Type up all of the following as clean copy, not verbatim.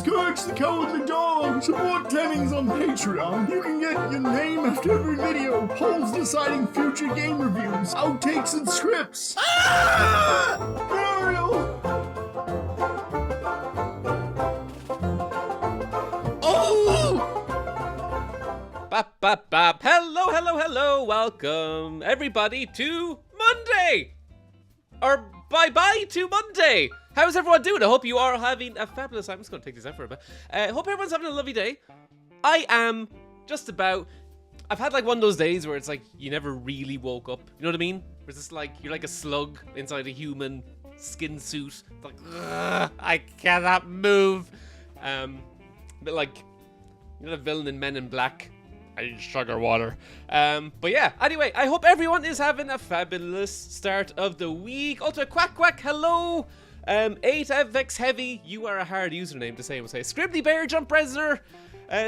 Courage the Cowardly Dog! Support Tennings on Patreon. You can get your name after every video, polls deciding future game reviews, outtakes and scripts. Burial! Oh! Bap, bap, bap. Hello, hello, hello. Welcome, everybody, to Monday! Or bye-bye to Monday! How's everyone doing? I hope you are having a fabulous... I'm just going to take this out for a bit. Hope everyone's having a lovely day. I am just about... I've had like one of those days where it's like you never really woke up. You know what I mean? Where it's just like you're like a slug inside a human skin suit. It's like, ugh, I cannot move. But like, you know the villain in Men in Black? I need sugar water. But yeah, anyway, I hope everyone is having a fabulous start of the week. Also, quack quack, hello. 8FX Heavy, you are a hard username to say, I would say. Scribbly Bear, Jump Resoner,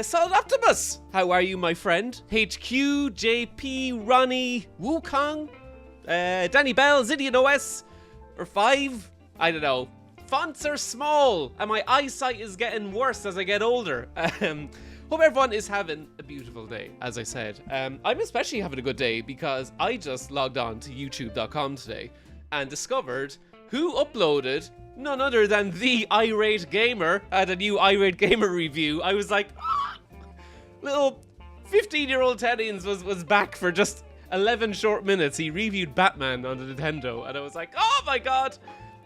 Solid Optimus, how are you, my friend? HQ, JP, Ronnie, Wukong, Danny Bell, Zidian OS, or 5, I don't know. Fonts are small, and my eyesight is getting worse as I get older. Hope everyone is having a beautiful day, as I said. I'm especially having a good day because I just logged on to youtube.com today and discovered who uploaded none other than the Irate Gamer at a new Irate Gamer review. I was like, ah! Little 15-year-old Tennings was back for just 11 short minutes. He reviewed Batman on the Nintendo, and I was like, oh my god!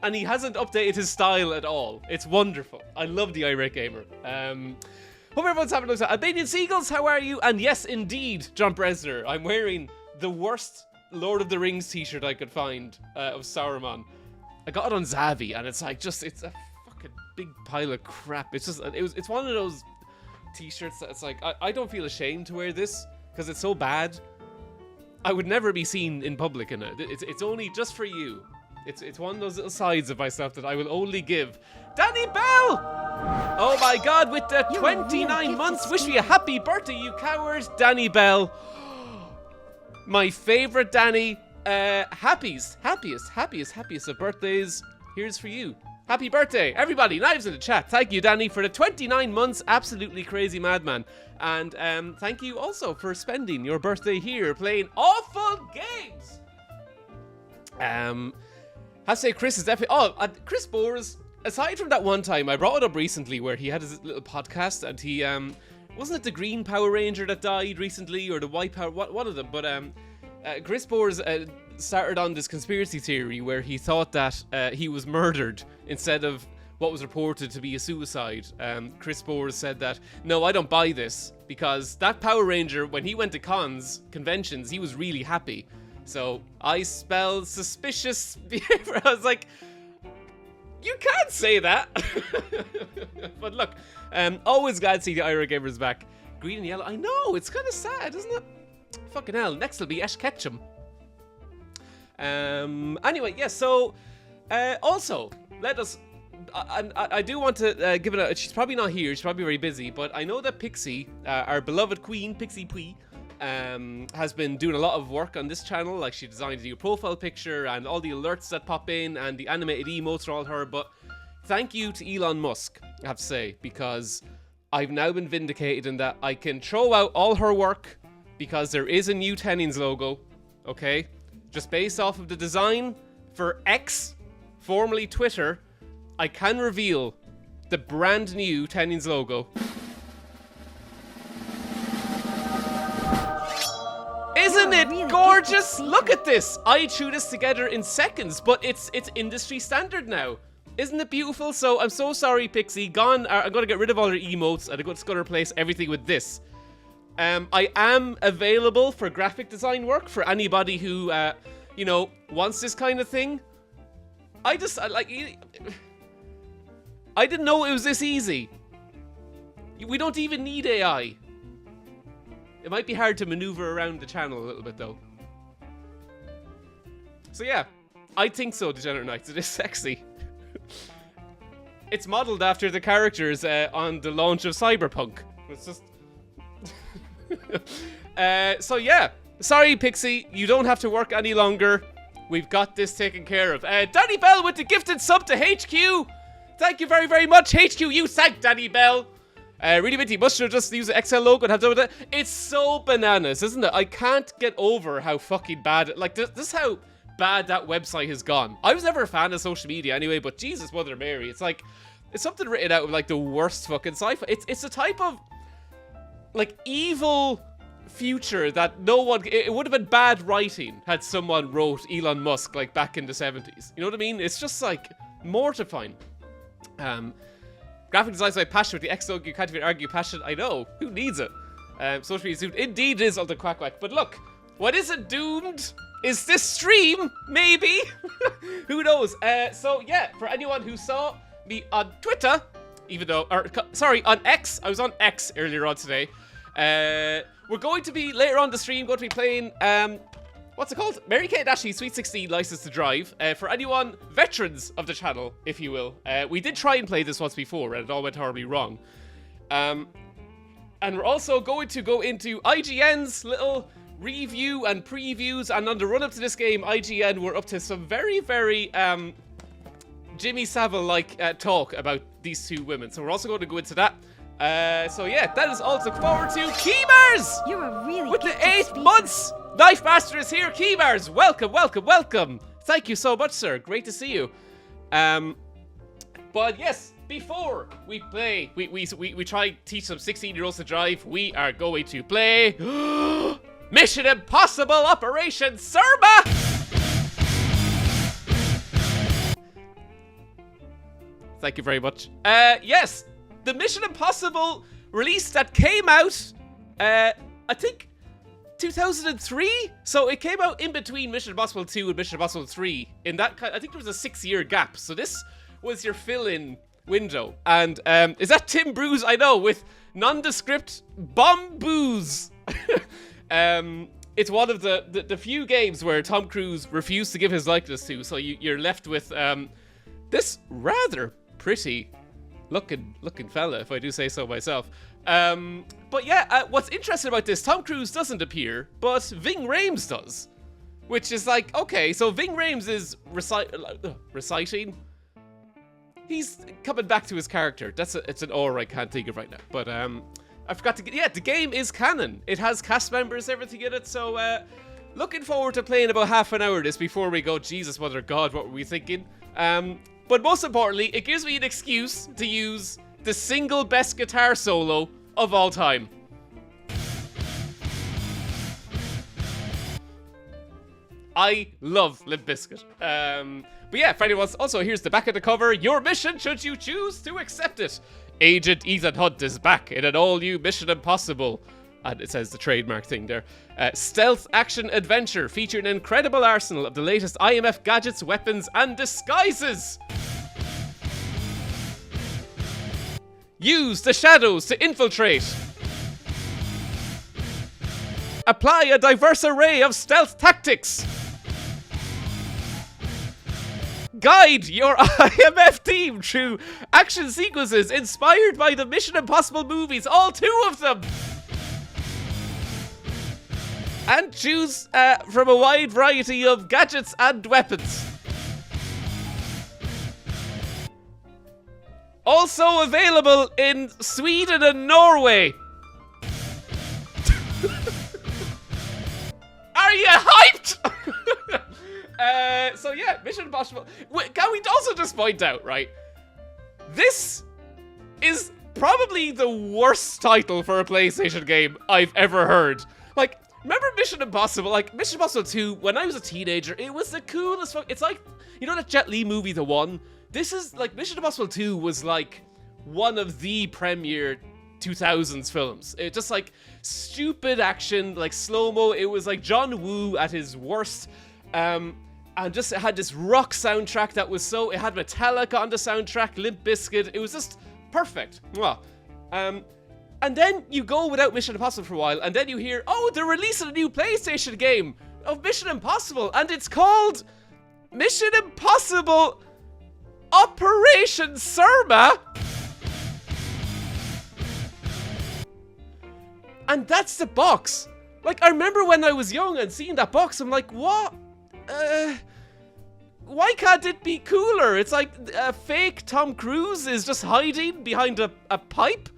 And he hasn't updated his style at all. It's wonderful. I love the Irate Gamer. Hope everyone's having a good time. Albanian Seagulls, how are you? And yes, indeed, Jump Resoner, I'm wearing the worst Lord of the Rings t-shirt I could find of Sauron. I got it on Zavi, and it's like it's a fucking big pile of crap. It's just it's one of those t-shirts that it's like I don't feel ashamed to wear this because it's so bad. I would never be seen in public in it. It's only just for you. It's one of those little sides of myself that I will only give. Danny Bell! Oh my god, with the 29 months, wish me a happy birthday, you coward, Danny Bell. My favorite Danny. happiest of birthdays. Here's for you. Happy birthday, everybody. Knives in the chat. Thank you, Danny, for the 29 months. Absolutely crazy madman. And thank you also for spending your birthday here playing awful games. Have to say Chris is definitely... Chris Bores, aside from that one time, I brought it up recently where he had his little podcast and he... wasn't it the Green Power Ranger that died recently or the White Power... One of them, but Chris Bores started on this conspiracy theory where he thought that he was murdered instead of what was reported to be a suicide. Chris Bores said that, no, I don't buy this, because that Power Ranger, when he went to conventions, he was really happy. So I spelled suspicious behavior. I was like, you can't say that. But look, always glad to see the Ira Gamers back. Green and yellow, I know, it's kind of sad, isn't it? Fucking hell, next will be Ash Ketchum. Anyway, yeah, so, also, let us, I do want to give it a, she's probably not here, she's probably very busy, but I know that Pixie, our beloved queen, Pixie Pui, has been doing a lot of work on this channel. Like, she designed a new profile picture and all the alerts that pop in and the animated emotes are all her. But thank you to Elon Musk, I have to say, because I've now been vindicated in that I can throw out all her work because there is a new Tennings logo, okay? Just based off of the design for X, formerly Twitter, I can reveal the brand new Tennings logo. Isn't it gorgeous? Look at this. I threw this together in seconds, but it's industry standard now. Isn't it beautiful? So I'm so sorry, Pixie. I'm going to get rid of all her emotes, and I'm just going to replace everything with this. I am available for graphic design work for anybody who, you know, wants this kind of thing. I didn't know it was this easy. We don't even need AI. It might be hard to maneuver around the channel a little bit, though. So yeah, I think so, Degenerate Knights. It is sexy. It's modeled after the characters on the launch of Cyberpunk. It's just... so yeah, sorry, Pixie, you don't have to work any longer. We've got this taken care of. Danny Bell with the gifted sub to HQ. Thank you very, very much, HQ. You sank, Danny Bell. Really minty, must have just used the XL logo and have done with it. It's so bananas, isn't it? I can't get over how fucking bad it, like, this is how bad that website has gone. I was never a fan of social media anyway, but Jesus, Mother Mary, it's like, it's something written out of like the worst fucking sci-fi. It's a type of like evil future that no one, it would have been bad writing had someone wrote Elon Musk like back in the 70s. You know what I mean? It's just like mortifying. Graphic design is my passion with the X logo. You can't even argue passion. I know. Who needs it? Social media soon. Indeed is on the quack quack. But look, what isn't doomed is this stream, maybe. Who knows? So yeah, for anyone who saw me on Twitter, even though, sorry, on X. I was on X earlier on today. We're going to be, later on the stream, going to be playing, what's it called? Mary-Kate and Ashley Sweet 16 License to Drive. For anyone, veterans of the channel, if you will. We did try and play this once before, and it all went horribly wrong. And we're also going to go into IGN's little review and previews, and on the run-up to this game, IGN were up to some very, very, Jimmy Savile-like talk about these two women. So we're also going to go into that. So yeah, that is all to look forward to. Keymars! You're a really with the 8 months! Knife Master is here, Keymars! Welcome, welcome, welcome! Thank you so much, sir. Great to see you. But yes, before we play, we try to teach some 16-year-olds to drive, we are going to play Mission Impossible Operation Surma! Thank you very much. Yes, the Mission Impossible release that came out, I think, 2003? So it came out in between Mission Impossible 2 and Mission Impossible 3. In that kind, I think there was a 6-year gap. So this was your fill-in window. And is that Tim Bruce? I know, with nondescript bomb-boos. It's one of the few games where Tom Cruise refused to give his likeness to. So you're left with this rather pretty looking fella, if I do say so myself. But yeah, what's interesting about this, Tom Cruise doesn't appear, but Ving Rhames does. Which is like, okay, so Ving Rhames is reciting. He's coming back to his character. It's an aura I can't think of right now. But I forgot to get, yeah, the game is canon. It has cast members, everything in it. So looking forward to playing about half an hour of this before we go, Jesus, mother of God, what were we thinking? But most importantly, it gives me an excuse to use the single best guitar solo of all time. I love Limp Bizkit. But yeah, if anyone wants, also here's the back of the cover. Your mission, should you choose to accept it. Agent Ethan Hunt is back in an all-new Mission Impossible. And it says the trademark thing there. Stealth action adventure featuring an incredible arsenal of the latest IMF gadgets, weapons, and disguises. Use the shadows to infiltrate. Apply a diverse array of stealth tactics. Guide your IMF team through action sequences inspired by the Mission Impossible movies, all 2 of them. And choose from a wide variety of gadgets and weapons. Also available in Sweden and Norway. Are you hyped? So yeah, Mission Impossible. Can we also just point out, right? This is probably the worst title for a PlayStation game I've ever heard. Like, remember Mission Impossible? Like, Mission Impossible 2, when I was a teenager, it was the coolest fuck. It's like, you know that Jet Li movie, The One? This is, like, Mission Impossible 2 was, like, one of the premier 2000s films. It just, like, stupid action, like, slow-mo. It was, like, John Woo at his worst. And just, it had this rock soundtrack that was so... It had Metallica on the soundtrack, Limp Bizkit. It was just perfect. Mwah. And then you go without Mission Impossible for a while, and then you hear, oh, they're releasing a new PlayStation game of Mission Impossible, and it's called Mission Impossible Operation Surma. And that's the box. Like, I remember when I was young and seeing that box, I'm like, what? Why can't it be cooler? It's like a fake Tom Cruise is just hiding behind a pipe.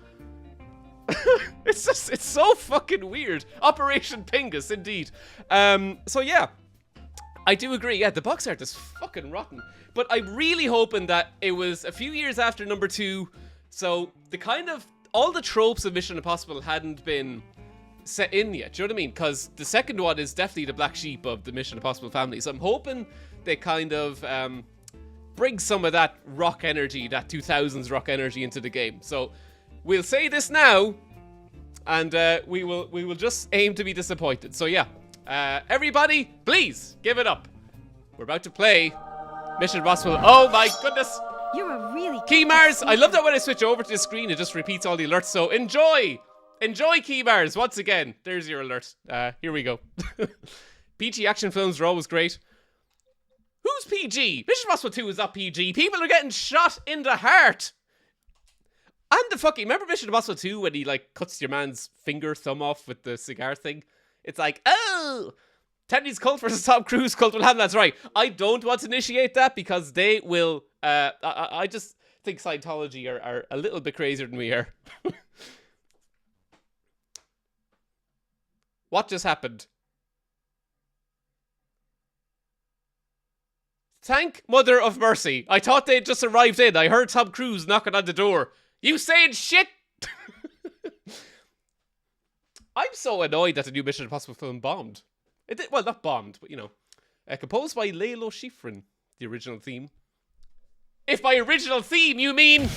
It's so fucking weird. Operation Pingus, indeed. So yeah, I do agree. Yeah, the box art is fucking rotten. But I'm really hoping that it was a few years after number 2, so the kind of all the tropes of Mission Impossible hadn't been set in yet. Do you know what I mean? Because the second one is definitely the black sheep of the Mission Impossible family. So I'm hoping they kind of bring some of that rock energy, that 2000s rock energy into the game. So we'll say this now, and we will just aim to be disappointed. So yeah, everybody, please give it up. We're about to play Mission Impossible. Oh my goodness! You're a really key Mars. I love that when I switch over to the screen, it just repeats all the alerts. So enjoy key Mars once again. There's your alert. Here we go. PG action films are always great. Who's PG? Mission Impossible 2 is not PG. People are getting shot in the heart. And the fucking... Remember Mission Impossible 2 when he, like, cuts your man's thumb off with the cigar thing? It's like, oh! Tennings cult versus Tom Cruise cult will have... That's right. I don't want to initiate that because they will... I just think Scientology are a little bit crazier than we are. What just happened? Thank Mother of Mercy. I thought they'd just arrived in. I heard Tom Cruise knocking on the door. You saying shit? I'm so annoyed that the new Mission Impossible film bombed. It did, well, not bombed, but you know. Composed by Lalo Schifrin, the original theme. If by original theme you mean...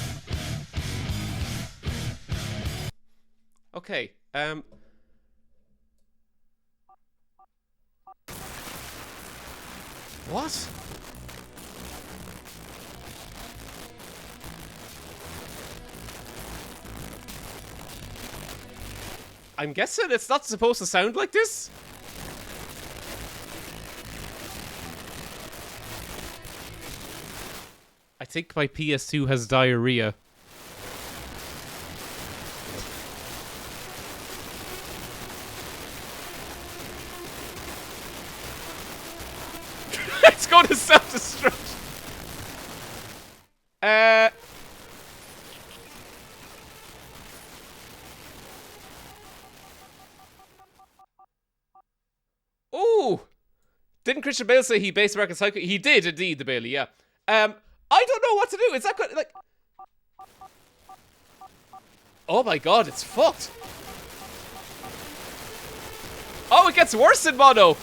Okay, What? I'm guessing it's not supposed to sound like this? I think my PS2 has diarrhea. go to self-destruct. Ooh. Didn't Christian Bale say he based American Psycho? He did indeed, the Bailey, yeah. I don't know what to do. Is that good? Like... Oh my god, it's fucked. Oh, it gets worse in mono.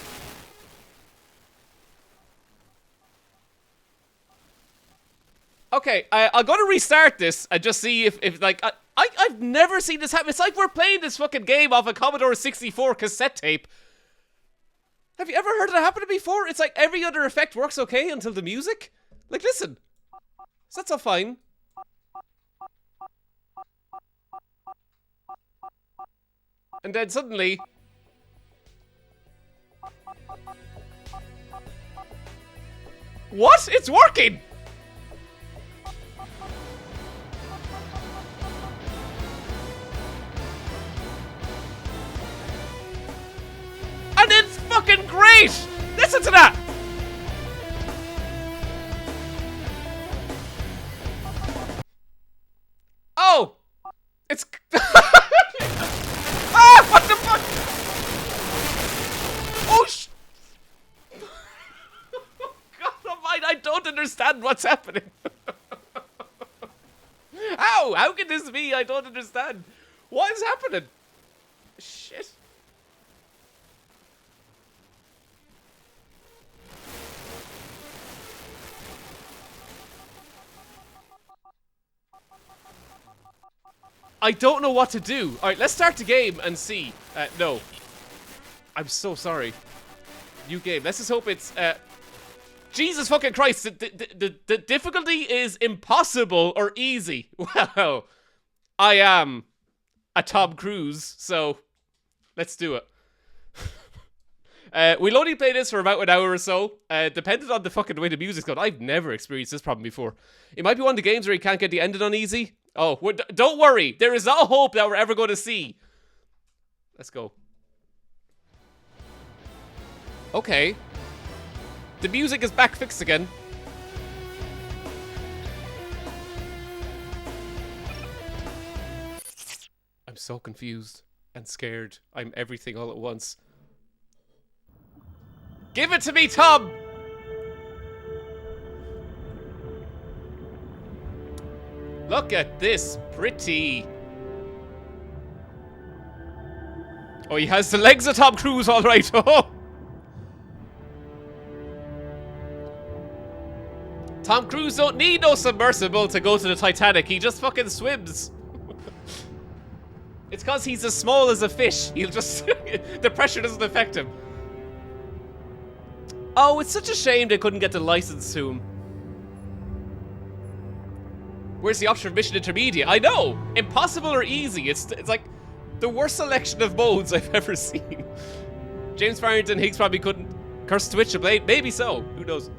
Okay, I'll go to restart this and just see if like, I've never seen this happen. It's like we're playing this fucking game off a Commodore 64 cassette tape. Have you ever heard that happen before? It's like every other effect works okay until the music. Like, listen. That's all fine. And then suddenly... What? It's working! And it's fucking great! Listen to that! Oh! It's... Ah! What the fuck? Oh, God almighty, I don't understand what's happening. How? How can this be? I don't understand. What is happening? Shit. I don't know what to do. Alright, let's start the game and see. No. I'm so sorry. New game. Let's just hope it's, Jesus fucking Christ. The difficulty is impossible or easy. Well, I am a Tom Cruise, so let's do it. We'll only play this for about an hour or so, depending on the fucking way the music's going. I've never experienced this problem before. It might be one of the games where you can't get the ending on easy. Oh, don't worry. There is no hope that we're ever going to see. Let's go. Okay. The music is back fixed again. I'm so confused and scared. I'm everything all at once. Give it to me, Tom! Look at this, pretty. Oh, he has the legs of Tom Cruise, all right. Oh. Tom Cruise don't need no submersible to go to the Titanic. He just fucking swims. It's because he's as small as a fish. He'll just... the pressure doesn't affect him. Oh, it's such a shame they couldn't get the license to him. Where's the option for mission intermediate? I know! Impossible or easy. It's like the worst selection of modes I've ever seen. James Farrington Higgs probably couldn't curse Twitch a blade. Maybe so. Who knows?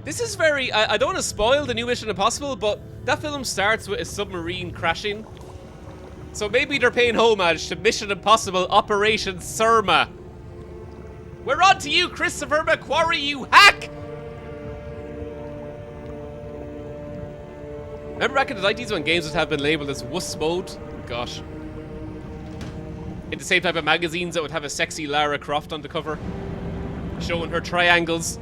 This is very... I don't want to spoil the new Mission Impossible, but that film starts with a submarine crashing. So maybe they're paying homage to Mission Impossible Operation Surma. We're on to you, Christopher McQuarrie, you hack! Remember back in the 90s when games would have been labeled as wuss mode? Gosh. In the same type of magazines that would have a sexy Lara Croft on the cover, showing her triangles.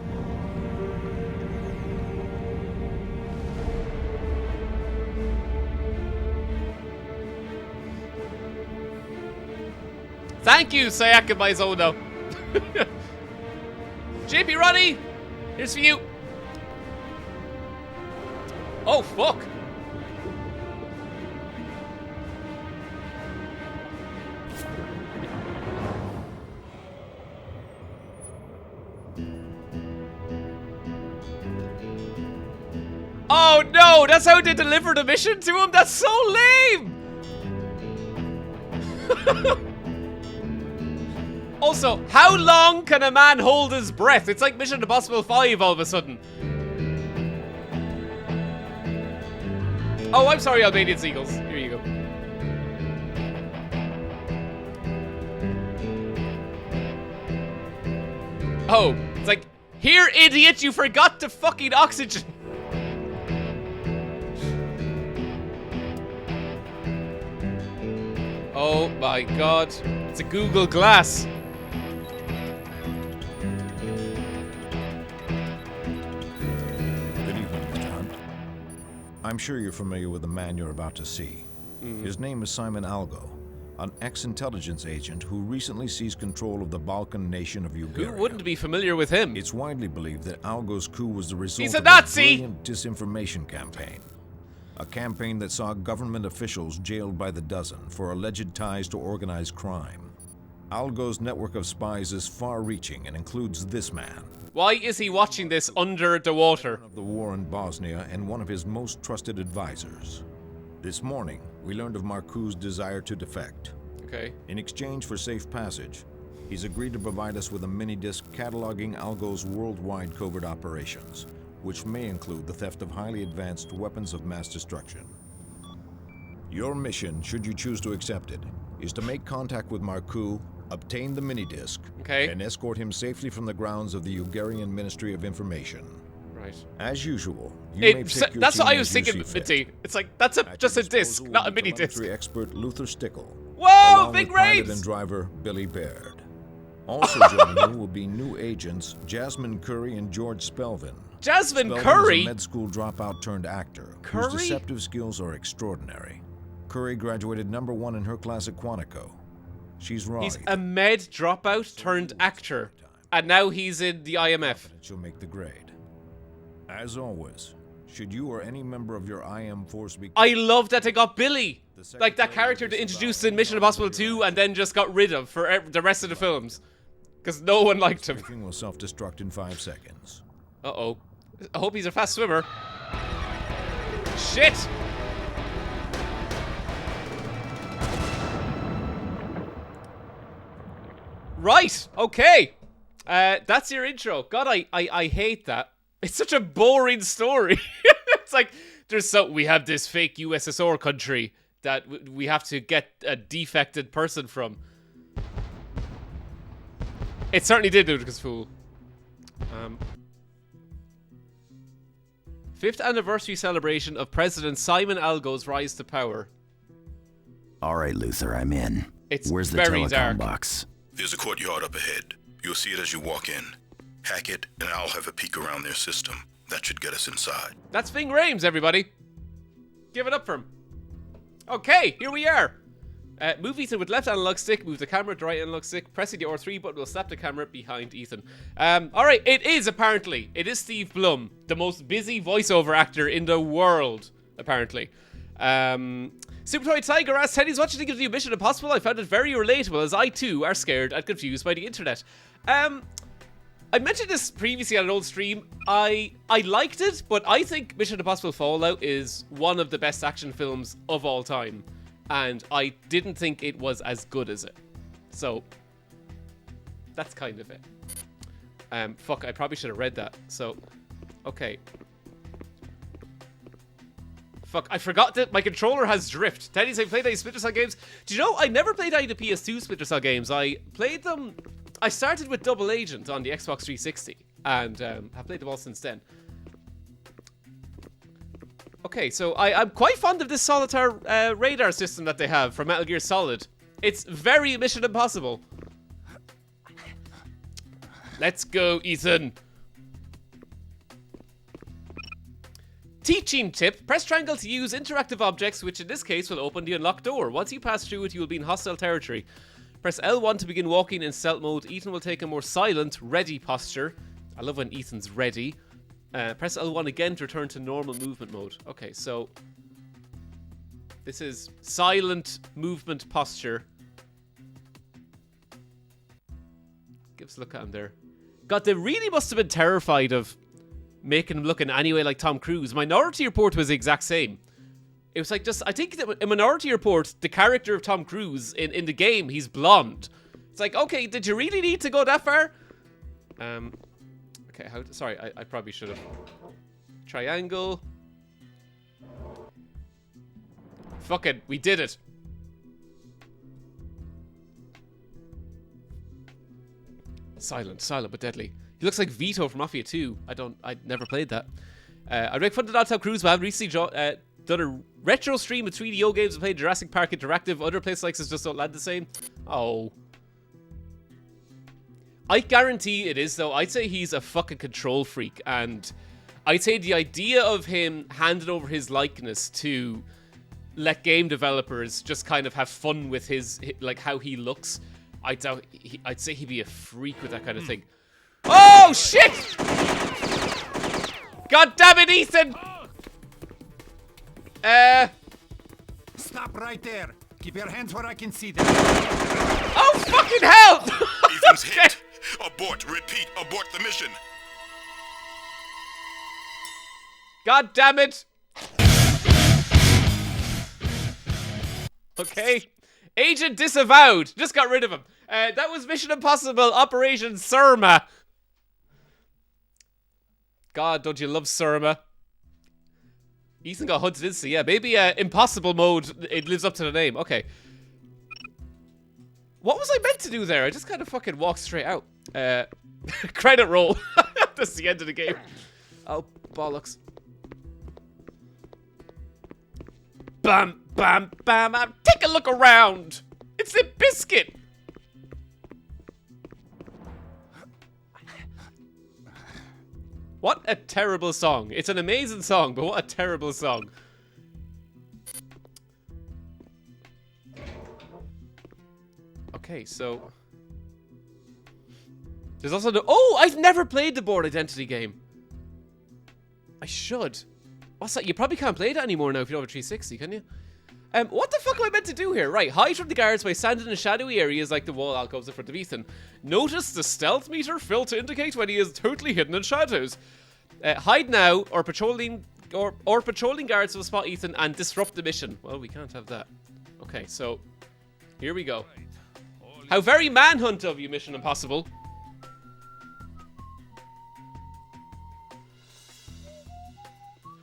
Thank you, Sayaka Maizono. JP Ronnie, here's for you. Oh, fuck. Oh no, that's how they deliver the mission to him? That's so lame! Also, how long can a man hold his breath? It's like Mission Impossible 5 all of a sudden. Oh, I'm sorry, Albanian Seagulls. Here Oh, it's like, here, idiot, you forgot the fucking oxygen. Oh my god, it's a Google Glass. Good evening, Mr. Hunt. I'm sure you're familiar with the man you're about to see. His name is Simon Algo, an ex-intelligence agent who recently seized control of the Balkan nation of Bulgaria. Who wouldn't be familiar with him? It's widely believed that Algo's coup was the result He's a of Nazi! a brilliant disinformation campaign. A campaign that saw government officials jailed by the dozen for alleged ties to organized crime. Algo's network of spies is far-reaching and includes this man. Why is he watching this under the water? Of the war in Bosnia and one of his most trusted advisors. This morning, we learned of Marcou's desire to defect. Okay. In exchange for safe passage, he's agreed to provide us with a mini-disc cataloging Algo's worldwide covert operations, which may include the theft of highly advanced weapons of mass destruction. Your mission, should you choose to accept it, is to make contact with Marcou, obtain the mini-disc, Okay. and escort him safely from the grounds of the Bulgarian Ministry of Information. Right. As usual, you may pick your That's what team I was as you thinking, see fit. Mitzi. It's like, that's At just your a disc, disposal not will a be mini disc. telemetry expert Luther Stickle. Whoa, along big with pilot raves! and driver Billy Baird. Also joining you will be new agents Jasmine Curry and George Spelvin. Jasmine Spelvin Curry? is a med school dropout turned actor Curry? whose deceptive skills are extraordinary. Curry graduated #1 in her class at Quantico. She's raw. He's a med dropout turned actor. And now he's in the IMF. She'll make the grade. As always, should you or any member of your IM force be... I love that they got Billy. Like that character they introduced in Mission Impossible 2 and then just got rid of for the rest of the films. Because no one liked him. Briefing will self-destruct in 5 seconds. Uh-oh. I hope he's a fast swimmer. Shit! Right, okay. That's your intro. God, I hate that. It's such a boring story. It's like, we have this fake USSR country that we have to get a defected person from. It certainly did Ludicrous Fool. 5th anniversary celebration of President Simon Algo's rise to power. All right, Luther, I'm in. It's Where's the very telecom dark. box? There's a courtyard up ahead. You'll see it as you walk in. Hack it, and I'll have a peek around their system. That should get us inside. That's Ving Rhames, everybody. Give it up for him. Okay, here we are. Move Ethan with left analog stick, move the camera to right analog stick, pressing the R3 button will snap the camera behind Ethan. Alright, it is Steve Blum, the most busy voiceover actor in the world, apparently. Super Toy Tiger asks, Teddy's watching to give you Mission Impossible. I found it very relatable as I too are scared and confused by the internet. I mentioned this previously on an old stream. I liked it, but I think Mission Impossible Fallout is one of the best action films of all time. And I didn't think it was as good as it. So, that's kind of it. Fuck, I probably should have read that. So, okay. Fuck, I forgot that my controller has drift. Teddy's, I played any Splinter Cell games. Do you know, I never played any of the PS2 Splinter Cell games. I played them... I started with Double Agent on the Xbox 360. And have played them all since then. Okay, so I'm quite fond of this solitaire radar system that they have from Metal Gear Solid. It's very Mission Impossible. Let's go, Ethan. Teaching tip. Press triangle to use interactive objects, which in this case will open the unlocked door. Once you pass through it, you will be in hostile territory. Press L1 to begin walking in stealth mode. Ethan will take a more silent, ready posture. I love when Ethan's ready. Press L1 again to return to normal movement mode. Okay, so this is silent movement posture. Give us a look at him there. God, they really must have been terrified of making him look in any way like Tom Cruise. Minority Report was the exact same. It was like just, I think that in Minority Report, the character of Tom Cruise in the game, he's blonde. It's like, okay, did you really need to go that far? Okay, sorry, I probably should have. Triangle. Fucking, we did it. Silent but deadly. He looks like Vito from Mafia 2. I never played that. I make fun of Tom Cruise, but I've recently done a retro stream of 3DO games and played Jurassic Park Interactive. Other place likes just don't land the same. Oh. I guarantee it is, though. I'd say he's a fucking control freak, and I'd say the idea of him handing over his likeness to let game developers just kind of have fun with his, like, how he looks, I'd say he'd be a freak with that kind of thing. Oh, shit! God damn it, Ethan! Stop right there. Keep your hands where I can see them. Oh, fucking hell! Ethan's hit. Abort. Repeat. Abort the mission. God damn it! Okay. Agent disavowed. Just got rid of him. That was Mission Impossible Operation Surma. God, don't you love Surma? Ethan got hunted instantly. Yeah, maybe impossible mode, it lives up to the name. Okay. What was I meant to do there? I just kind of fucking walked straight out. Credit roll. That's the end of the game. Oh, bollocks. Bam, bam, bam. Take a look around. It's a biscuit. What a terrible song. It's an amazing song, but what a terrible song. Okay, so... There's also the... Oh, I've never played the Bourne Identity game. I should. What's that? You probably can't play that anymore now if you don't have a 360, can you? What the fuck am I meant to do here? Right, hide from the guards by standing in shadowy areas like the wall alcoves in front of Ethan. Notice the stealth meter filled to indicate when he is totally hidden in shadows. Hide now, or patrolling guards will spot Ethan and disrupt the mission. Well, we can't have that. Okay, so here we go. How very manhunt of you, Mission Impossible.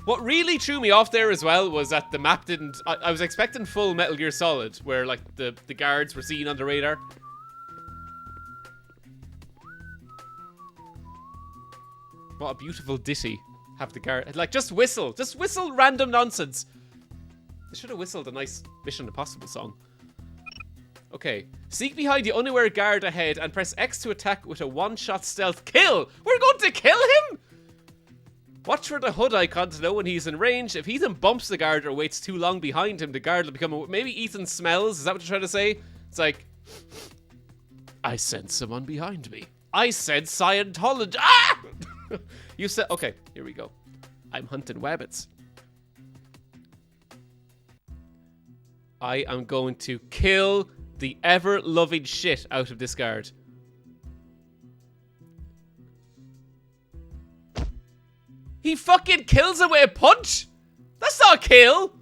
What really threw me off there as well was that the map didn't... I was expecting full Metal Gear Solid, where, like, the guards were seen on the radar. What a beautiful ditty. Have the guard... Like, just whistle. Just whistle random nonsense. They should have whistled a nice Mission Impossible song. Okay. Seek behind the unaware guard ahead and press X to attack with a one-shot stealth kill. We're going to kill him? Watch for the HUD icon to know when he's in range. If Ethan bumps the guard or waits too long behind him, the guard will become... Maybe Ethan smells? Is that what you're trying to say? It's like... I sense someone behind me. I sense Scientology. Ah! You said... Okay, here we go. I'm hunting wabbits. I am going to kill the ever-loving shit out of this guard. He fucking kills him with a punch! That's not a kill!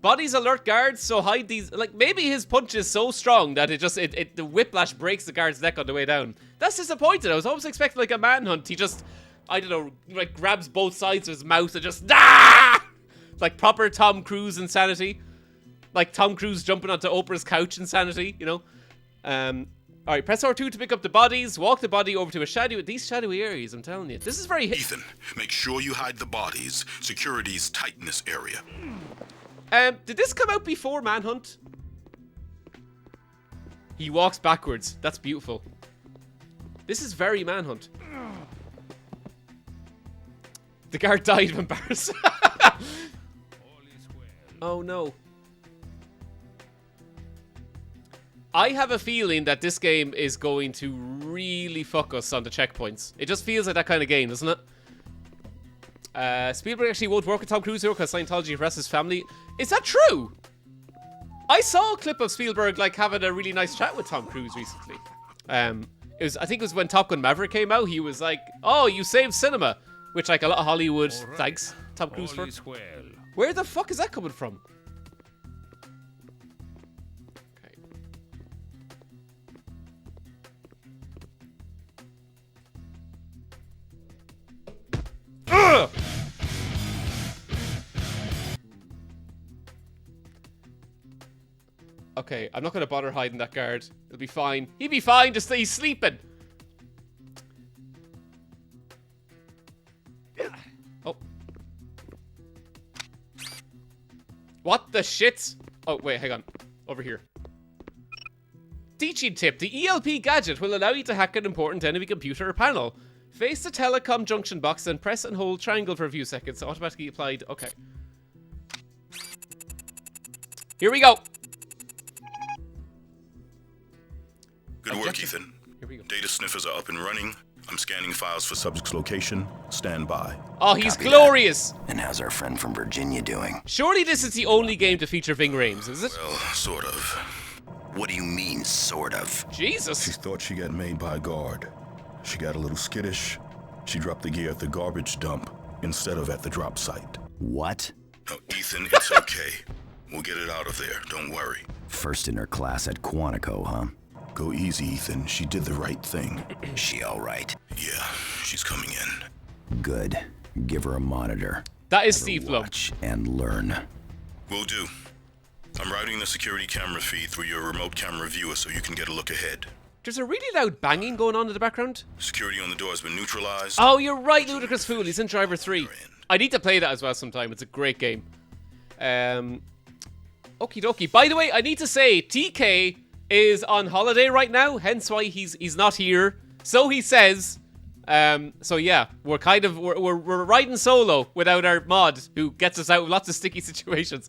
Bodies alert guards, so hide these... Like, maybe his punch is so strong that it just... the whiplash breaks the guard's neck on the way down. That's disappointing. I was always expecting, like, a manhunt. He just... I don't know, like, grabs both sides of his mouth and just... Ah! Like, proper Tom Cruise insanity. Like, Tom Cruise jumping onto Oprah's couch insanity, you know? Alright, press R2 to pick up the bodies. Walk the body over to a shadowy... These shadowy areas, I'm telling you. This is very... Ethan, make sure you hide the bodies. Security's tight in this area. Did this come out before Manhunt? He walks backwards. That's beautiful. This is very Manhunt. The guard died of embarrassment. Oh no. I have a feeling that this game is going to really fuck us on the checkpoints. It just feels like that kind of game, doesn't it? Spielberg actually won't work with Tom Cruise here because Scientology arrests his family. Is that true? I saw a clip of Spielberg like having a really nice chat with Tom Cruise recently. I think it was when Top Gun Maverick came out. He was like, "Oh, you saved cinema," which like a lot of Hollywood thanks Tom Cruise for. Where the fuck is that coming from? Ugh! Okay, I'm not gonna bother hiding that guard. It'll be fine. He'll be fine, just he's sleeping. Oh. What the shit? Oh, wait, hang on. Over here. Teaching tip. The ELP gadget will allow you to hack an important enemy computer or panel. Face the telecom junction box and press and hold triangle for a few seconds. Automatically applied. Okay. Here we go. Good work, Ethan. Here we go. Data sniffers are up and running. I'm scanning files for subject's location. Stand by. Oh, he's Copy glorious. that. And how's our friend from Virginia doing? Surely this is the only game to feature Ving Rhames, is it? Well, sort of. What do you mean, sort of? She Jesus. thought she got made by a guard. She got a little skittish. She dropped the gear at the garbage dump instead of at the drop site. What? No, Ethan, it's okay. We'll get it out of there. Don't worry. First in her class at Quantico, huh? Go easy, Ethan. She did the right thing. She all right? Yeah, she's coming in. Good. Give her a monitor. That is Steve Blum. Watch and learn. Will do. I'm routing the security camera feed through your remote camera viewer so you can get a look ahead. There's a really loud banging going on in the background. Security on the door has been neutralized. Oh, you're right, Ludicrous Fool. He's in Driver 3. I need to play that as well sometime. It's a great game. Okie dokie. By the way, I need to say, TK is on holiday right now, hence why he's not here. So he says. So yeah, we're riding solo without our mod, who gets us out of lots of sticky situations.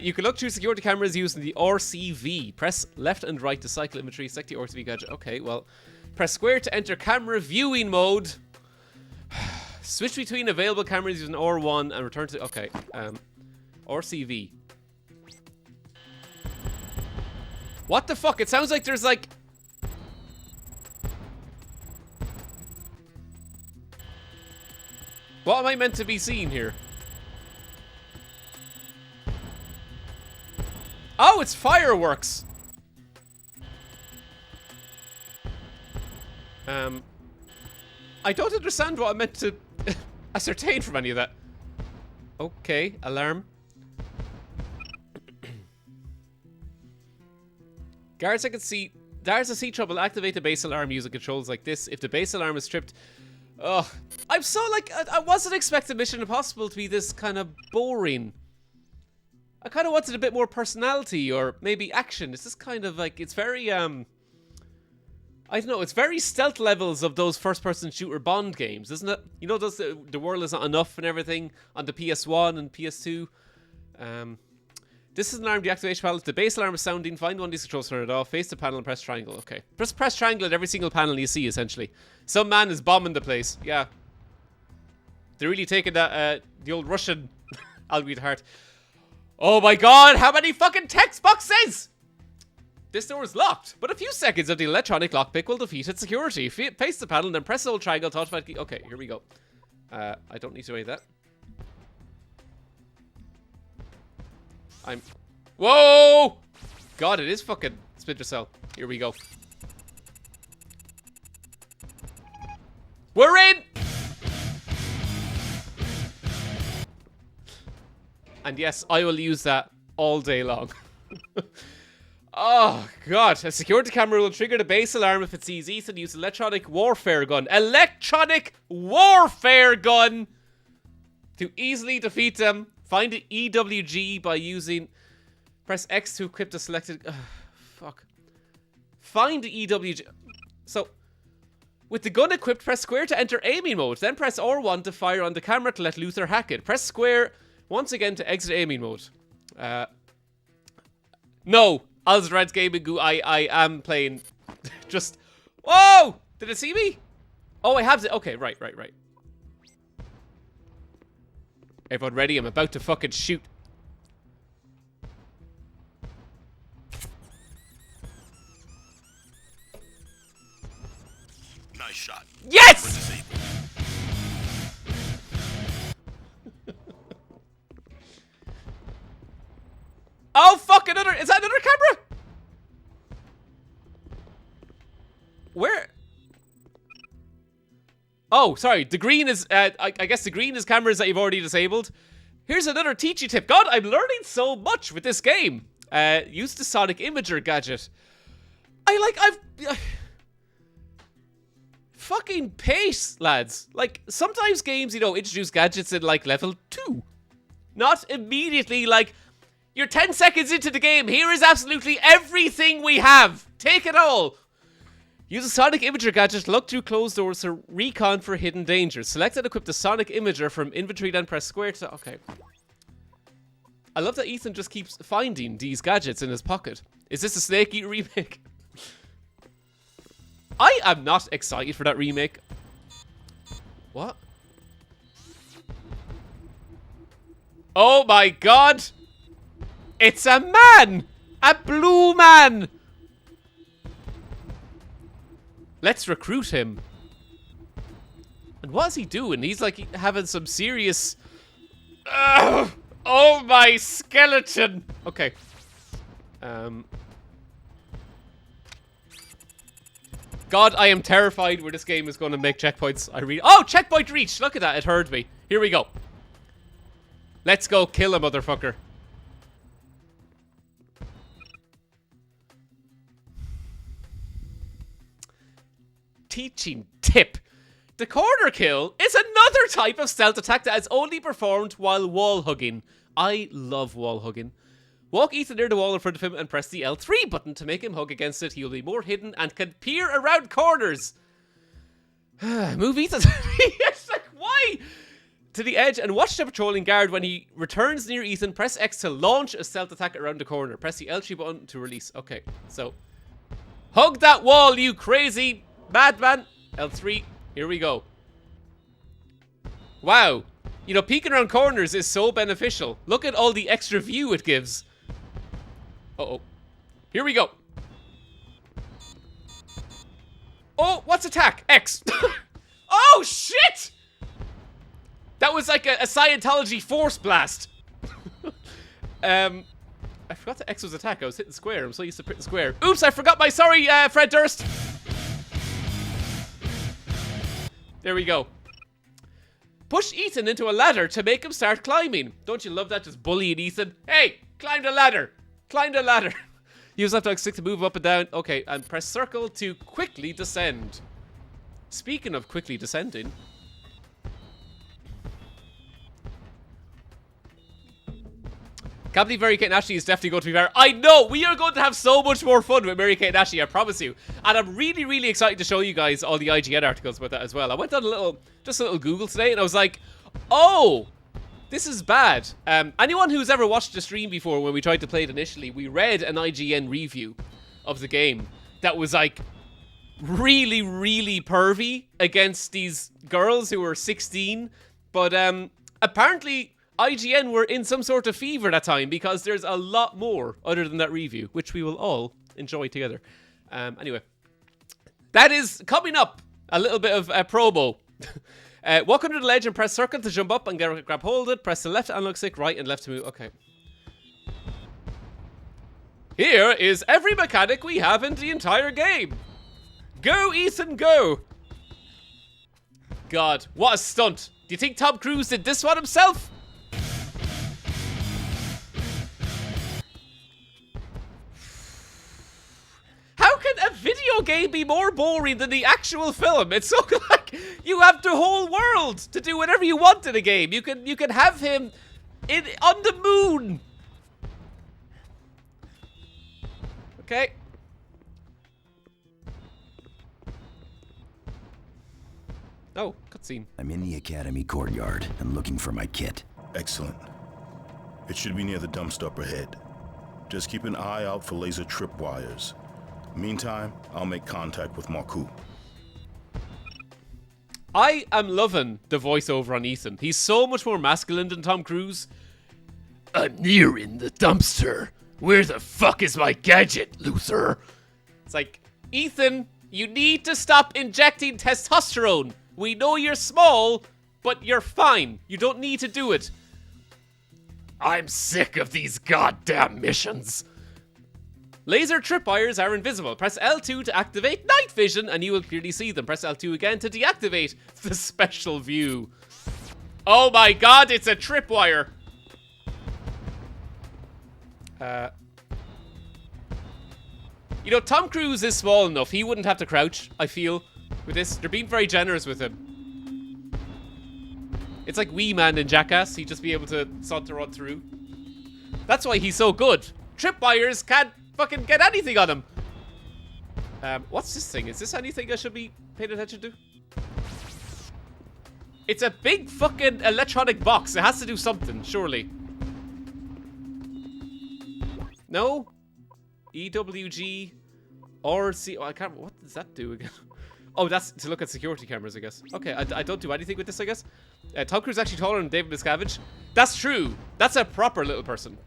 You can look through security cameras using the RCV. Press left and right to cycle inventory. Select the RCV gadget. Okay, well, press square to enter camera viewing mode. Switch between available cameras using R1 and return to. Okay, RCV. What the fuck? It sounds like there's like. What am I meant to be seeing here? Oh, it's fireworks. I don't understand what I meant to ascertain from any of that. Okay, alarm. Guards I can see. Guards that see trouble activate the base alarm using controls like this. If the base alarm is tripped. Oh, I'm so like, I wasn't expecting Mission Impossible to be this kind of boring. I kind of wanted a bit more personality or maybe action. It's just kind of like, it's very, I don't know, it's very stealth levels of those first-person shooter Bond games, isn't it? You know, those, the world is not enough and everything on the PS1 and PS2. This is an alarm deactivation panel. If the base alarm is sounding, find one of these controls, turn it off, face the panel and press triangle. Okay. Press triangle at every single panel you see, essentially. Some man is bombing the place. Yeah. They're really taking that, the old Russian albeit to heart. Oh my god, how many fucking text boxes? This door is locked, but a few seconds of the electronic lockpick will defeat its security. Face the panel and then press the old triangle to automatically... Okay, here we go. I don't need to do that. Whoa! God, it is fucking Splinter Cell. Here we go. We're in! And yes, I will use that all day long. Oh, God. A security camera will trigger the base alarm if it sees Ethan use electronic warfare gun. Electronic warfare gun! To easily defeat them, find the EWG by using... Press X to equip the selected... fuck. Find the EWG... So, with the gun equipped, press square to enter aiming mode. Then press R1 to fire on the camera to let Luther hack it. Press square once again to exit aiming mode. No. Alzred's Gaming Goo, I am playing... Just... Whoa! Did it see me? Oh, I have it. Okay, right. Everyone ready? I'm about to fucking shoot. Nice shot. Yes! Oh, fuck, another... Is that another camera? Where? Oh, sorry. The green is... I guess the green is cameras that you've already disabled. Here's another teachy tip. God, I'm learning so much with this game. Use the Sonic Imager gadget. Fucking pace, lads. Like, sometimes games, you know, introduce gadgets in, like, level 2. Not immediately, like, you're 10 seconds into the game. Here is absolutely everything we have. Take it all. Use a Sonic Imager gadget to look through closed doors to recon for hidden dangers. Select and equip the Sonic Imager from inventory, then press square to... Okay. I love that Ethan just keeps finding these gadgets in his pocket. Is this a Snake Eater remake? I am not excited for that remake. What? Oh my god! It's a man! A blue man! Let's recruit him. And what is he doing? He's like having some serious... oh my skeleton! Okay. God, I am terrified where this game is going to make checkpoints. Oh, checkpoint reached! Look at that, it heard me. Here we go. Let's go kill a motherfucker. Teaching tip. The corner kill is another type of stealth attack that is only performed while wall hugging. I love wall hugging. Walk Ethan near the wall in front of him and press the L3 button to make him hug against it. He will be more hidden and can peer around corners. Move Ethan. It's like, why? To the edge and watch the patrolling guard. When he returns near Ethan, press X to launch a stealth attack around the corner. Press the L3 button to release. Okay, so hug that wall, you crazy madman. L3, here we go. Wow. You know, peeking around corners is so beneficial. Look at all the extra view it gives. Uh-oh. Here we go. Oh, what's attack? X. Oh, shit! That was like a Scientology force blast. I forgot that X was attack. I was hitting square. I'm so used to hitting square. Oops, I forgot my sorry, Fred Durst. There we go. Push Ethan into a ladder to make him start climbing. Don't you love that? Just bullying Ethan. Hey, climb the ladder. Climb the ladder. Use left click stick to move up and down. Okay, and press circle to quickly descend. Speaking of quickly descending. Can't believe Mary-Kate and Ashley is definitely going to be better. I know! We are going to have so much more fun with Mary-Kate and Ashley, I promise you. And I'm really, really excited to show you guys all the IGN articles about that as well. I went on just a little Google today and I was like, oh, this is bad. Anyone who's ever watched the stream before when we tried to play it initially, we read an IGN review of the game that was like really, really pervy against these girls who were 16. But apparently IGN were in some sort of fever that time because there's a lot more other than that review, which we will all enjoy together. Anyway, that is coming up. A little bit of promo. Walk under the ledge and press circle to jump up and grab hold of it. Press the left analog stick, right and left to move. Okay. Here is every mechanic we have in the entire game. Go, Ethan, go. God, what a stunt. Do you think Tom Cruise did this one himself? How can a video game be more boring than the actual film? It's so like you have the whole world to do whatever you want in a game. You can have him on the moon. Okay. Oh, cutscene. I'm in the academy courtyard and looking for my kit. Excellent. It should be near the dumpster up ahead. Just keep an eye out for laser tripwires. Meantime, I'll make contact with Marku. I am loving the voiceover on Ethan. He's so much more masculine than Tom Cruise. I'm nearing the dumpster. Where the fuck is my gadget, Luther? It's like, Ethan, you need to stop injecting testosterone. We know you're small, but you're fine. You don't need to do it. I'm sick of these goddamn missions. Laser tripwires are invisible. Press L2 to activate night vision and you will clearly see them. Press L2 again to deactivate the special view. Oh my god, it's a tripwire. You know, Tom Cruise is small enough. He wouldn't have to crouch, I feel, with this. They're being very generous with him. It's like Wee Man in Jackass. He'd just be able to saunter on through. That's why he's so good. Tripwires can't fucking get anything on him. What's this thing? Is this anything I should be paying attention to? It's a big fucking electronic box. It has to do something, surely. No? EWG RC. Oh, I can't. What does that do again? Oh, that's to look at security cameras, I guess. Okay, I don't do anything with this, I guess. Tom Cruise is actually taller than David Miscavige. That's true. That's a proper little person.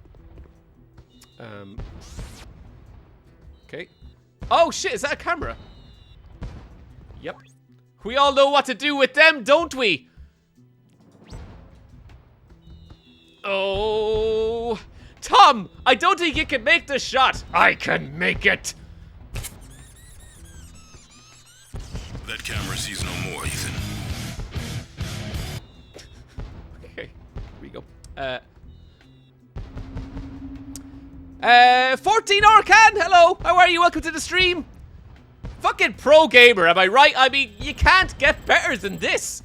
Okay. Oh shit, is that a camera? Yep. We all know what to do with them, don't we? Oh, Tom, I don't think you can make the shot. I can make it. That camera sees no more, Ethan. Okay, here we go. 14 Orcan, hello, how are you? Welcome to the stream. Fucking pro gamer, am I right? I mean, you can't get better than this.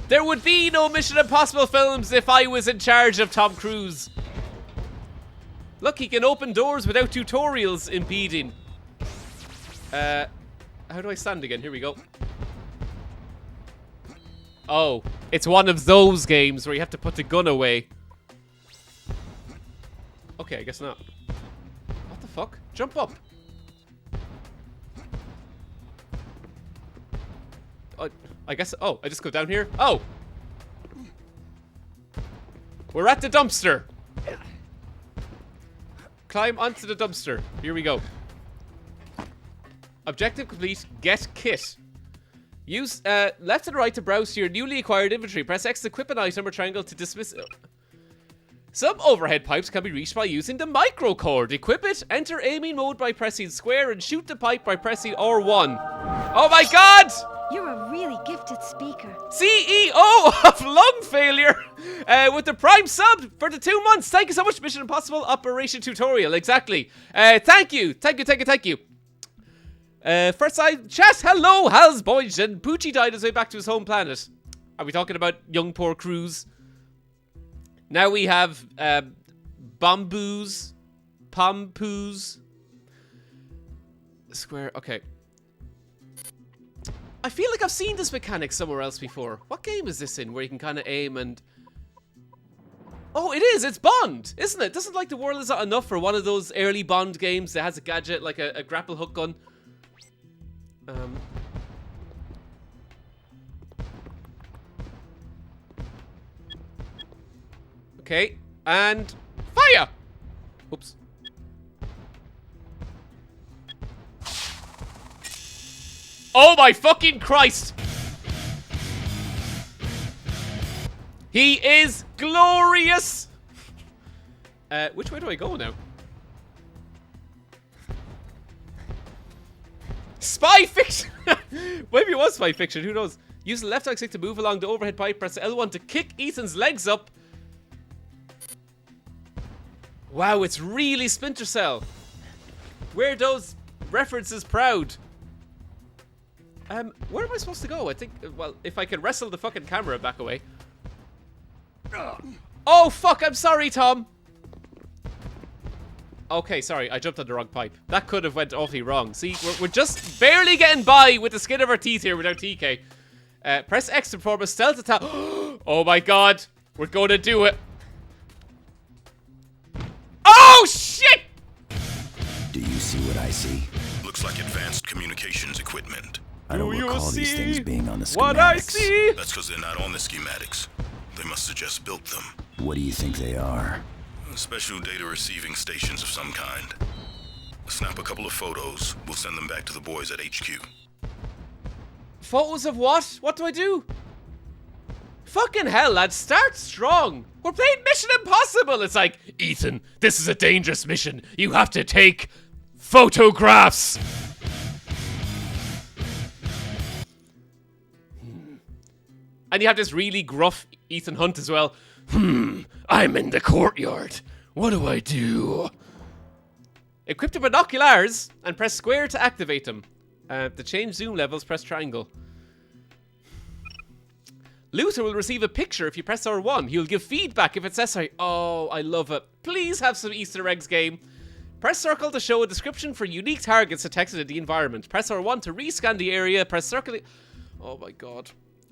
There would be no Mission Impossible films if I was in charge of Tom Cruise. Look, he can open doors without tutorials impeding. How do I stand again? Here we go. Oh, it's one of those games where you have to put the gun away. Okay, I guess not. What the fuck? Jump up. I guess. Oh, I just go down here. Oh! We're at the dumpster. Climb onto the dumpster. Here we go. Objective complete. Get kit. Use left and right to browse your newly acquired inventory. Press X to equip an item or triangle to dismiss it. Some overhead pipes can be reached by using the micro cord. Equip it, enter aiming mode by pressing square, and shoot the pipe by pressing R1. Oh my god! You're a really gifted speaker. CEO of Lung Failure with the Prime sub for the 2 months. Thank you so much, Mission Impossible Operation Tutorial. Exactly. Thank you. First side chat. Hello, Hal's boys. And Poochie died his way back to his home planet. Are we talking about young poor Cruz? Now we have bamboos, pompoos, square. Okay. I feel like I've seen this mechanic somewhere else before. What game is this in where you can kind of aim and... Oh, it is. It's Bond, isn't it? Doesn't like the world is not enough for one of those early Bond games that has a gadget like a grapple hook gun. Okay, and fire! Oops. Oh my fucking Christ! He is glorious! Which way do I go now? Spy fiction! Maybe it was spy fiction, who knows? Use the left stick to move along the overhead pipe, press L1 to kick Ethan's legs up. Wow, it's really Splinter Cell. Wear those references proud. Where am I supposed to go? I think, well, if I can wrestle the fucking camera back away. Oh, fuck, I'm sorry, Tom. Okay, sorry, I jumped on the wrong pipe. That could have went awfully wrong. See, we're just barely getting by with the skin of our teeth here without TK. Press X to perform a stealth attack. Oh my god, we're gonna do it. Oh, shit! Do you see what I see? Looks like advanced communications equipment. I don't recall these things being on the schematics. What I see? That's because they're not on the schematics. They must have just built them. What do you think they are? Special data receiving stations of some kind. Snap a couple of photos. We'll send them back to the boys at HQ. Photos of what? What do I do? Fucking hell, lads, start strong. We're playing Mission Impossible. It's like, Ethan, this is a dangerous mission. You have to take photographs. And you have this really gruff Ethan Hunt as well. I'm in the courtyard. What do I do? Equip the binoculars and press square to activate them. To change zoom levels, press triangle. Luther will receive a picture if you press R1. He'll give feedback if it says so. Oh, I love it. Please have some Easter eggs, game. Press circle to show a description for unique targets detected in the environment. Press R1 to rescan the area. Press circle... Oh my god.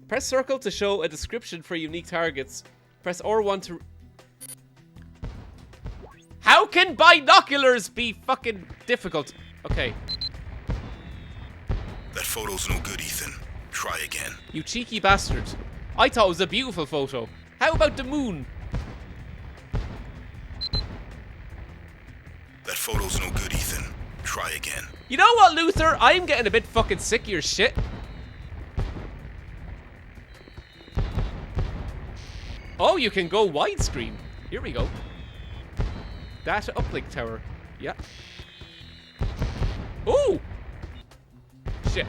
Press circle to show a description for unique targets. Press R1 to... How can binoculars be fucking difficult? Okay. That photo's no good, Ethan. Try again. You cheeky bastard. I thought it was a beautiful photo. How about the moon? That photo's no good, Ethan. Try again. You know what, Luther? I'm getting a bit fucking sick of your shit. Oh, you can go widescreen. Here we go. Data uplink tower. Yeah. Ooh! Shit.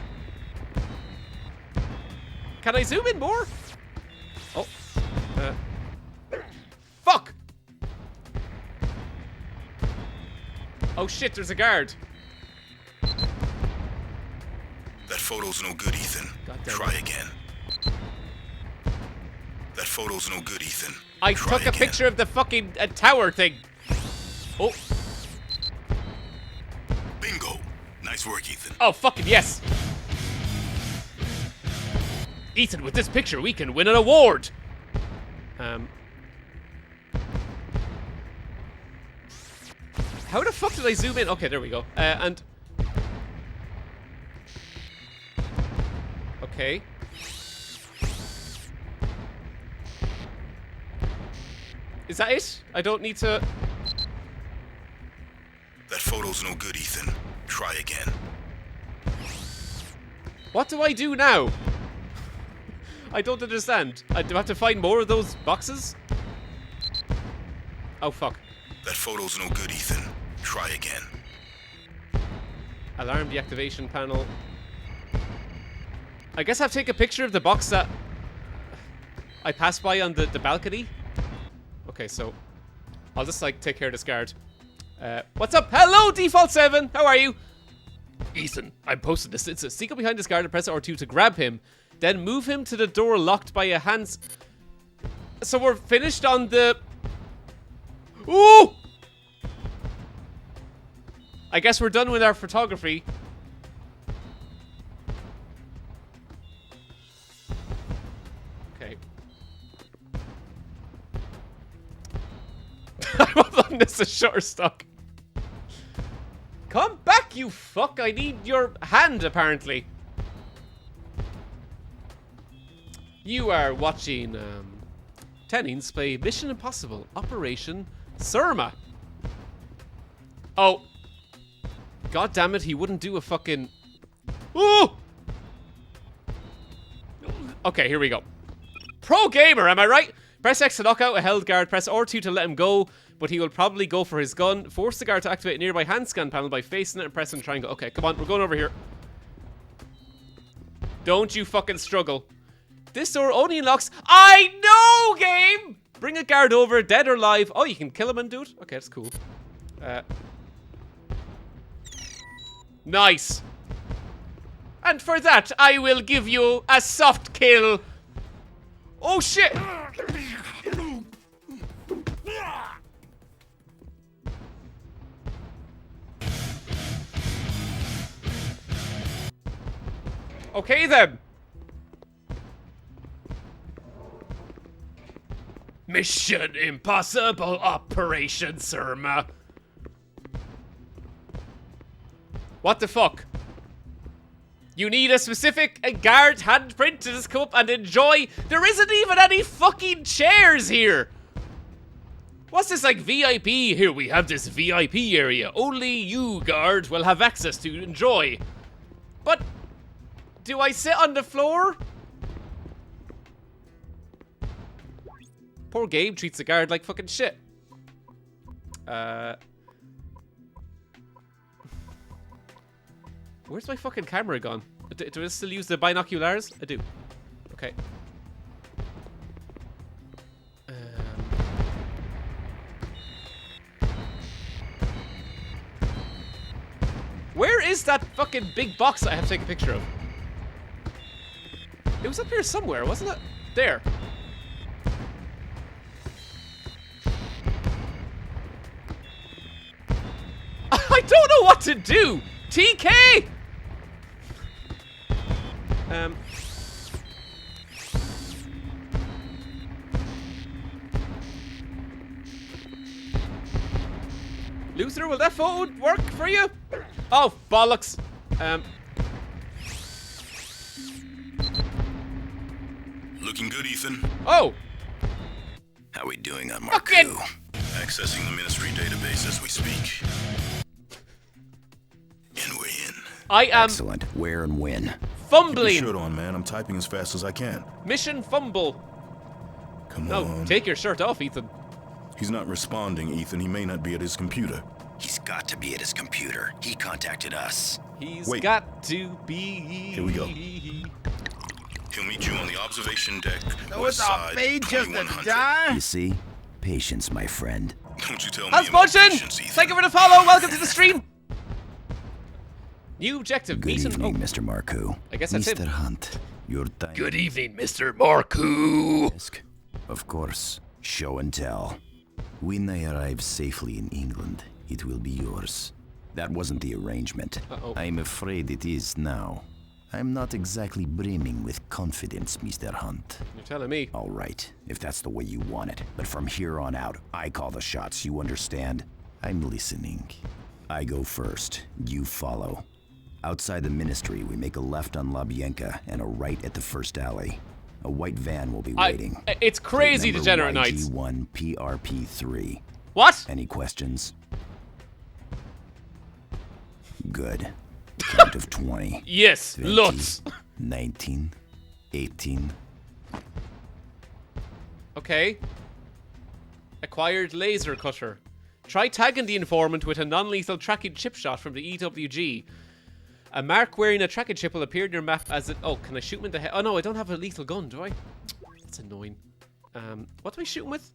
Can I zoom in more? Oh. Fuck! Oh shit, there's a guard. That photo's no good, Ethan. Try again. That photo's no good, Ethan. I took a picture of the fucking tower thing. Oh. Bingo. Nice work, Ethan. Oh, fucking yes. Ethan, with this picture, we can win an award. How the fuck did I zoom in? Okay, there we go. And... Okay. Is that it? I don't need to... That photo's no good, Ethan. Try again. What do I do now? I don't understand. I do have to find more of those boxes? Oh, fuck. That photo's no good, Ethan. Try again. Alarm deactivation panel. I guess I have to take a picture of the box that I passed by on the balcony. Okay, so I'll just, like, take care of this guard. What's up? Hello, Default 7! How are you? Ethan, I'm posting this. It's a sneak up behind this guard and press R2 to grab him. Then move him to the door locked by a hand... So we're finished on the... Ooh! I guess we're done with our photography. Okay. I was on this a Shutterstock. Come back, you fuck! I need your hand, apparently. You are watching, Tennings play Mission Impossible Operation Surma. Oh. God damn it, he wouldn't do a fucking... Ooh! Okay, here we go. Pro gamer, am I right? Press X to knock out a held guard, press R2 to let him go, but he will probably go for his gun. Force the guard to activate a nearby hand scan panel by facing it and pressing triangle. Okay, come on, we're going over here. Don't you fucking struggle. This door only unlocks... I know, game! Bring a guard over, dead or alive. Oh, you can kill him and do it? Okay, that's cool. Nice. And for that, I will give you a soft kill. Oh, shit! Okay, then. Mission Impossible Operation Surma. What the fuck? You need a specific guard handprint to just come up and enjoy. There isn't even any fucking chairs here. What's this, like, VIP? Here, we have this VIP area. Only you, guard, will have access to enjoy. But, do I sit on the floor? Poor Gabe treats the guard like fucking shit. Where's my fucking camera gone? Do I still use the binoculars? I do. Okay. is that fucking big box that I have to take a picture of? It was up here somewhere, wasn't it? There. I don't know what to do! TK! Luther, will that phone work for you? Oh, bollocks. Looking good, Ethan. Oh! How we doing on Fucking- Marku? Accessing the ministry database as we speak. And we're in. I am Excellent. Where and when? Keep your fumbling. shirt on, man. I'm typing as fast as I can. Mission fumble. Come No, on. take your shirt off, Ethan. He's not responding, Ethan. He may not be at his computer. He's got to be at his computer. He contacted us. He's Wait. got to be. Here we go. He'll meet you on the observation deck. So west it's our side, fate just to 2100. die? You see? Patience, my friend. Don't you tell me Hans about Bunchen! patience, Ethan. Thank you for the follow. Welcome to the stream. New objective. Good meet and- evening, oh, Mr. Marku. I guess that's Mr. him. Hunt, your time. Good evening, Mr. Marku. Of course. Show and tell. When I arrive safely in England, it will be yours. That wasn't the arrangement. Uh-oh. I'm afraid it is now. I'm not exactly brimming with confidence, Mr. Hunt. You're telling me. All right, if that's the way you want it. But from here on out, I call the shots, you understand? I'm listening. I go first, you follow. Outside the ministry, we make a left on Labienka and a right at the first alley. A white van will be waiting. It's crazy, Plate Degenerate number Knights. YG1 PRP3. What? Any questions? Good. Count of 20. Yes, 20, lots. 19, 18. Okay. Acquired laser cutter. Try tagging the informant with a non-lethal tracking chip shot from the EWG. A mark wearing a tracking chip will appear in your map as it... Oh, can I shoot him in the head? Oh no, I don't have a lethal gun, do I? That's annoying. What do I shoot him with?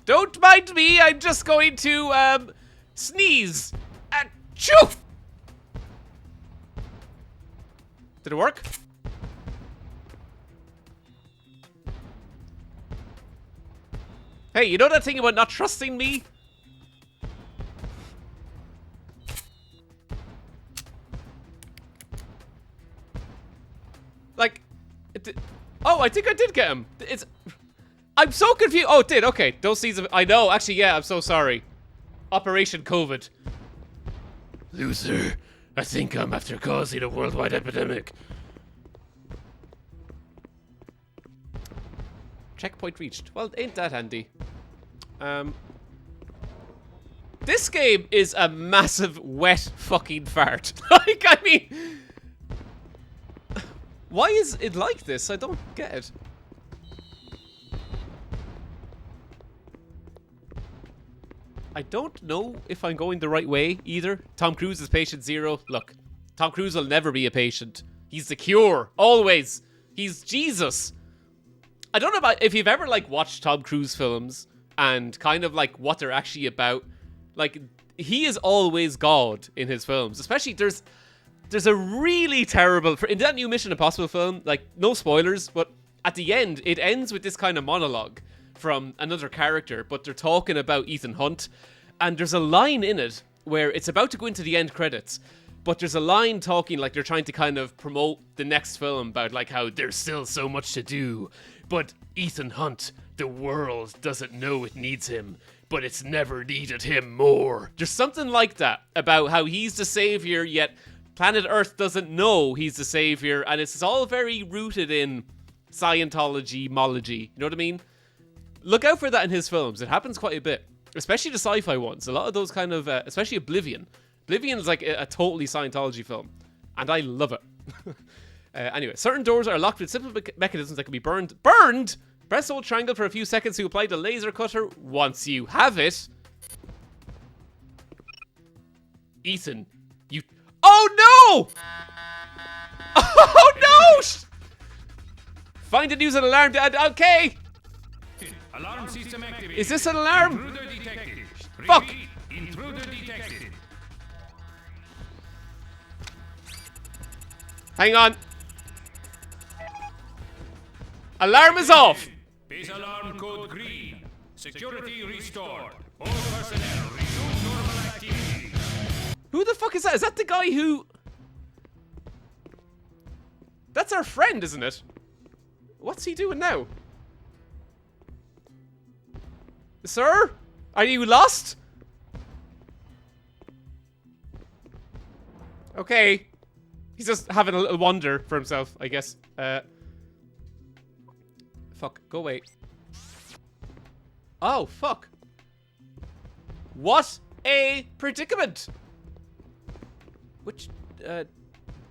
Don't mind me, I'm just going to, sneeze. Achoo! Did it work? Hey, you know that thing about not trusting me? Like, oh, I think I did get him. I'm so confused. Oh, it did. Okay, those seeds. I know. Actually, yeah. I'm so sorry. Operation COVID. Loser. I think I'm after causing a worldwide epidemic. Checkpoint reached. Well, ain't that handy. This game is a massive wet fucking fart. Like, I mean, why is it like this? I don't get it. I don't know if I'm going the right way either. Tom Cruise is patient zero. Look, Tom Cruise will never be a patient. He's the cure, always. He's Jesus. I don't know about if you've ever like watched Tom Cruise films and kind of like what they're actually about. Like, he is always God in his films. Especially there's a really terrible in that new Mission Impossible film. Like, no spoilers, but at the end it ends with this kind of monologue from another character, but they're talking about Ethan Hunt, and there's a line in it where it's about to go into the end credits, but there's a line talking like they're trying to kind of promote the next film about like how there's still so much to do, but Ethan Hunt, the world doesn't know it needs him, but it's never needed him more. There's something like that about how he's the savior, yet planet Earth doesn't know he's the savior, and it's all very rooted in Scientology, mology, you know what I mean? Look out for that in his films. It happens quite a bit, especially the sci-fi ones. A lot of those kind of, especially Oblivion. Oblivion is like a totally Scientology film, and I love it. Anyway, certain doors are locked with simple mechanisms that can be burned. Burned? Press hold triangle for a few seconds to apply the laser cutter. Once you have it... Ethan, you... Oh no! Oh no! Find and use an alarm. Okay! Alarm Alarm system activated. Is this an alarm? Intruder detected. Fuck. Repeat, intruder detected. Hang on. Alarm is off. Base alarm code green. Security restored. All personnel resume normal activity. Who the fuck is that? Is that the guy who... That's our friend, isn't it? What's he doing now? Sir? Are you lost? Okay. He's just having a little wander for himself, I guess. Fuck, go away. Oh, fuck. What a predicament! Which,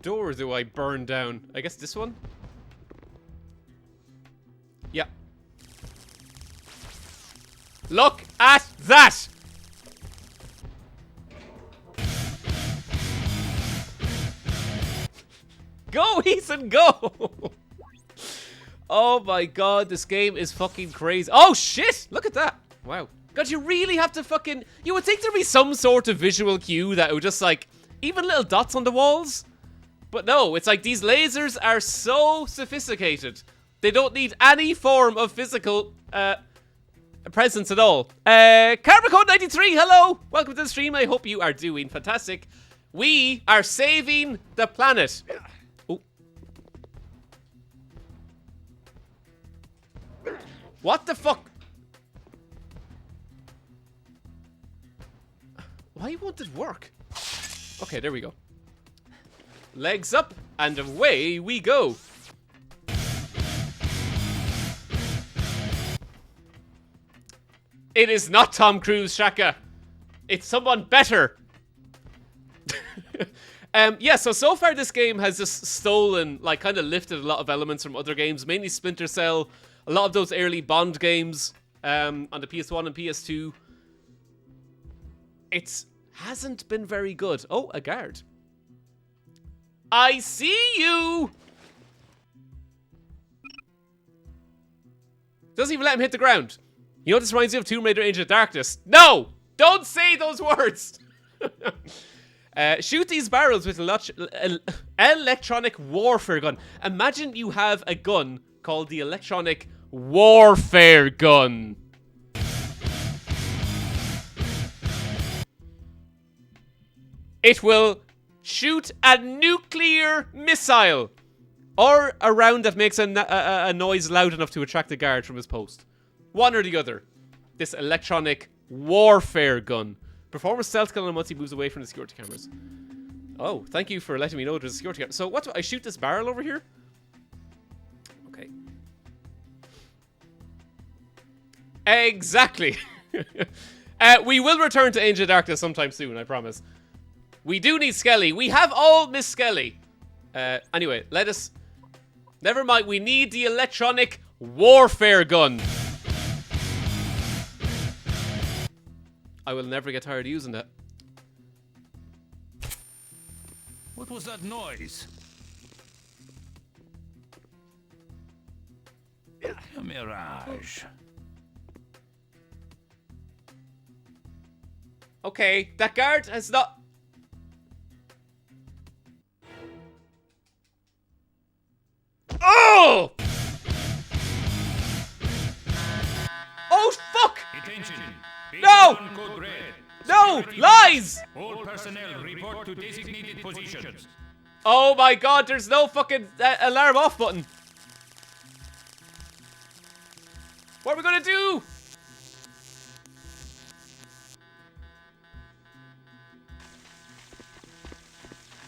door do I burn down? I guess this one? Yeah. Look at that! Go, Ethan, go! Oh my god, this game is fucking crazy. Oh shit! Look at that! Wow. God, you really have to fucking... You would think there'd be some sort of visual cue that would just like... Even little dots on the walls? But no, it's like these lasers are so sophisticated. They don't need any form of physical presence at all. Karma Code 93, hello! Welcome to the stream. I hope you are doing fantastic. We are saving the planet. Oh. What the fuck? Why won't it work? Okay, there we go. Legs up, and away we go. It is not Tom Cruise, Shaka. It's someone better. Yeah, so far this game has just stolen, like, kind of lifted a lot of elements from other games, mainly Splinter Cell, a lot of those early Bond games on the PS1 and PS2. It hasn't been very good. Oh, a guard. I see you! Doesn't even let him hit the ground. You know what this reminds me of? Tomb Raider Age of Darkness. No! Don't say those words! Shoot these barrels with electronic warfare gun. Imagine you have a gun called the electronic warfare gun. It will shoot a nuclear missile or a round that makes a noise loud enough to attract a guard from his post. One or the other. This electronic warfare gun. Perform a stealth kill once he moves away from the security cameras. Oh, thank you for letting me know there's a security camera. So what do I shoot this barrel over here? Okay. Exactly. We will return to Age of Darkness sometime soon, I promise. We do need Skelly. We have all Miss Skelly. Anyway, let us... Never mind, we need the electronic warfare gun. I will never get tired of using that. What was that noise? A mirage. Okay, that guard has not... Oh! Oh, fuck! Attention. No! Base code red. No! Security Lies! All personnel report to designated positions. Oh my god, there's no fucking alarm off button. What are we gonna do?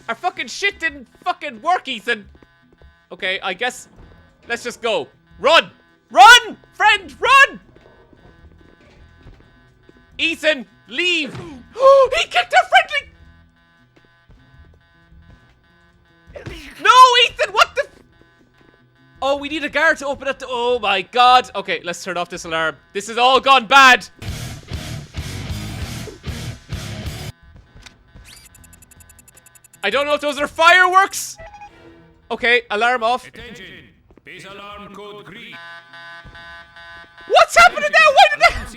Our fucking shit didn't fucking work, Ethan. Okay, I guess let's just go. Run! Run! Friend, run! Ethan, leave! Oh, he kicked our friendly... No, Ethan, what the... Oh, we need a guard to open it. Oh my god. Okay, let's turn off this alarm. This has all gone bad. I don't know if those are fireworks. Okay, alarm off. Attention. Base alarm code green. What's happening now?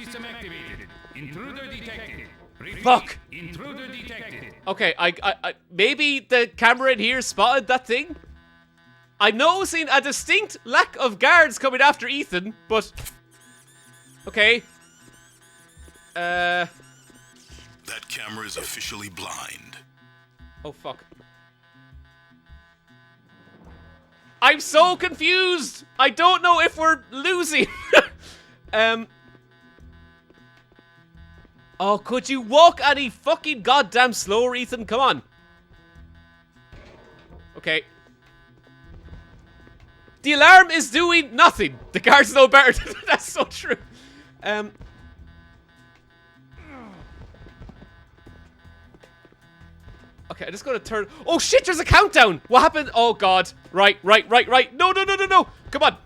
system activated. Intruder detected. Repeat, Fuck. Intruder detected. Okay, I maybe the camera in here spotted that thing. I'm noticing a distinct lack of guards coming after Ethan, but okay. That camera is officially blind. Oh fuck. I'm so confused. I don't know if we're losing. Oh, could you walk any fucking goddamn slower, Ethan? Come on. Okay. The alarm is doing nothing. The guards know better. That's so true. Okay, I'm just gonna turn. Oh shit, there's a countdown. What happened? Oh god. Right. No. Come on.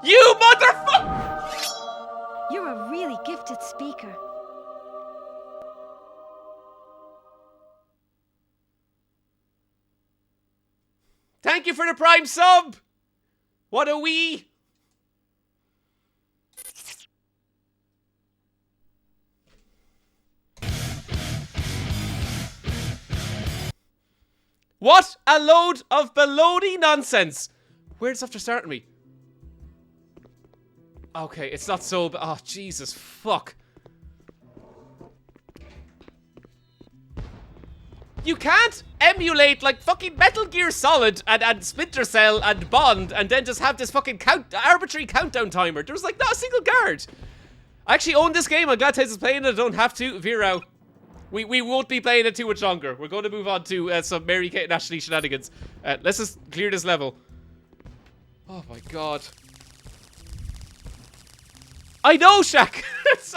You motherfucker! You're a really gifted speaker. Thank you for the prime sub. What a wee. What a load of baloney nonsense. Where's after starting me? Okay, it's not so bad. Oh, Jesus, fuck. You can't emulate, like, fucking Metal Gear Solid and Splinter Cell and Bond and then just have this fucking arbitrary countdown timer. There's, like, not a single guard. I actually own this game. I'm glad Tez is playing it. I don't have to veer out. We won't be playing it too much longer. We're going to move on to some Mary Kate and Ashley shenanigans. Let's just clear this level. Oh, my God. I know, Shaq. It's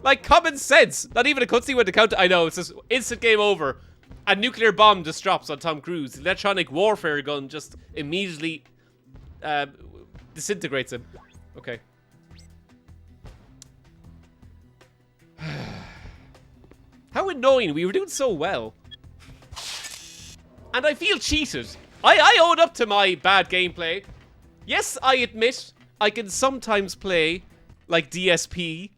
like common sense. Not even a cutscene with the count. I know, it's just instant game over. A nuclear bomb just drops on Tom Cruise. The electronic warfare gun just immediately disintegrates him. Okay. How annoying. We were doing so well. And I feel cheated. I own up to my bad gameplay. Yes, I admit I can sometimes play like DSP.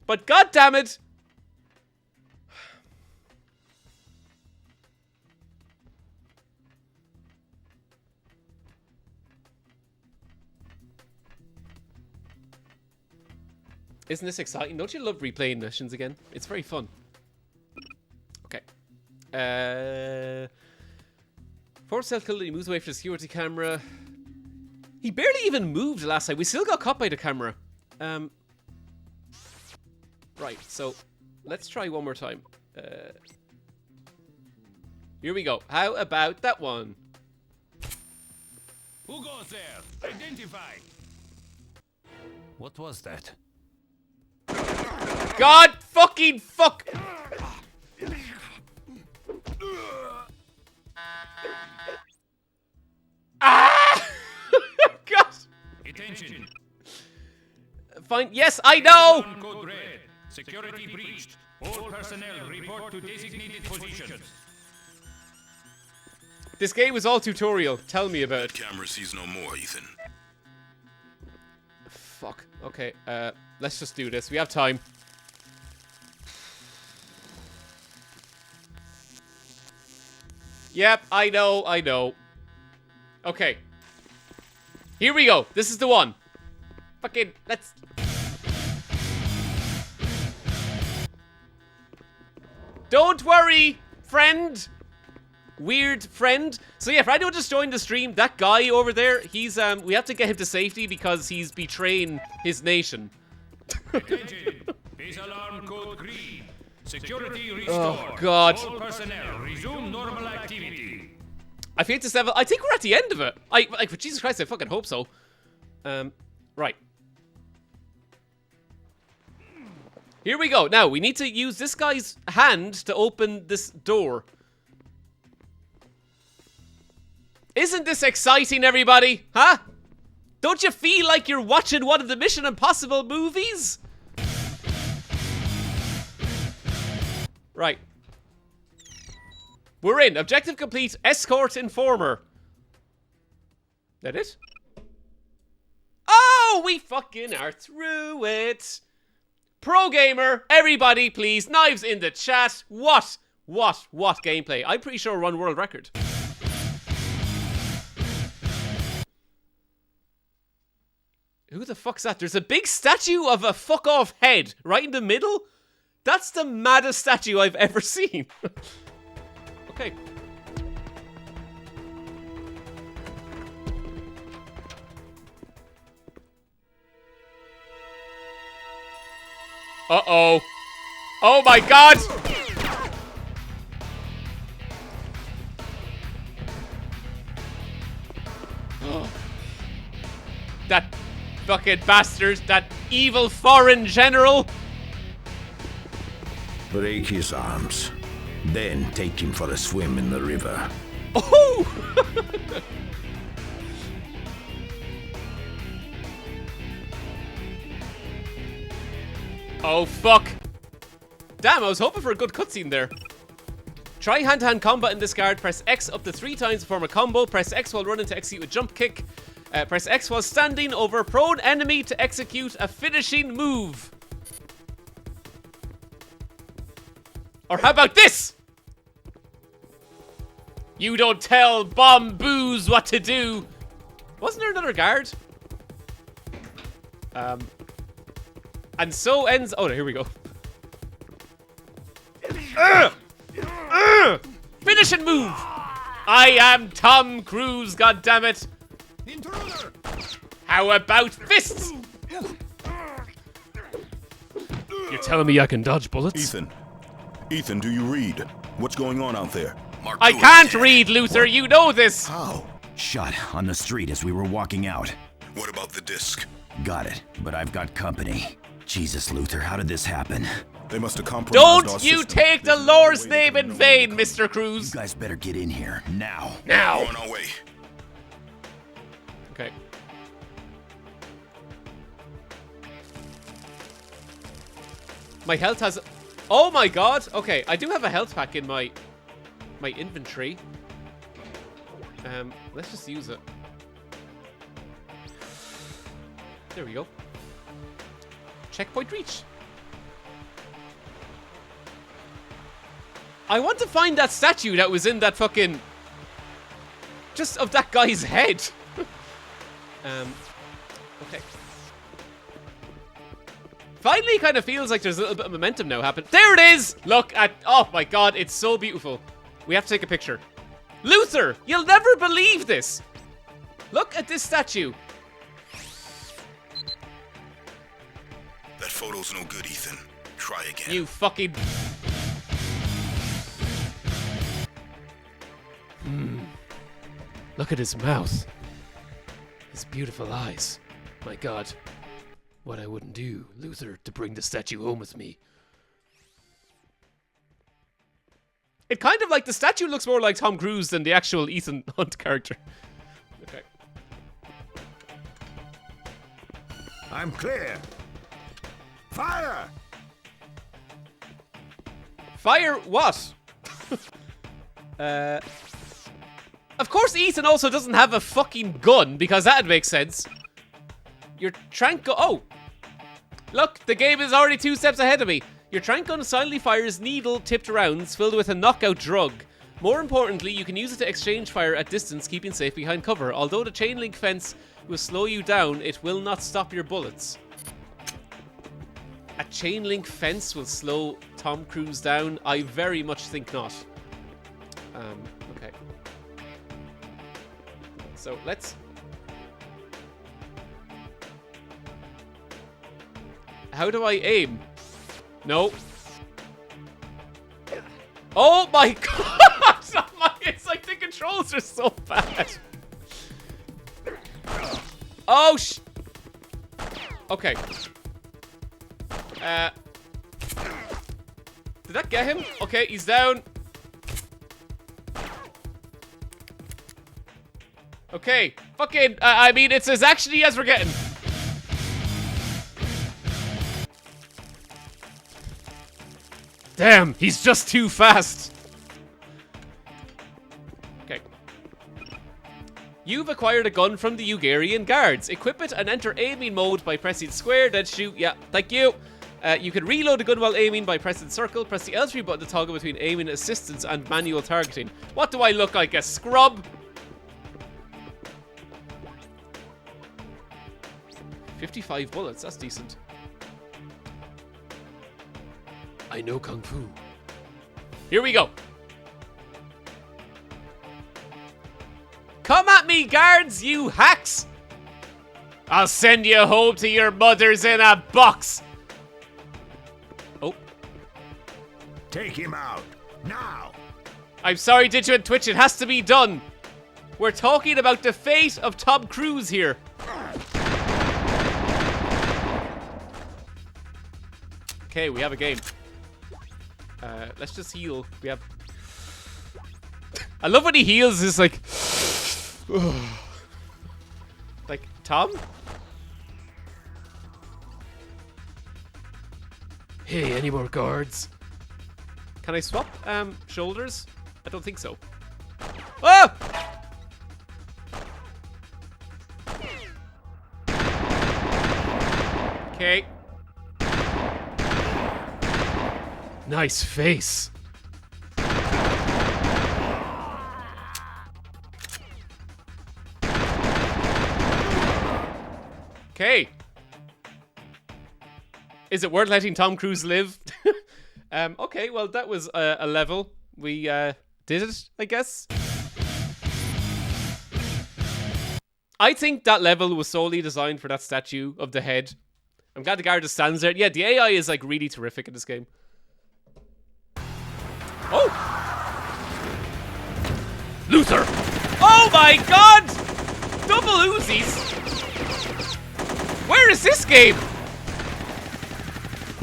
But goddammit. Isn't this exciting? Don't you love replaying missions again? It's very fun. Okay. Forward stealth killed, he moves away from the security camera. He barely even moved last time. We still got caught by the camera. Right, so let's try one more time. Here we go. How about that one? Who goes there? Identify. What was that? God fucking fuck! Ah! God! Attention. Fine. Yes, I know. Code red. Security breached. All personnel report to designated positions. This game was all tutorial. Tell me about it. Camera sees no more, Ethan. Fuck. Okay. Let's just do this. We have time. Yep, I know. Okay. Here we go. This is the one. Fucking, let's... Don't worry, friend. Weird friend. So yeah, for anyone just joined the stream, that guy over there, he's, we have to get him to safety because he's betraying his nation. Attention. Base alarm code green. Security restored. Oh, God. All personnel resume normal activity. I feel this level. I think we're at the end of it. Like, for Jesus Christ, I fucking hope so. Right. Here we go. Now, we need to use this guy's hand to open this door. Isn't this exciting, everybody? Huh? Don't you feel like you're watching one of the Mission Impossible movies? Right. We're in. Objective complete. Escort informer. That it? Oh, we fucking are through it. Pro gamer, everybody please, knives in the chat. What gameplay? I'm pretty sure we're on world record. Who the fuck's that? There's a big statue of a fuck off head right in the middle. That's the maddest statue I've ever seen. Okay. Uh-oh. Oh my god! That fucking bastard, that evil foreign general. Break his arms. Then take him for a swim in the river. Oh! Oh, fuck. Damn, I was hoping for a good cutscene there. Try hand-to-hand combat in this guard. Press X up to 3 times to form a combo. Press X while running to execute a jump kick. Press X while standing over a prone enemy to execute a finishing move. Or how about this? You don't tell Bomboos what to do. Wasn't there another guard? And so ends... Oh, no, here we go. Finishing move! I am Tom Cruise, goddammit. Intruder! How about fists? You're telling me I can dodge bullets? Ethan, do you read? What's going on out there? I can't read, Luther. You know this. How? Shot on the street as we were walking out. What about the disc? Got it, but I've got company. Jesus, Luther, how did this happen? They must have compromised our Don't you system. take the Lord's name in vain, Mr. Cruz. You guys better get in here, now. Now. We're on our way. Okay. My health has... Oh my god. Okay, I do have a health pack in my inventory. Let's just use it. There we go. Checkpoint reach. I want to find that statue that was in that fucking... Just of that guy's head. Okay. Finally kind of feels like there's a little bit of momentum now happening. There it is! Look at... Oh my god, it's so beautiful. We have to take a picture. Luther, you'll never believe this. Look at this statue. That photo's no good, Ethan. Try again. You fucking... Look at his mouth. His beautiful eyes. My god. What I wouldn't do, Luther, to bring the statue home with me. It kind of like the statue looks more like Tom Cruise than the actual Ethan Hunt character. Okay. I'm clear. Fire! Fire what? Of course Ethan also doesn't have a fucking gun, because that'd make sense. Your trank gun... Oh! Look, the game is already 2 steps ahead of me. Your trank gun silently fires needle-tipped rounds filled with a knockout drug. More importantly, you can use it to exchange fire at distance, keeping safe behind cover. Although the chain link fence will slow you down, it will not stop your bullets. A chain link fence will slow Tom Cruise down? I very much think not. Okay. So, let's... How do I aim? No. Oh my god! It's like the controls are so bad. Oh okay. Did that get him? Okay, he's down. Okay. Fucking, I mean, it's as actiony as we're getting. Damn, he's just too fast. Okay. You've acquired a gun from the Ugarian guards. Equip it and enter aiming mode by pressing square, then shoot. Yeah, thank you. You can reload the gun while aiming by pressing circle. Press the L3 button to toggle between aiming assistance and manual targeting. What do I look like, a scrub? 55 bullets, that's decent. I know Kung Fu. Here we go. Come at me, guards, you hacks! I'll send you home to your mothers in a box. Oh. Take him out, now! I'm sorry, Ditch and Twitch, it has to be done. We're talking about the fate of Tom Cruise here. Okay, we have a game. Let's just heal. We have... I love when he heals, it's like... like, Tom? Hey, any more guards? Can I swap, shoulders? I don't think so. Oh! Okay. Nice face. Okay. Is it worth letting Tom Cruise live? Okay, well, that was a level. We did it, I guess. I think that level was solely designed for that statue of the head. I'm glad the guard just stands there. Yeah, the AI is like really terrific in this game. Oh! Luther! Oh my god! Double Uzis! Where is this game? A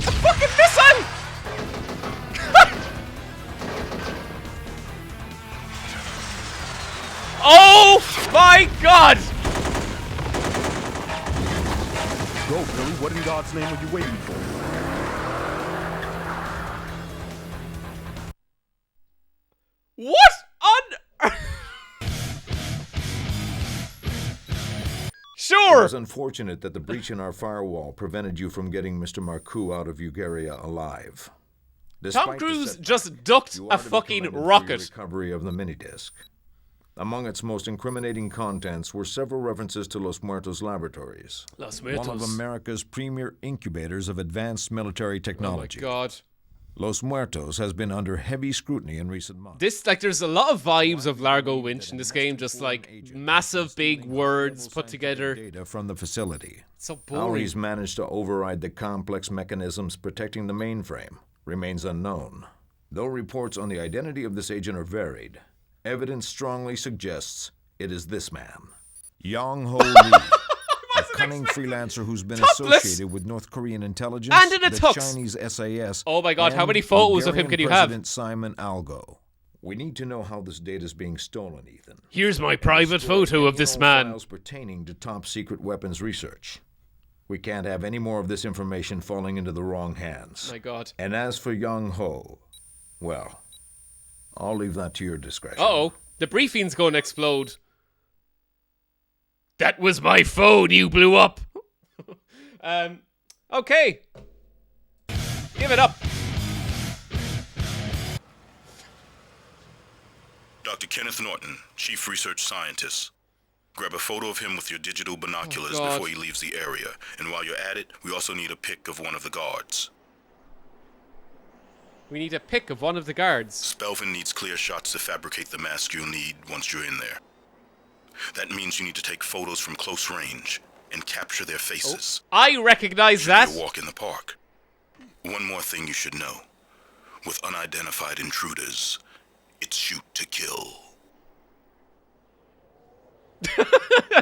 fucking missile! Oh my god! Go, Billy. What in God's name are you waiting for? What on earth? Sure. It was unfortunate that the breach in our firewall prevented you from getting Mr. Marcoux out of Ugaria alive. Tom Cruise just ducked a fucking rocket. Recovery of the minidisc. Among its most incriminating contents were several references to Los Muertos Laboratories, Los Muertos, one of America's premier incubators of advanced military technology. Oh my god. Los Muertos has been under heavy scrutiny in recent months. This, like, there's a lot of vibes of Largo Winch in this game, just like massive big words put together. Data from the facility. So How boring. he's managed to override the complex mechanisms protecting the mainframe remains unknown. Though reports on the identity of this agent are varied, evidence strongly suggests it is this man, Yang Ho Lee, a cunning freelancer who's been associated with North Korean intelligence, and in a the tux. Chinese SAS, Oh my god, how and many photos of him Bulgarian can you have? President Simon Algo. We need to know how this data is being stolen, Ethan. Here's my private photo of this man. Files pertaining to top secret weapons research. We can't have any more of this information falling into the wrong hands. My god. And as for Young Ho, well, I'll leave that to your discretion. Uh-oh. The briefing's gonna explode. That was my phone you blew up. Okay. Give it up. Dr. Kenneth Norton, Chief Research Scientist. Grab a photo of him with your digital binoculars God. before he leaves the area. And while you're at it, we also need a pic of one of the guards. We need a pic of one of the guards. Spelvin needs clear shots to fabricate the mask you'll need once you're in there. That means you need to take photos from close range and capture their faces. I recognize Should that. be a walk in the park. One more thing you should know. With unidentified intruders, it's shoot to kill.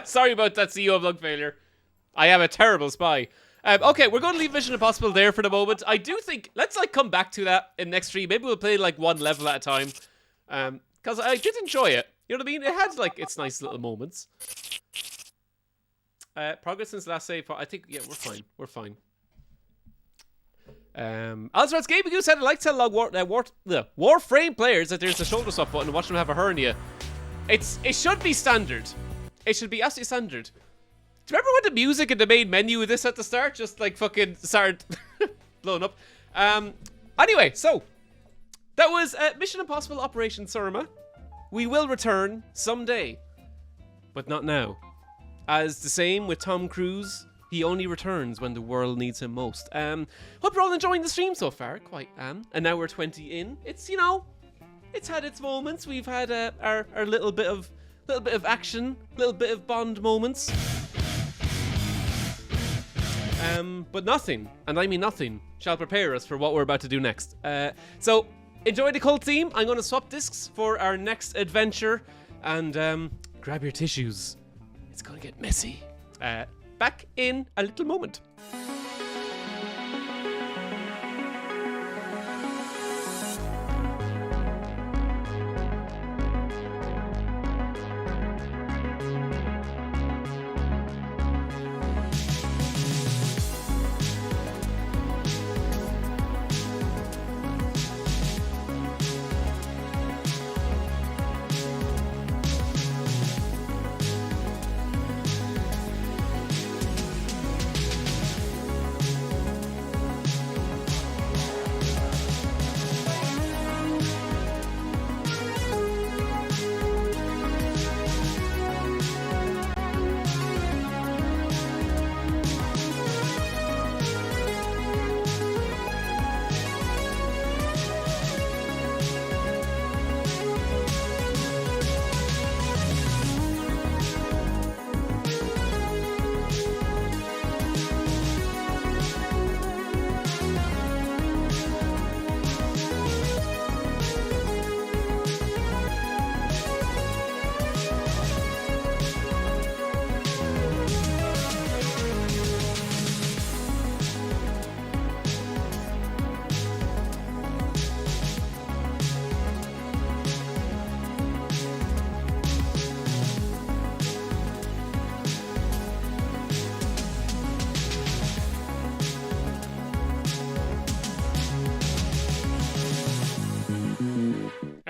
Sorry about that, CEO of Lug Failure. I am a terrible spy. Okay, we're going to leave Mission Impossible there for the moment. I do think, let's like come back to that in next stream. Maybe we'll play like one level at a time. Because I did enjoy it. You know what I mean? It had like its nice little moments. Progress since last save. I think, yeah, we're fine. We're fine. Alzar's Gaming Goose said, I'd like to tell Warframe players that there's a shoulder swap button and watch them have a hernia. It should be standard. It should be absolutely standard. Do you remember when the music in the main menu of this at the start just like fucking started blowing up? Anyway, so that was Mission Impossible Operation Surma. We will return someday, but not now. As the same with Tom Cruise, he only returns when the world needs him most. Hope you're all enjoying the stream so far. Quite an hour 20 in. It's, you know, it's had its moments. We've had our little bit of action, little bit of Bond moments. But nothing, and I mean nothing, shall prepare us for what we're about to do next. So enjoy the cult theme. I'm going to swap discs for our next adventure, and grab your tissues. It's going to get messy. Back in a little moment.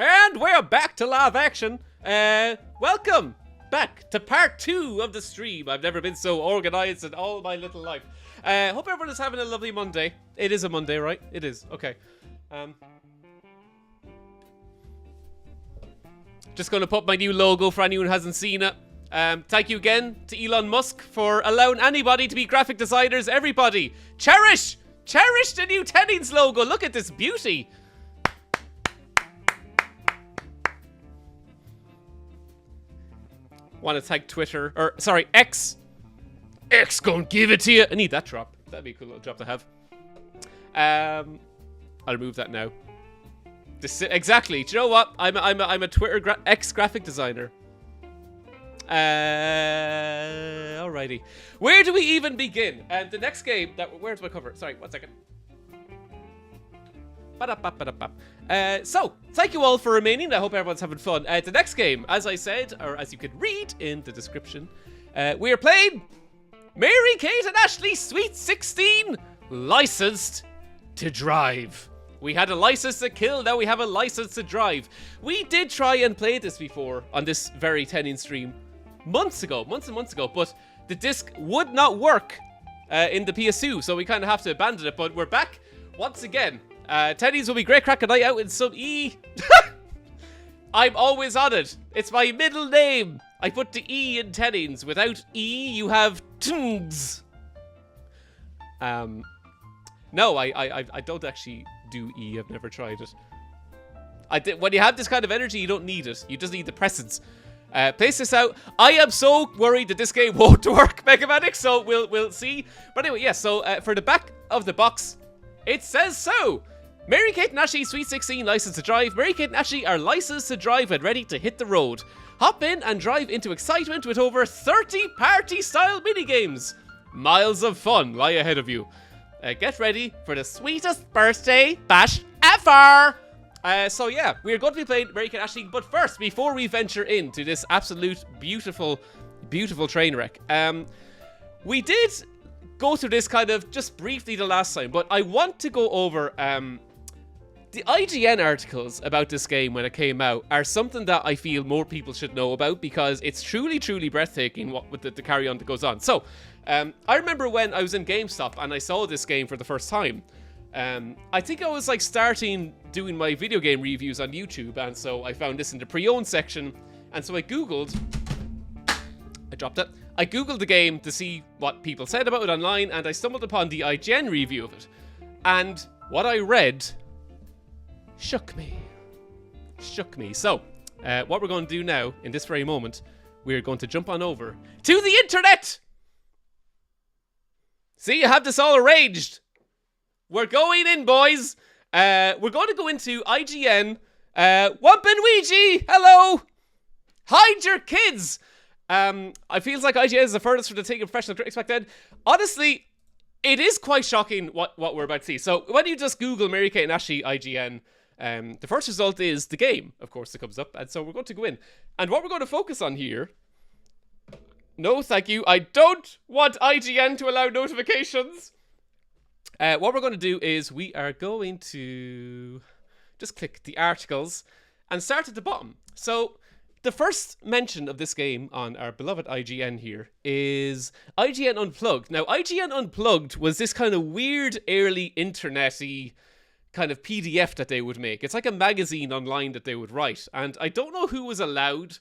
And we're back to live action. Welcome back to part 2 of the stream. I've never been so organized in all my little life. Hope everyone is having a lovely Monday. It is a Monday, right? It is. Okay. Just going to put my new logo for anyone who hasn't seen it. Thank you again to Elon Musk for allowing anybody to be graphic designers. Everybody, cherish the new Tennings logo. Look at this beauty. Want to thank Twitter, or sorry, X. X gonna give it to you. I need that drop. That'd be a cool little drop to have. I'll remove that now. Exactly. Do you know what? I'm a Twitter X graphic designer. Alrighty. Where do we even begin? And the next game where's my cover? Sorry, 1 second. So, thank you all for remaining. I hope everyone's having fun. The next game, as I said, or as you can read in the description, we are playing Mary, Kate, and Ashley Sweet 16 Licensed to Drive. We had a license to kill, now we have a license to drive. We did try and play this before on this very Tennings stream months and months ago, but the disc would not work in the PS2, so we kind of have to abandon it, but we're back once again. Tennings will be great crack a night out in some E. I'm always on it. It's my middle name. I put the E in Tennings. Without E, you have Tngs. No, I don't actually do E. I've never tried it. When you have this kind of energy, you don't need it. You just need the presence. Place this out. I am so worried that this game won't work, Megamanic, so we'll see. But anyway, yeah, so for the back of the box, it says so. Mary, Kate, and Ashley, Sweet 16, licensed to drive. Mary, Kate, and Ashley are licensed to drive and ready to hit the road. Hop in and drive into excitement with over 30 party-style minigames. Miles of fun lie ahead of you. Get ready for the sweetest birthday bash ever! So yeah, we're going to be playing Mary, Kate, and Ashley, but first, before we venture into this absolute beautiful, beautiful train wreck, we did go through this kind of just briefly the last time, but I want to go over The IGN articles about this game when it came out are something that I feel more people should know about because it's truly, truly breathtaking what with the carry-on that goes on. So, I remember when I was in GameStop and I saw this game for the first time. I think I was like starting doing my video game reviews on YouTube, and so I found this in the pre-owned section, and so I googled the game to see what people said about it online, and I stumbled upon the IGN review of it. And what I read shook me. So, what we're going to do now, in this very moment, we're going to jump on over to the internet! See, I have this all arranged. We're going in, boys. We're going to go into IGN. Wampin hello! Hide your kids! I feels like IGN is the furthest from the taking professional critics back then. Honestly, it is quite shocking what we're about to see. So, when you just Google Mary Kate and Ashley IGN, the first result is the game, of course, that comes up. And so we're going to go in. And what we're going to focus on here... No, thank you. I don't want IGN to allow notifications. What we're going to do is we are going to just click the articles and start at the bottom. So the first mention of this game on our beloved IGN here is IGN Unplugged. Now, IGN Unplugged was this kind of weird early internet-y kind of PDF that they would make. It's like a magazine online that they would write. And I don't know who was allowed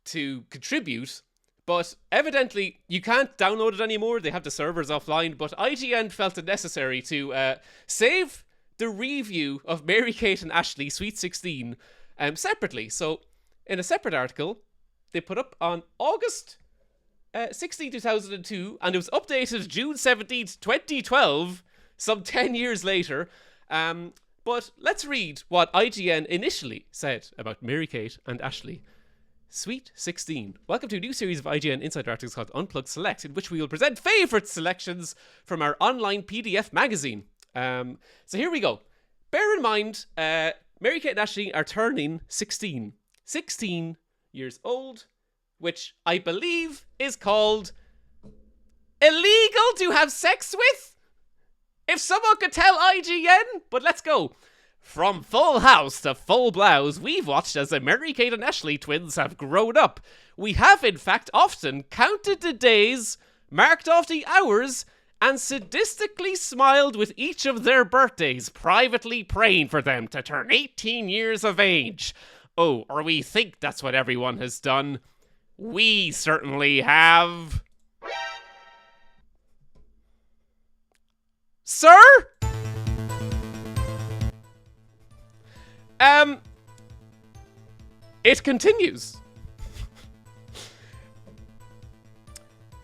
to contribute, but evidently you can't download it anymore. They have the servers offline, but IGN felt it necessary to save the review of Mary Kate and Ashley Sweet 16 separately. So in a separate article, they put up on August 16, 2002, and it was updated June 17th, 2012, some 10 years later. But let's read what IGN initially said about Mary Kate and Ashley Sweet 16. Welcome to a new series of IGN Insider articles called Unplugged Select, in which we will present favourite selections from our online PDF magazine. So here we go. Bear in mind, Mary Kate and Ashley are turning 16. 16 years old, which I believe is called illegal to have sex with? If someone could tell IGN, but let's go. From Full House to Full Blouse, we've watched as the Mary Kate and Ashley twins have grown up. We have, in fact, often counted the days, marked off the hours, and sadistically smiled with each of their birthdays, privately praying for them to turn 18 years of age. Oh, or we think that's what everyone has done. We certainly have. Sir? It continues.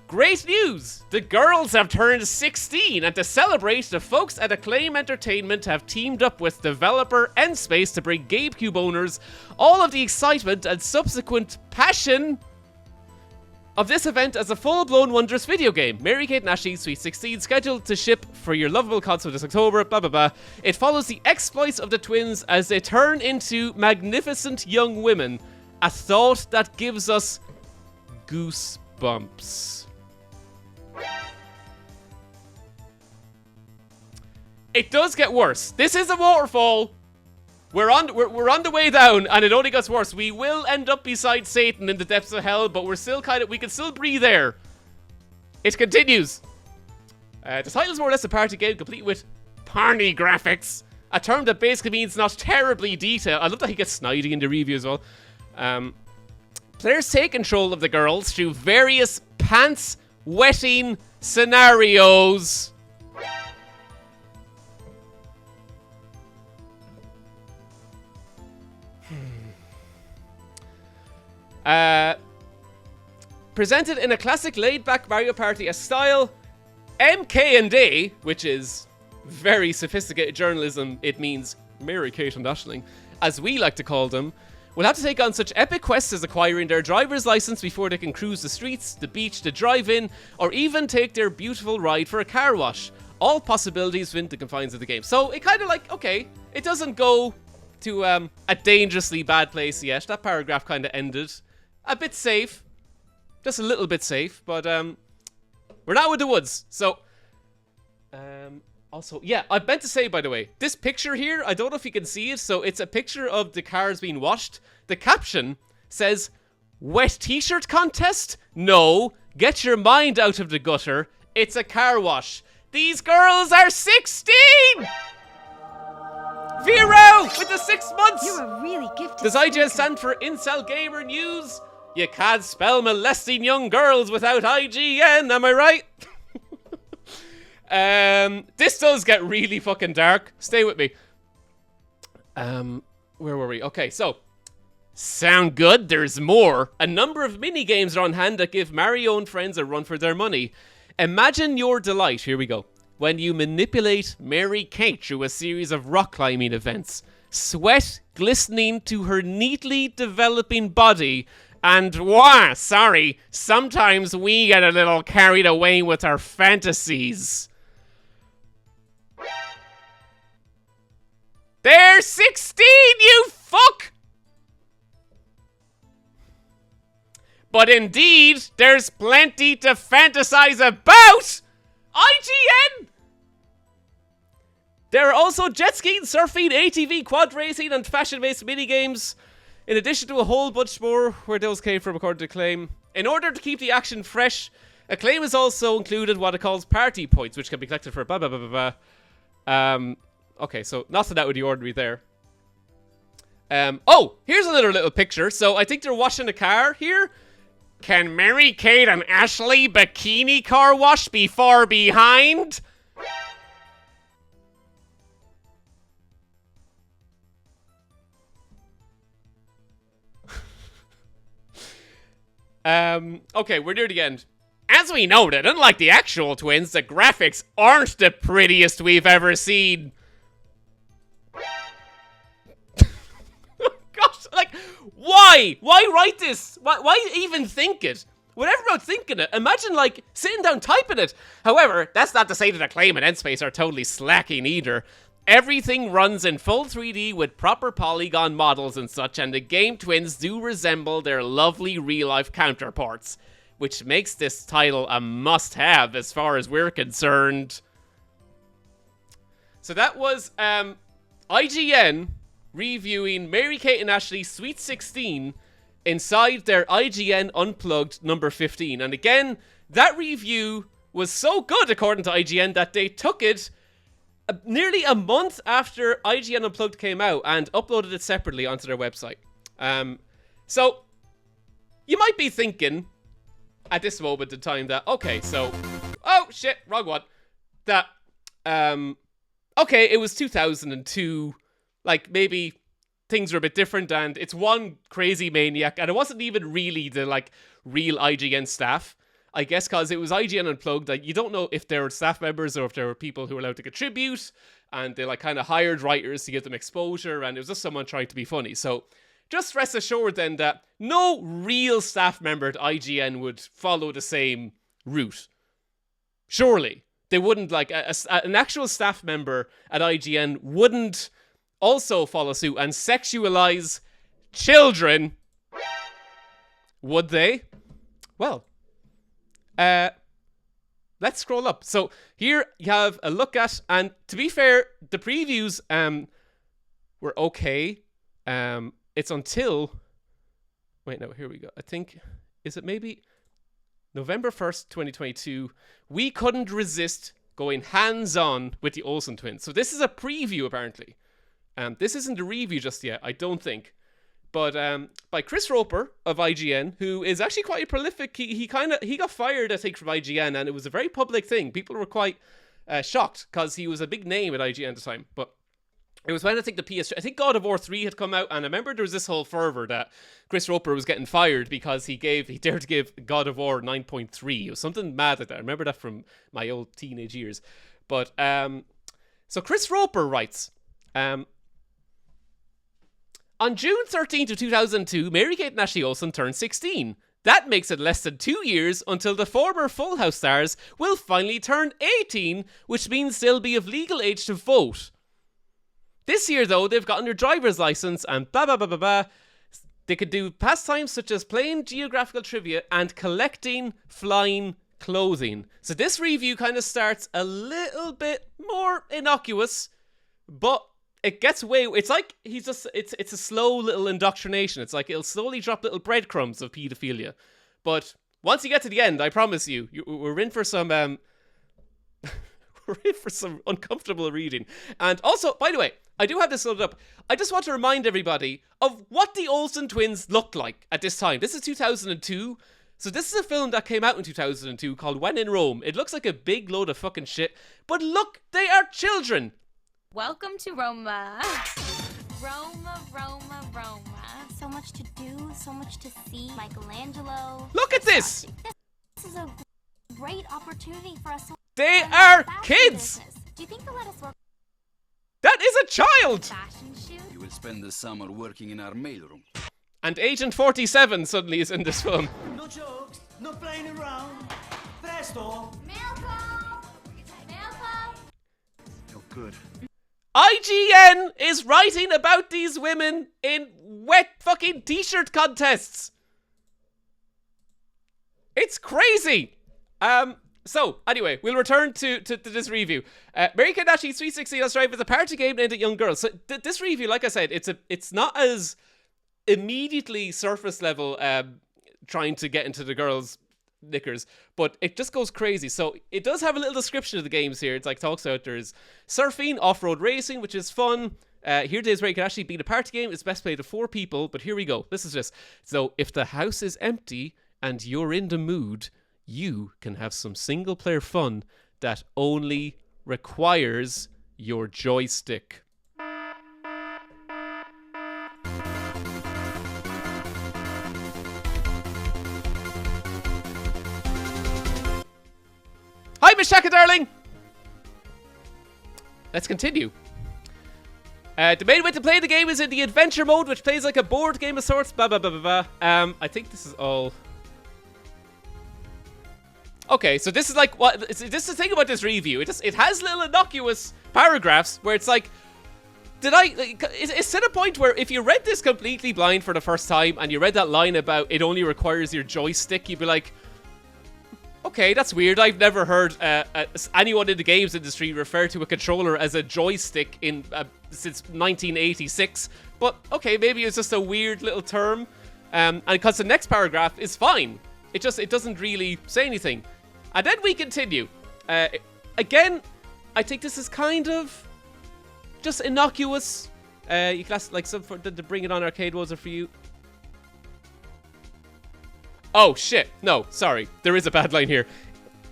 Great news! The girls have turned 16, and to celebrate, the folks at Acclaim Entertainment have teamed up with developer Nspace to bring GameCube owners all of the excitement and subsequent passion of this event as a full-blown wondrous video game. Mary Kate and Ashley Sweet 16 scheduled to ship for your lovable console this October, blah blah blah. It follows the exploits of the twins as they turn into magnificent young women. A thought that gives us goosebumps. It does get worse. This is a waterfall. We're on the way down, and it only gets worse. We will end up beside Satan in the depths of hell, but we're still we can still breathe there. It continues. The title is more or less a party game, complete with porny graphics, a term that basically means not terribly detailed. I love that he gets snidey in the review as well. Players take control of the girls through various pants-wetting scenarios. Presented in a classic laid-back Mario Party-esque style, MK&A, which is very sophisticated journalism, it means Mary Kate and Ashling, as we like to call them, will have to take on such epic quests as acquiring their driver's license before they can cruise the streets, the beach, the drive-in, or even take their beautiful ride for a car wash. All possibilities within the confines of the game. So it kind of like, okay, it doesn't go to a dangerously bad place yet. That paragraph kind of ended a bit safe. Just a little bit safe, but we're now in the woods. So Also, yeah, I meant to say, by the way, this picture here, I don't know if you can see it, so it's a picture of the cars being washed. The caption says, "Wet t-shirt contest? No, get your mind out of the gutter. It's a car wash. These girls are 16! Vero with the 6 months! You're a really gifted Does IGN speaker. stand for Incel Gamer News? You can't spell molesting young girls without IGN, am I right? This does get really fucking dark. Stay with me. Where were we? Okay, so. Sound good? There's more. A number of mini-games are on hand that give Mario and friends a run for their money. Imagine your delight, here we go, when you manipulate Mary Kate through a series of rock climbing events. Sweat glistening to her neatly developing body. And, sometimes we get a little carried away with our fantasies. They're 16, you fuck! But indeed, there's plenty to fantasize about! IGN! There are also jet skiing, surfing, ATV, quad racing, and fashion-based minigames, in addition to a whole bunch more where those came from, according to Acclaim. In order to keep the action fresh, Acclaim has also included what it calls party points, which can be collected for blah blah blah blah blah. Okay, so nothing out of the ordinary there. Oh, here's another little picture. So I think they're washing a car here. Can Mary Kate and Ashley bikini car wash be far behind? Okay, we're near the end. As we noted, unlike the actual twins, the graphics aren't the prettiest we've ever seen. Gosh, like, why? Why write this? Why even think it? Whatever about thinking it, imagine, like, sitting down typing it. However, that's not to say that Acclaim and Endspace are totally slacking either. Everything runs in full 3D with proper polygon models and such, and the game twins do resemble their lovely real-life counterparts, which makes this title a must-have as far as we're concerned. So that was IGN reviewing Mary Kate and Ashley Sweet 16 inside their IGN Unplugged number 15. And again, that review was so good, according to IGN, that they took it nearly a month after IGN Unplugged came out and uploaded it separately onto their website. So, you might be thinking, at this moment in time, that, okay, so, oh, shit, wrong one. That, okay, it was 2002, like, maybe things were a bit different, and it's one crazy maniac, and it wasn't even really the, like, real IGN staff. I guess because it was IGN Unplugged, like, you don't know if there were staff members or if there were people who were allowed to contribute, and they, like, kind of hired writers to give them exposure, and it was just someone trying to be funny. So, just rest assured then that no real staff member at IGN would follow the same route. Surely. They wouldn't, like, an actual staff member at IGN wouldn't also follow suit and sexualize children. Would they? Well, let's scroll up. So here you have a look at, and to be fair, the previews were okay. It's until, wait, no, here we go. I think, is it maybe November 1st, 2022? We couldn't resist going hands-on with the Olsen twins. So this is a preview, apparently. This isn't a review just yet, I don't think. But by Chris Roper of IGN, who is actually quite prolific. He got fired, I think, from IGN, and it was a very public thing. People were quite shocked because he was a big name at IGN at the time. But it was when I think I think God of War 3 had come out, and I remember there was this whole fervor that Chris Roper was getting fired because he dared to give God of War 9.3. It was something mad like that. I remember that from my old teenage years. But so Chris Roper writes, on June 13th of 2002, Mary Kate and Ashley Olsen turned 16. That makes it less than 2 years until the former Full House stars will finally turn 18, which means they'll be of legal age to vote. This year, though, they've gotten their driver's license and blah blah blah blah blah. They could do pastimes such as playing geographical trivia and collecting flying clothing. So this review kind of starts a little bit more innocuous, but it gets way. It's like he's just. It's a slow little indoctrination. It's like it'll slowly drop little breadcrumbs of paedophilia, but once you get to the end, I promise you, we're in for some. We're in for some uncomfortable reading. And also, by the way, I do have this loaded up. I just want to remind everybody of what the Olsen twins looked like at this time. This is 2002. So this is a film that came out in 2002 called When in Rome. It looks like a big load of fucking shit. But look, they are children. Welcome to Roma. Roma, Roma, Roma. So much to do, so much to see. Michelangelo. Look at this. This is a great opportunity for us to... They are kids. Business. Do you think they'll let us work That is a child. fashion shoot? You will spend the summer working in our mailroom. And Agent 47 suddenly is in this film. No jokes, no playing around. Presto. Mail call! Mail call! Oh, good. IGN is writing about these women in wet fucking t-shirt contests. It's crazy. So, anyway, we'll return to this review. Mary Kate Ashley's 360 Let's Drive is a party game aimed at young girls. So, this review, like I said, it's not as immediately surface level trying to get into the girls' knickers, but it just goes crazy. So, it does have a little description of the games here. It's like talks out there's surfing, off-road racing, which is fun. Here days where you can actually beat a party game. It's best played to 4 people, but here we go. This is just, so if the house is empty and you're in the mood, you can have some single-player fun that only requires your joystick. Hi, Miss Shaka, darling! Let's continue. The main way to play the game is in the adventure mode, which plays like a board game of sorts. Blah, blah, blah, blah, blah. I think this is all... Okay, so this is like what this is the thing about this review. It has little innocuous paragraphs where it's like, is it a point where if you read this completely blind for the first time and you read that line about it only requires your joystick, you'd be like, okay, that's weird. I've never heard anyone in the games industry refer to a controller as a joystick since 1986. But okay, maybe it's just a weird little term. And because the next paragraph is fine. It doesn't really say anything. And then we continue. Again, I think this is kind of just innocuous. You can ask, like, some for the Bring It On arcade ones are for you. Oh, shit. No, sorry. There is a bad line here.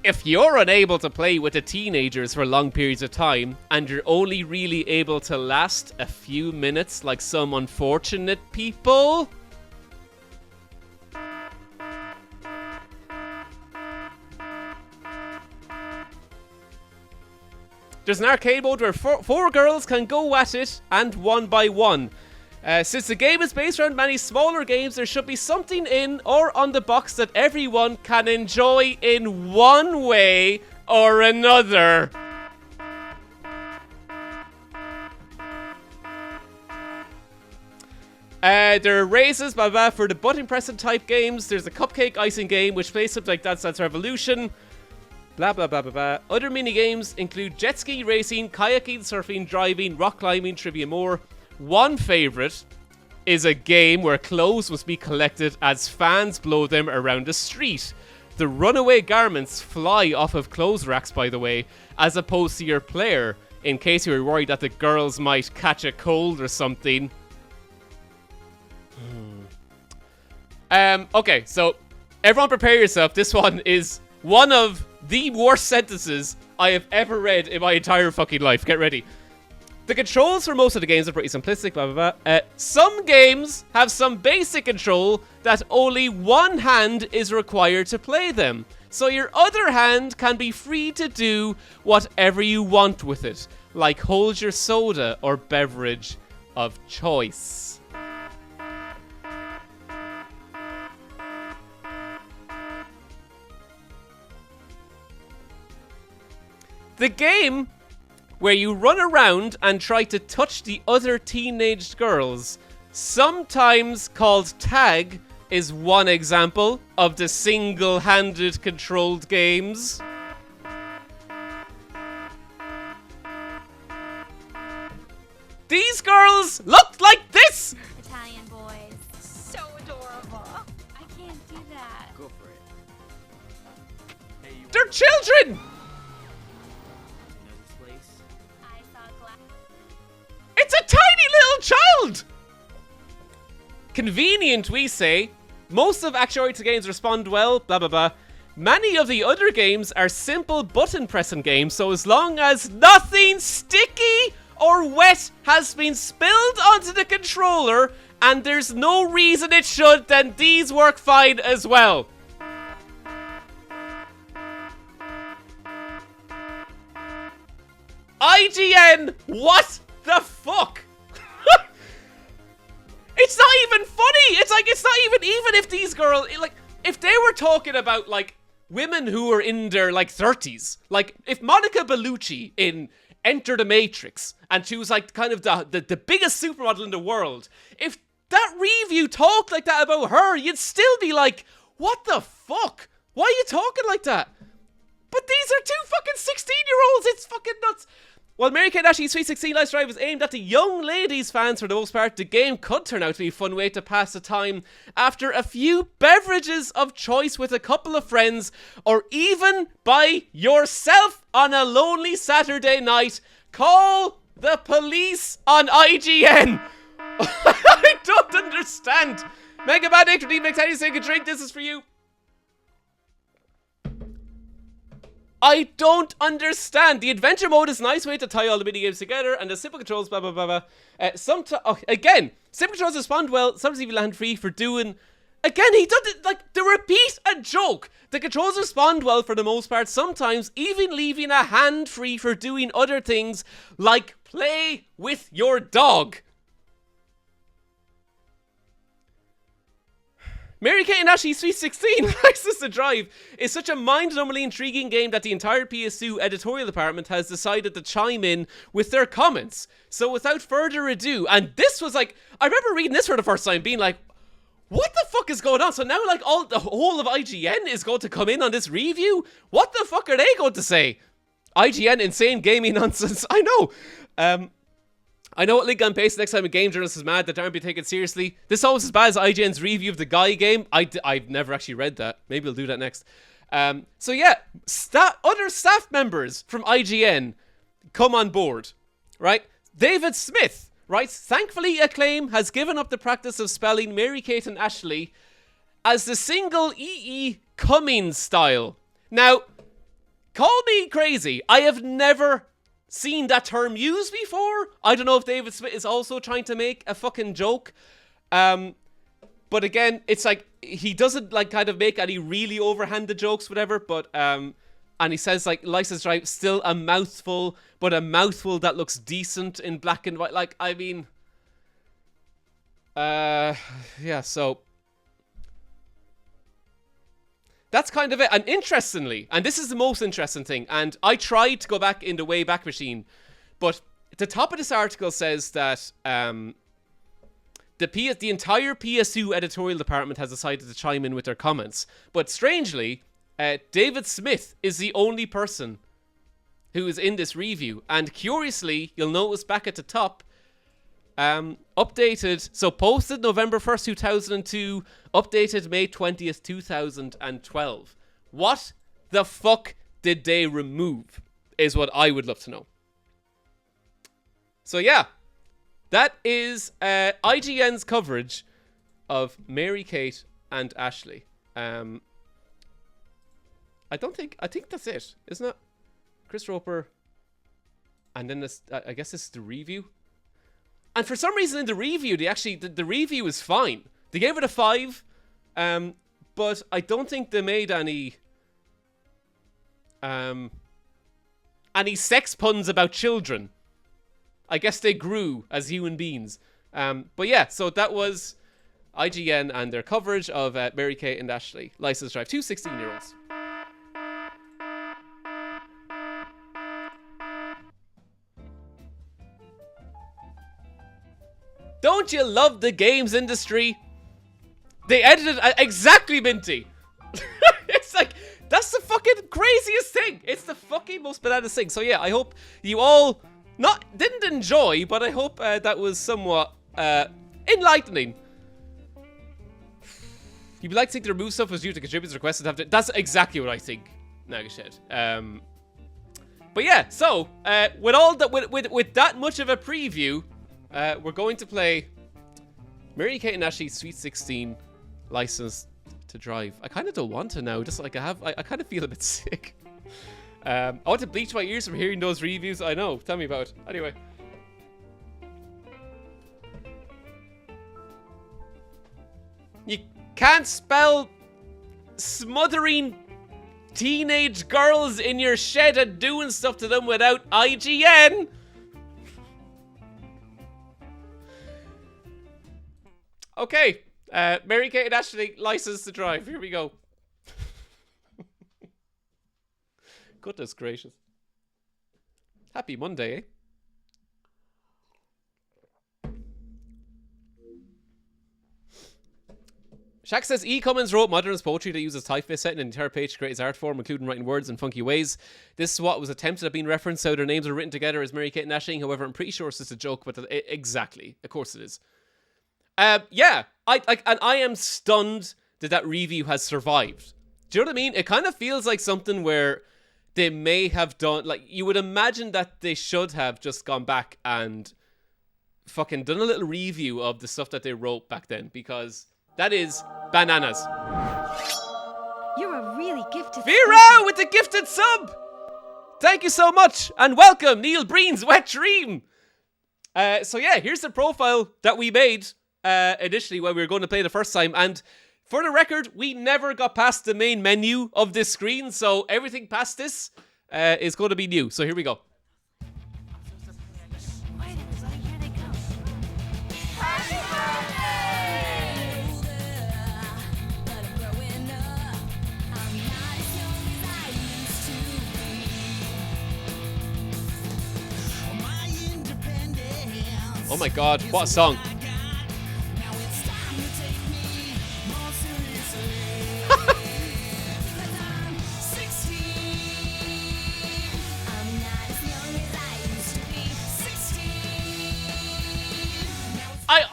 If you're unable to play with the teenagers for long periods of time, and you're only really able to last a few minutes like some unfortunate people... There's an arcade mode where four girls can go at it, and one by one. Since the game is based around many smaller games, there should be something in or on the box that everyone can enjoy in one way or another. There are races, blah, blah, for the button pressing type games. There's a cupcake icing game, which plays something like Dance Dance Revolution. Blah, blah, blah, blah, blah. Other mini-games include jet ski racing, kayaking, surfing, driving, rock climbing, trivia, more. One favourite is a game where clothes must be collected as fans blow them around the street. The runaway garments fly off of clothes racks, by the way, as opposed to your player, in case you were worried that the girls might catch a cold or something. Okay, so everyone prepare yourself. This one is one of the worst sentences I have ever read in my entire fucking life. Get ready. The controls for most of the games are pretty simplistic, blah, blah, blah. Some games have some basic control that only one hand is required to play them. So your other hand can be free to do whatever you want with it, like hold your soda or beverage of choice. The game where you run around and try to touch the other teenage girls, sometimes called tag, is one example of the single-handed controlled games. These girls looked like this! Italian boys. So adorable. I can't do that. Go for it. They're children! I saw glass. It's a tiny little child! Convenient, we say. Most of Actuator games respond well, blah blah blah. Many of the other games are simple button pressing games, so as long as nothing sticky or wet has been spilled onto the controller, and there's no reason it should, then these work fine as well. IGN, what the fuck? It's not even funny. It's like, it's not even if these girls, like, if they were talking about, like, women who are in their, like, 30s, like, if Monica Bellucci in Enter the Matrix, and she was, like, kind of the biggest supermodel in the world, if that review talked like that about her, you'd still be like, what the fuck? Why are you talking like that? But these are two fucking 16-year-olds. It's fucking nuts. While Mary-Kate Ashley's Sweet 16 Life Drive was aimed at the young ladies fans for the most part, the game could turn out to be a fun way to pass the time after a few beverages of choice with a couple of friends, or even by yourself on a lonely Saturday night. Call the police on IGN. I don't understand. Mega Bad Nick, Redeem Mix, how do you take a drink? This is for you. I don't understand. The adventure mode is a nice way to tie all the minigames together, and the simple controls, blah, blah, blah, blah. Again, simple controls respond well, sometimes even land free for doing... Again, he does it, like, to repeat a joke. The controls respond well for the most part, sometimes even leaving a hand free for doing other things, like play with your dog. Mary-Kate and Ashley's Sweet 16 License to Drive is such a mind-numbingly intriguing game that the entire PS2 editorial department has decided to chime in with their comments. So without further ado, and this was like, I remember reading this for the first time being like, what the fuck is going on? So now like the whole of IGN is going to come in on this review? What the fuck are they going to say? IGN, insane gaming nonsense. I know. I know what link on paste next time a game journalist is mad that they aren't being taken seriously. This is almost as bad as IGN's review of the Guy game. I've never actually read that. Maybe I'll do that next. So yeah, other staff members from IGN come on board, right? David Smith writes, thankfully Acclaim has given up the practice of spelling Mary-Kate and Ashley as the single E.E. Cummings style. Now, call me crazy. I have never seen that term used before. I don't know if David Smith is also trying to make a fucking joke. But again, it's like, he doesn't like kind of make any really overhanded jokes, whatever, but, and he says like, License Drive, still a mouthful, but a mouthful that looks decent in black and white. Like, I mean, yeah, so that's kind of it. And interestingly, and this is the most interesting thing, and I tried to go back in the Wayback Machine, but the top of this article says that the entire PSU editorial department has decided to chime in with their comments. But strangely, David Smith is the only person who is in this review. And curiously, you'll notice back at the top, updated, so posted November 1st, 2002, updated May 20th, 2012. What the fuck did they remove, is what I would love to know. So yeah, that is IGN's coverage of Mary-Kate and Ashley. I think that's it, isn't it? Chris Roper, and then this, I guess this is the review. And for some reason in the review, the review is fine. They gave it a 5, but I don't think they made any sex puns about children. I guess they grew as human beings. But yeah, so that was IGN and their coverage of Mary-Kate and Ashley, License Drive, two 16-year-olds. Don't you love the games industry? They edited exactly Minty. It's like, that's the fucking craziest thing. It's the fucking most bananas thing. So yeah, I hope you all didn't enjoy, but I hope that was somewhat enlightening. You'd like to think the remove stuff was due to contributors requested to have to. That's exactly what I think, Nagashed. But yeah, so with all that, with that much of a preview, we're going to play Mary Kate and Ashley Sweet 16 License to Drive. I kind of don't want to now. Just like I kind of feel a bit sick. I want to bleach my ears from hearing those reviews. I know. Tell me about it. Anyway. You can't spell smothering teenage girls in your shed and doing stuff to them without IGN. Okay. Mary Kate and Ashley, License to Drive. Here we go. Goodness gracious. Happy Monday, eh? Shaq says, E. Cummins wrote modernist poetry that uses typeface setting an entire page to create his art form, including writing words in funky ways. This is what was attempted at being referenced, how their names are written together as Mary Kate and Ashley. However, I'm pretty sure it's just a joke, but exactly. Of course it is. Yeah, I am stunned that review has survived. Do you know what I mean? It kind of feels like something where they may have done, like, you would imagine that they should have just gone back and fucking done a little review of the stuff that they wrote back then, because that is bananas. You're a really gifted Vera with the gifted sub! Thank you so much, and welcome, Neil Breen's Wet Dream! So yeah, here's the profile that we made initially when we were going to play the first time, and for the record, we never got past the main menu of this screen, so everything past this is going to be new. So here we go. Oh my god, what a song.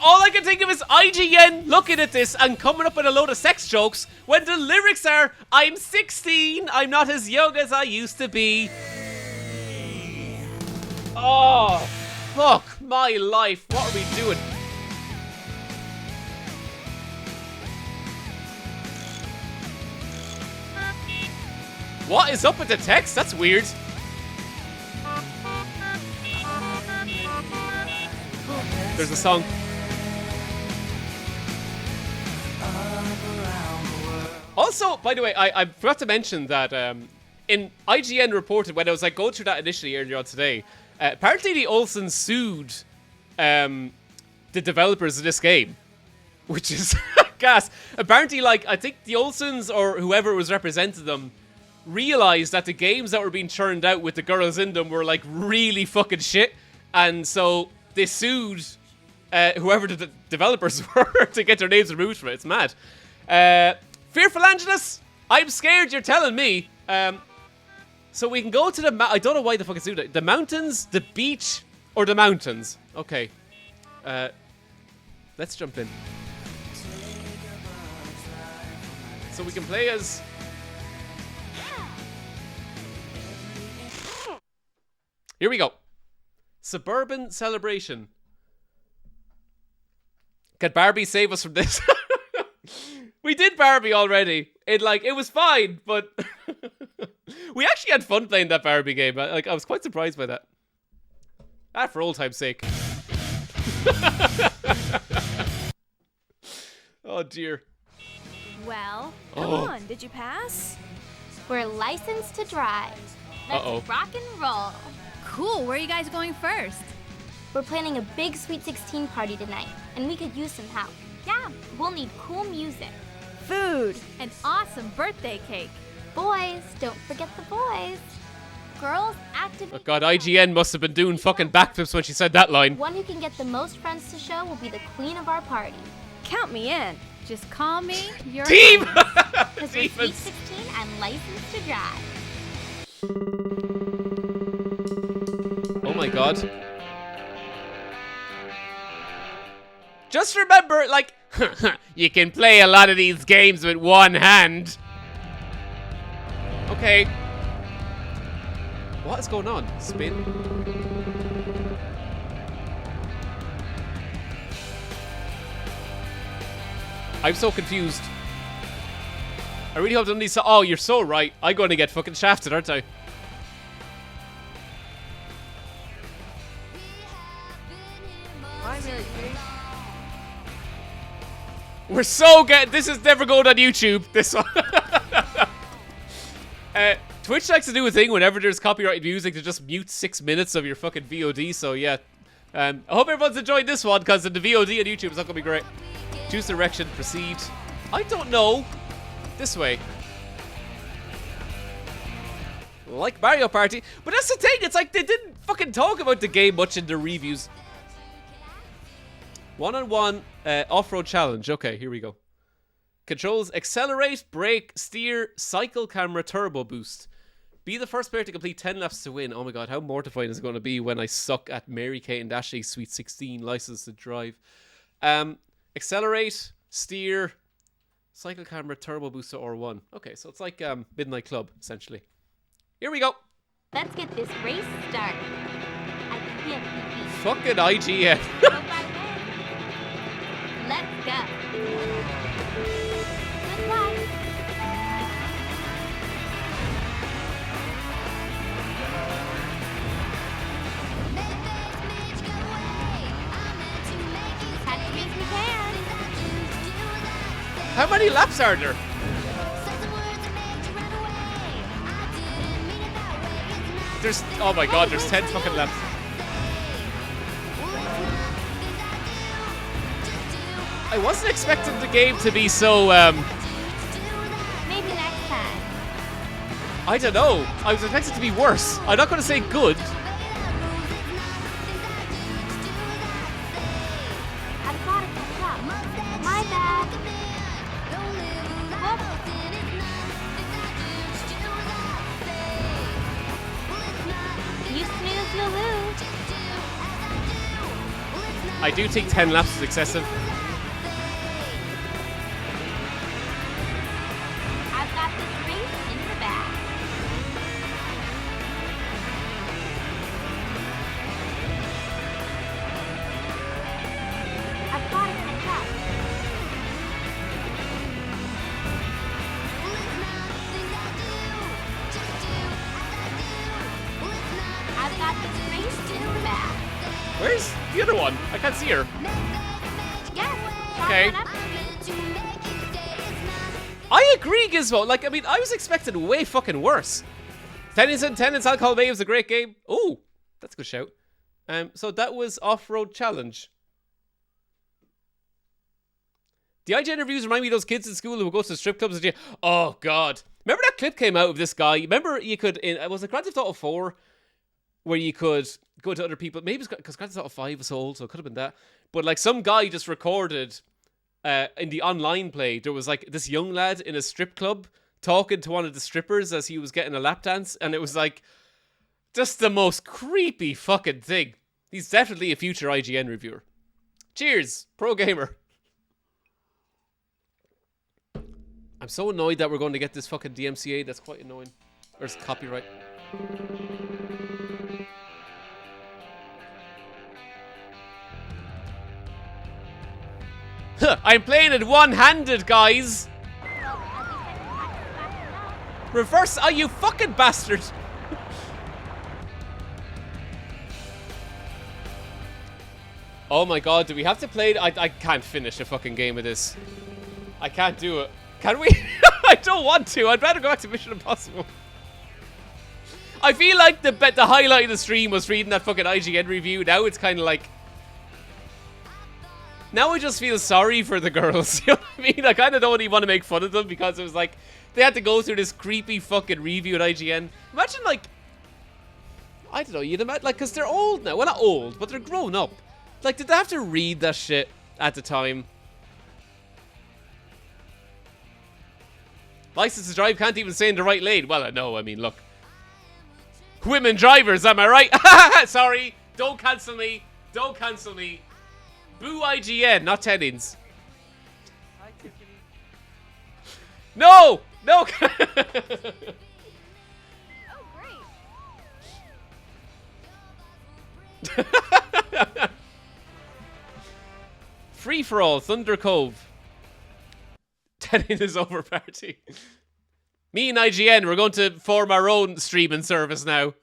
All I can think of is IGN looking at this and coming up with a load of sex jokes when the lyrics are, I'm 16, I'm not as young as I used to be. Oh, fuck my life. What are we doing? What is up with the text? That's weird. There's a song. Also, by the way, I forgot to mention that in IGN reported when I was like going through that initially earlier on today, apparently the Olsens sued the developers of this game, which is gas. Apparently, like, I think the Olsens or whoever was representing them realized that the games that were being churned out with the girls in them were like really fucking shit, and so they sued whoever the developers were to get their names removed from it. It's mad. Fearful Angelus, I'm scared, you're telling me. So we can go to the I don't know why the fuck it's doing that. The mountains, the beach, or the mountains. Okay. Let's jump in. So we can play as... Here we go. Suburban Celebration. Can Barbie save us from this? We did Barbie already. It was fine, but we actually had fun playing that Barbie game. I was quite surprised by that. For old time's sake. Oh dear. Well, come on, did you pass? We're licensed to drive. Let's rock and roll. Cool, where are you guys going first? We're planning a big Sweet 16 party tonight, and we could use some help. Yeah, we'll need cool music. Food, an awesome birthday cake. Boys, don't forget the boys. Girls, activate. Oh god, IGN must have been doing fucking backflips when she said that line. One who can get the most friends to show will be the queen of our party. Count me in. Just call me your Team! Because we're sweet Demons. 16 and licensed to drive. Oh my god. Just remember, like, you can play a lot of these games with one hand. Okay. What is going on? Spin. I'm so confused. I really hope none of these. Oh, you're so right. I'm going to get fucking shafted, aren't I? We're so getting. This is never going on YouTube. This one. Twitch likes to do a thing whenever there's copyrighted music to just mute 6 minutes of your fucking VOD. So yeah, I hope everyone's enjoying this one because in the VOD on YouTube it's not gonna be great. Choose direction, proceed. I don't know. This way. Like Mario Party, but that's the thing. It's like they didn't fucking talk about the game much in their reviews. One-on-one off-road challenge. Okay, here we go. Controls: accelerate, brake, steer, cycle camera, turbo boost. Be the first player to complete 10 laps to win. Oh my god, how mortifying is it going to be when I suck at Mary Kate and Ashley's Sweet 16 license to drive. Accelerate, steer, cycle camera, turbo boost, or R1. Okay, so it's like Midnight Club, essentially. Here we go. Let's get this race started. I can't be beat. Fucking IGN. Hope I win. Let's go. Good luck. Catch me if you can. How many laps are there? There's, oh my god, there's 10 fucking laps. I wasn't expecting the game to be so, Maybe next time. I don't know. I was expecting it to be worse. I'm not going to say good. I've got to catch up. My bad. Whoops. You snooze, you'll lose. I do think 10 laps is excessive. I've got this race in the bag. I've got to catch up. I've got this race in the bag. Where's the other one? I can't see her. Yes. Okay. I agree, Gizmo. Like, I mean, I was expecting way fucking worse. Tennings, Alcohol Bay was a great game. Oh, that's a good shout. So that was Off-Road Challenge. The IGN reviews remind me of those kids in school who would go to strip clubs and oh god. Remember that clip came out of this guy? Remember you could, was it Grand Theft Auto 4? Where you could go to other people. Maybe it's because Grand Theft Auto 5 was old, so it could have been that. But like some guy just recorded in the online play, there was like this young lad in a strip club talking to one of the strippers as he was getting a lap dance, and it was like just the most creepy fucking thing. He's definitely a future IGN reviewer. Cheers, pro gamer. I'm so annoyed that we're going to get this fucking DMCA. That's quite annoying. Or it's copyright. I'm playing it one-handed, guys. Reverse, oh, you fucking bastard. Oh my god, do we have to play it? I can't finish a fucking game of this. I can't do it. Can we? I don't want to. I'd rather go back to Mission Impossible. I feel like the highlight of the stream was reading that fucking IGN review. Now it's kind of like... Now I just feel sorry for the girls. You know what I mean? I kind of don't even want to make fun of them because it was like... They had to go through this creepy fucking review at IGN. Imagine like... I don't know, you'd imagine... Like, because they're old now. Well, not old, but they're grown up. Like, did they have to read that shit at the time? License to drive, can't even stay in the right lane. Well, I know, I mean, look. Women drivers, am I right? Sorry, don't cancel me. Don't cancel me. Boo IGN, not Tennings. No! No! Free for all, Thunder Cove. Tennings is over party. Me and IGN, we're going to form our own streaming service now.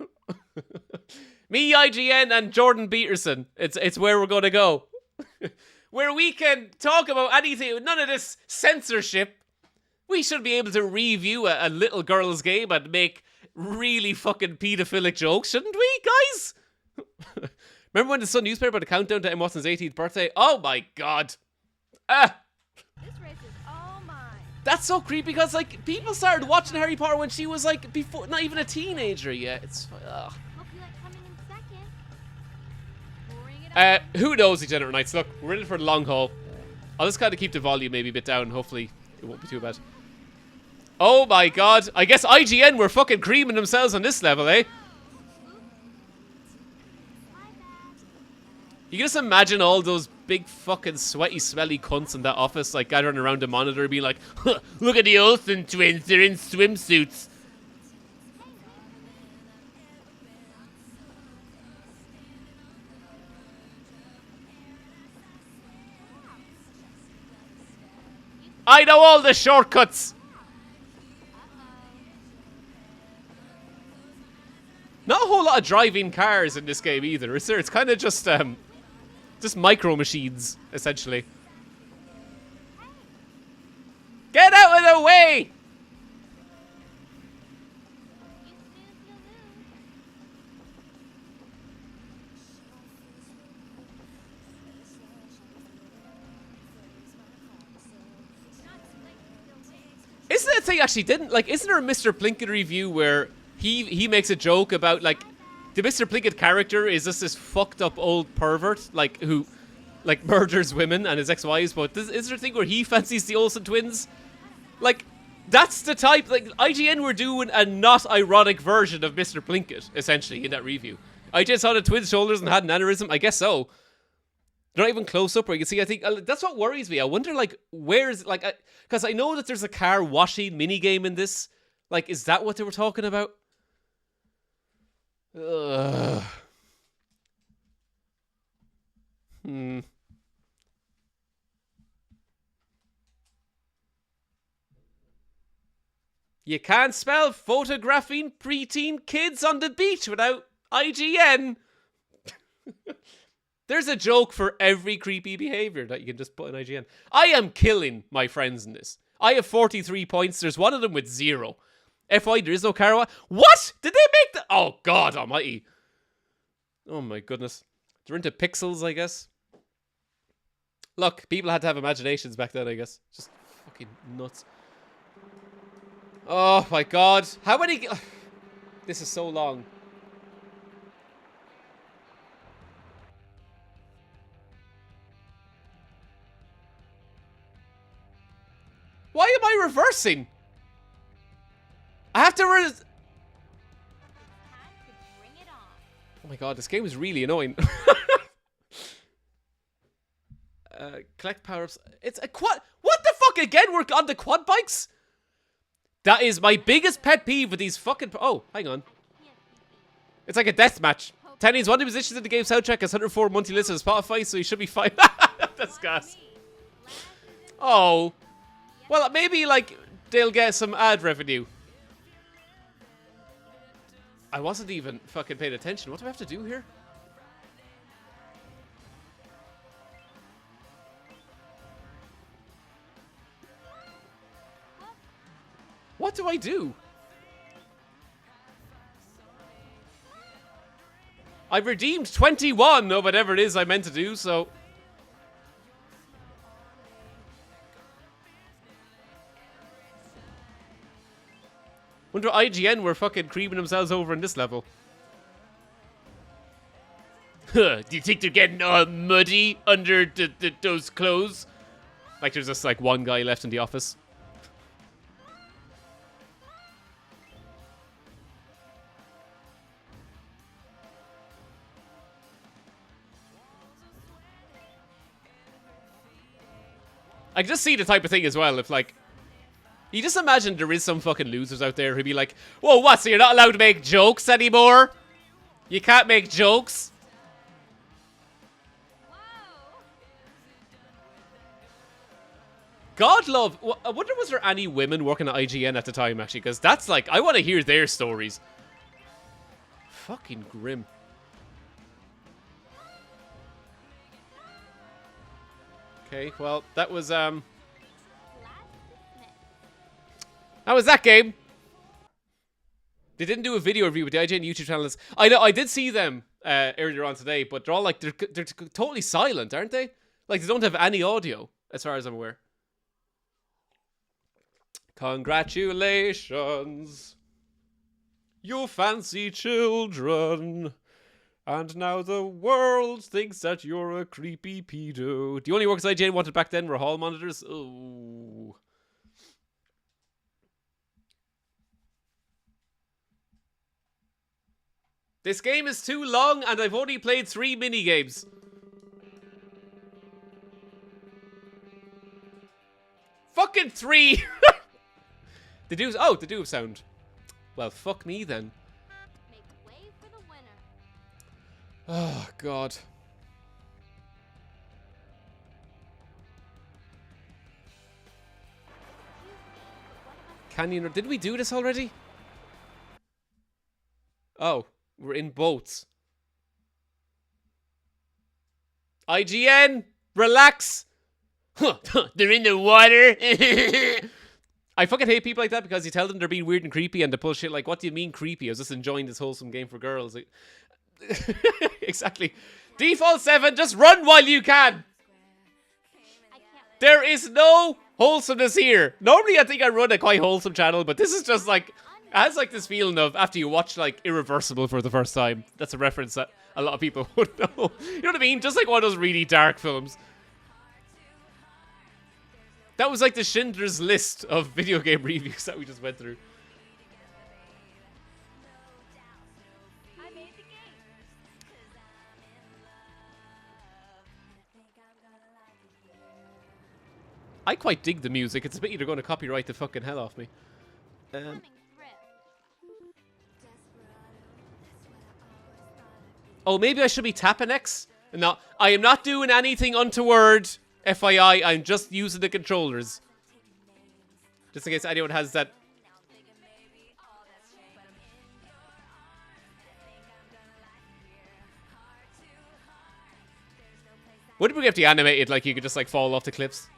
Me, IGN, and Jordan Peterson. It's where we're going to go. Where we can talk about anything, none of this censorship. We should be able to review a little girl's game and make really fucking pedophilic jokes, shouldn't we, guys? Remember when the Sun newspaper had a countdown to Emma Watson's 18th birthday? Oh my god. This race is all mine. That's so creepy because, like, people started watching Harry Potter when she was, like, before, not even a teenager yet. It's, Hope you like coming in second. who knows, Degenerate Knights? Look, we're in it for the long haul. I'll just kind of keep the volume maybe a bit down. Hopefully, it won't be too bad. Oh my god. I guess IGN were fucking creaming themselves on this level, eh? You can just imagine all those big fucking sweaty, smelly cunts in that office, like, gathering around a monitor being like, huh, look at the Olsen twins, they're in swimsuits. I know all the shortcuts. Not a whole lot of driving cars in this game either, is there? It's kind of just micro machines, essentially. Get out of the way! Isn't that thing actually didn't, like, isn't there a Mr. Plinkett review where he makes a joke about, like, the Mr. Plinkett character is just this fucked up old pervert, like, who, like, murders women and his ex-wives, but is there a thing where he fancies the Olsen twins? Like, that's the type, like, IGN were doing a not ironic version of Mr. Plinkett, essentially, in that review. IGN saw the twins' shoulders and had an aneurysm? I guess so. They're not even close up where you can see, I think, that's what worries me. I wonder, like, where's, like, because I know that there's a car washing minigame in this. Like, is that what they were talking about? Ugh. You can't spell photographing preteen kids on the beach without IGN. There's a joke for every creepy behavior that you can just put in IGN. I am killing my friends in this. I have 43 points. There's one of them with 0. FY, there is no Karawa. What? Did they make that? Oh, God almighty. Oh, my goodness. They're into pixels, I guess. Look, people had to have imaginations back then, I guess. Just fucking nuts. Oh, my God. How many... This is so long. Why am I reversing? I have to Oh my god, this game is really annoying. Collect power-ups. It's a quad. What the fuck? Again, we're on the quad bikes? That is my biggest pet peeve with these fucking... Oh, hang on. It's like a death match. Tennings, one of the musicians in the game soundtrack has 104 monthly listens on Spotify, so he should be fine. That's gas. Oh. Well, maybe, like, they'll get some ad revenue. I wasn't even fucking paying attention. What do I have to do here? What do I do? I've redeemed 21 of whatever it is I meant to do, so... Wonder IGN were fucking creaming themselves over in this level. Huh, do you think they're getting all muddy under those clothes? Like there's just like one guy left in the office. I can just see the type of thing as well. If like, you just imagine there is some fucking losers out there who'd be like, whoa, what? So you're not allowed to make jokes anymore? You can't make jokes? God love. I wonder was there any women working at IGN at the time, actually? Because that's like, I want to hear their stories. Fucking grim. Okay, well, that was that game. They didn't do a video review, but the IGN YouTube channel is... I know, I did see them earlier on today, but they're all like, they're totally silent, aren't they? Like, they don't have any audio, as far as I'm aware. Congratulations, you fancy children. And now the world thinks that you're a creepy pedo. The only works IGN wanted back then were hall monitors. Oh. This game is too long and I've only played 3 minigames. Fucking 3! They do have sound. Well, fuck me then. Make way for the winner. Oh, God. Canyon... Did we do this already? Oh, we're in boats. IGN! Relax! They're in the water! I fucking hate people like that because you tell them they're being weird and creepy and they pull shit like, what do you mean creepy? I was just enjoying this wholesome game for girls. Like, exactly. Default 7, just run while you can! There is no wholesomeness here. Normally I think I run a quite wholesome channel, but this is just like, it has like this feeling of after you watch like Irreversible for the first time. That's a reference that a lot of people would know. You know what I mean? Just like one of those really dark films. That was like the Schindler's List of video game reviews that we just went through. I made the game. I quite dig the music. It's a bit you're going to copyright the fucking hell off me. Oh, maybe I should be tapping X? No, I am not doing anything untoward. FYI, I'm just using the controllers. Just in case anyone has that. What if we have to animate it like you could just like fall off the cliffs?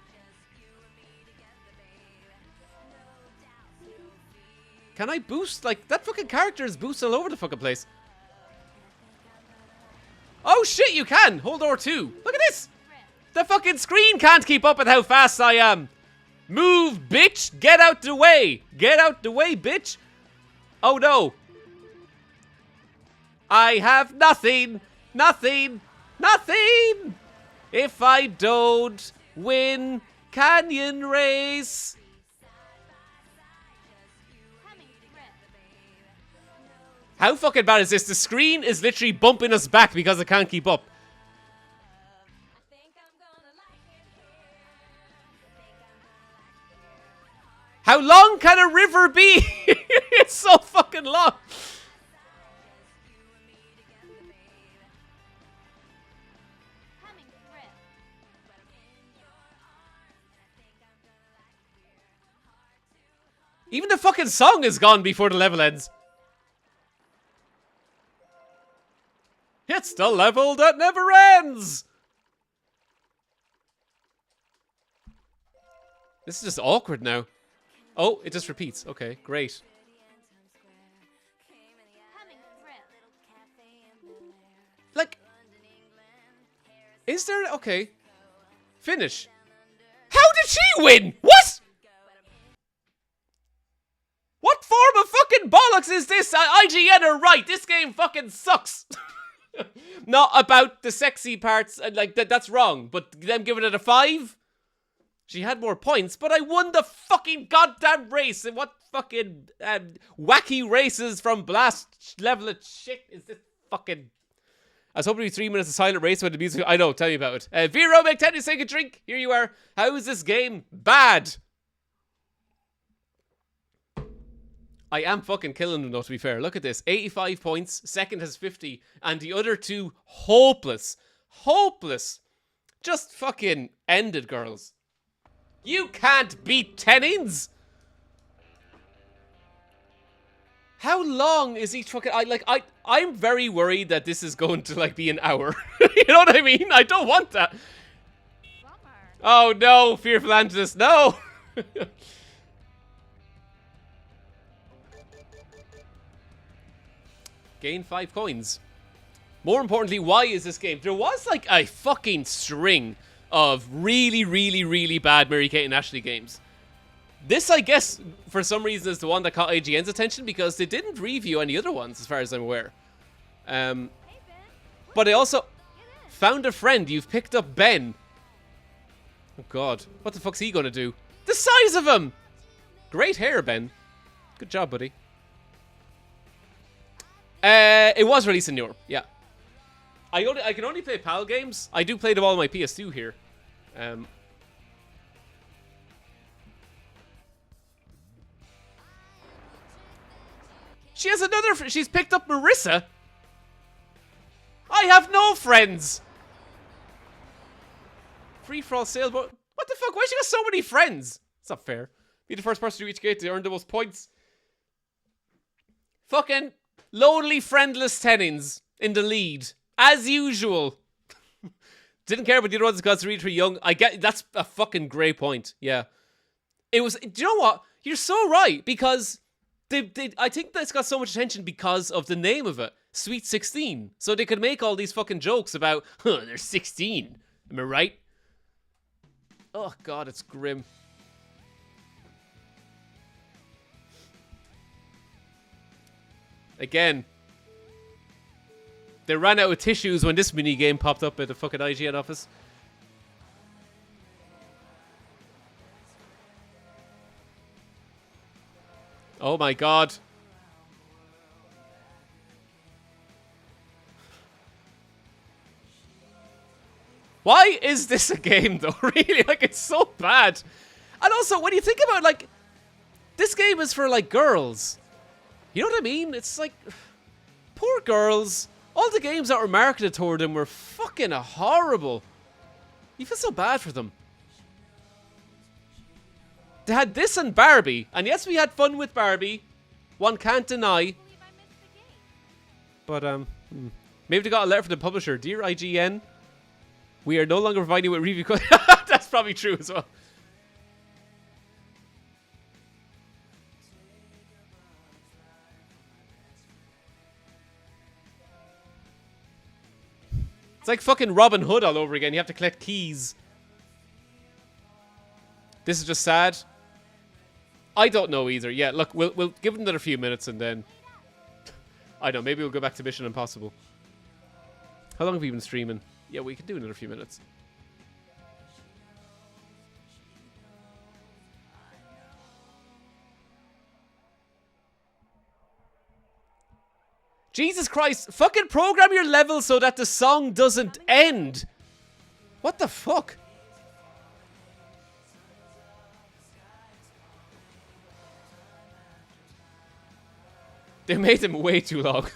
Can I boost? Like, that fucking character is boosted all over the fucking place. Oh shit, you can! Hold R2. Look at this! The fucking screen can't keep up with how fast I am. Move, bitch! Get out the way! Get out the way, bitch! Oh no. I have nothing! Nothing! Nothing! If I don't win Canyon Race. How fucking bad is this? The screen is literally bumping us back because I can't keep up. How long can a river be? It's so fucking long. Even the fucking song is gone before the level ends. It's the level that never ends. This is just awkward now. Oh, it just repeats. Okay, great. Like, is there... Okay. Finish. How did she win? What? What form of fucking bollocks is this? IGN are right. This game fucking sucks. Not about the sexy parts. Like, that's wrong. But them giving it a 5? She had more points, but I won the fucking goddamn race. And what fucking wacky races from Blast level of shit is this fucking... I was hoping to be 3 minutes of silent race when the music. I know, tell me about it. Vero, make Tennings take a drink. Here you are. How is this game? Bad. I am fucking killing them though, to be fair. Look at this. 85 points. Second has 50. And the other two, hopeless. Hopeless. Just fucking ended, girls. You can't beat Tennings. How long is each fucking... I'm very worried that this is going to, like, be an hour. You know what I mean? I don't want that. Oh, no. Fearful Angeles. No. Gain 5 coins. More importantly, why is this game? There was like a fucking string of really, really, really bad Mary-Kate and Ashley games. This, I guess, for some reason is the one that caught IGN's attention because they didn't review any other ones as far as I'm aware. But I also found a friend. You've picked up Ben. Oh god. What the fuck's he gonna do? The size of him! Great hair, Ben. Good job, buddy. It was released in Europe, yeah. I can only play PAL games. I do play them all on my PS2 here. She has another... She's picked up Marissa. I have no friends. Free-for-all sailboat. What the fuck? Why she got so many friends? It's not fair. Be the first person to each gate to earn the most points. Fucking lonely, friendless Tennings in the lead. As usual. Didn't care about the other ones because they're really young. I get... That's a fucking great point. Yeah. It was... Do you know what? You're so right. Because... I think that's got so much attention because of the name of it. Sweet 16. So they could make all these fucking jokes about, they're 16. Am I right? Oh, God, it's grim. Again. They ran out of tissues when this minigame popped up at the fucking IGN office. Oh my god. Why is this a game though? Really? Like, it's so bad. And also, when you think about, like, this game is for, like, girls. You know what I mean? It's like, poor girls. All the games that were marketed toward them were fucking horrible. You feel so bad for them. They had this and Barbie. And yes, we had fun with Barbie. One can't deny. But, maybe they got a letter from the publisher. Dear IGN, we are no longer providing you with review code. That's probably true as well. It's like fucking Robin Hood all over again. You have to collect keys. This is just sad. I don't know either. Yeah, look, we'll give it another few minutes and then... I don't know, maybe we'll go back to Mission Impossible. How long have we been streaming? Yeah, we can do another few minutes. Jesus Christ, fucking program your level so that the song doesn't end. What the fuck? They made them way too long.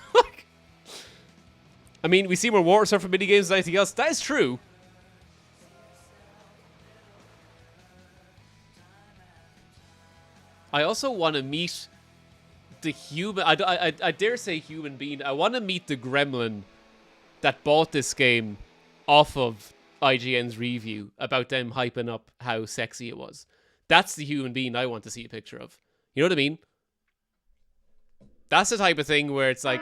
I mean, we see more water surfer minigames than anything else. That is true. I also want to meet the human... I dare say human being. I want to meet the gremlin that bought this game off of IGN's review about them hyping up how sexy it was. That's the human being I want to see a picture of. You know what I mean? That's the type of thing where it's like...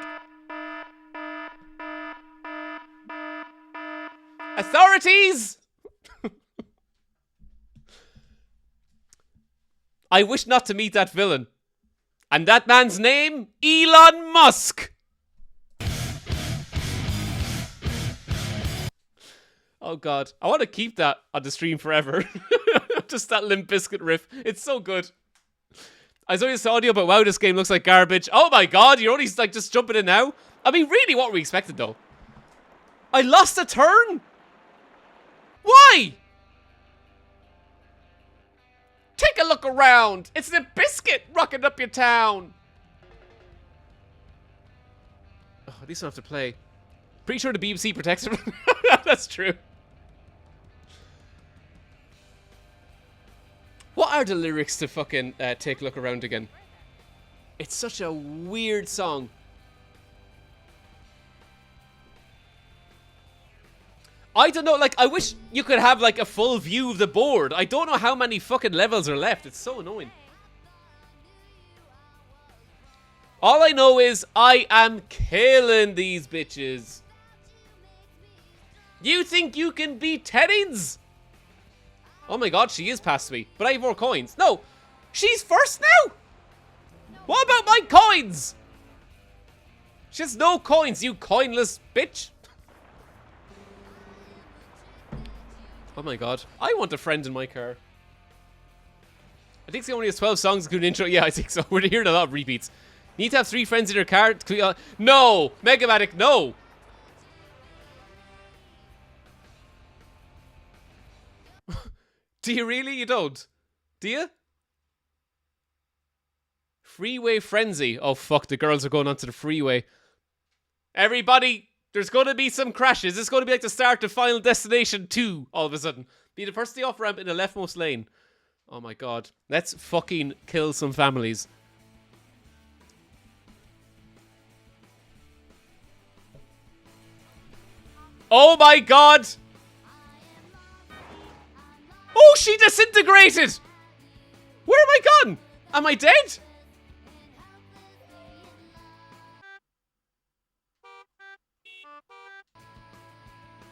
Authorities! I wish not to meet that villain. And that man's name? Elon Musk! Oh god. I want to keep that on the stream forever. Just that Limp Bizkit riff. It's so good. I saw this audio, but wow, this game looks like garbage. Oh my god, you're only like just jumping in now? I mean, really, what were we expecting though? I lost a turn? Why? Take a look around. It's the biscuit rocking up your town. Oh, at least I don't have to play. Pretty sure the BBC protects him. That's true. What are the lyrics to fucking Take a Look Around again? It's such a weird song. I don't know, like, I wish you could have, like, a full view of the board. I don't know how many fucking levels are left. It's so annoying. All I know is I am killing these bitches. You think you can beat Tennings? Oh my god, she is past me. But I have more coins. No, she's first now? What about my coins? She has no coins, you coinless bitch. Oh my god. I want a friend in my car. I think she only has 12 songs, including intro. Yeah, I think so. We're hearing a lot of repeats. Need to have 3 friends in your car. No! Megamatic, no! Do you really? You don't? Do you? Freeway frenzy. Oh fuck, the girls are going onto the freeway. Everybody, there's going to be some crashes. It's going to be like the start of Final Destination 2 all of a sudden. Be the first off ramp in the leftmost lane. Oh my god. Let's fucking kill some families. Oh my god! Oh, she disintegrated! Where am I gone? Am I dead?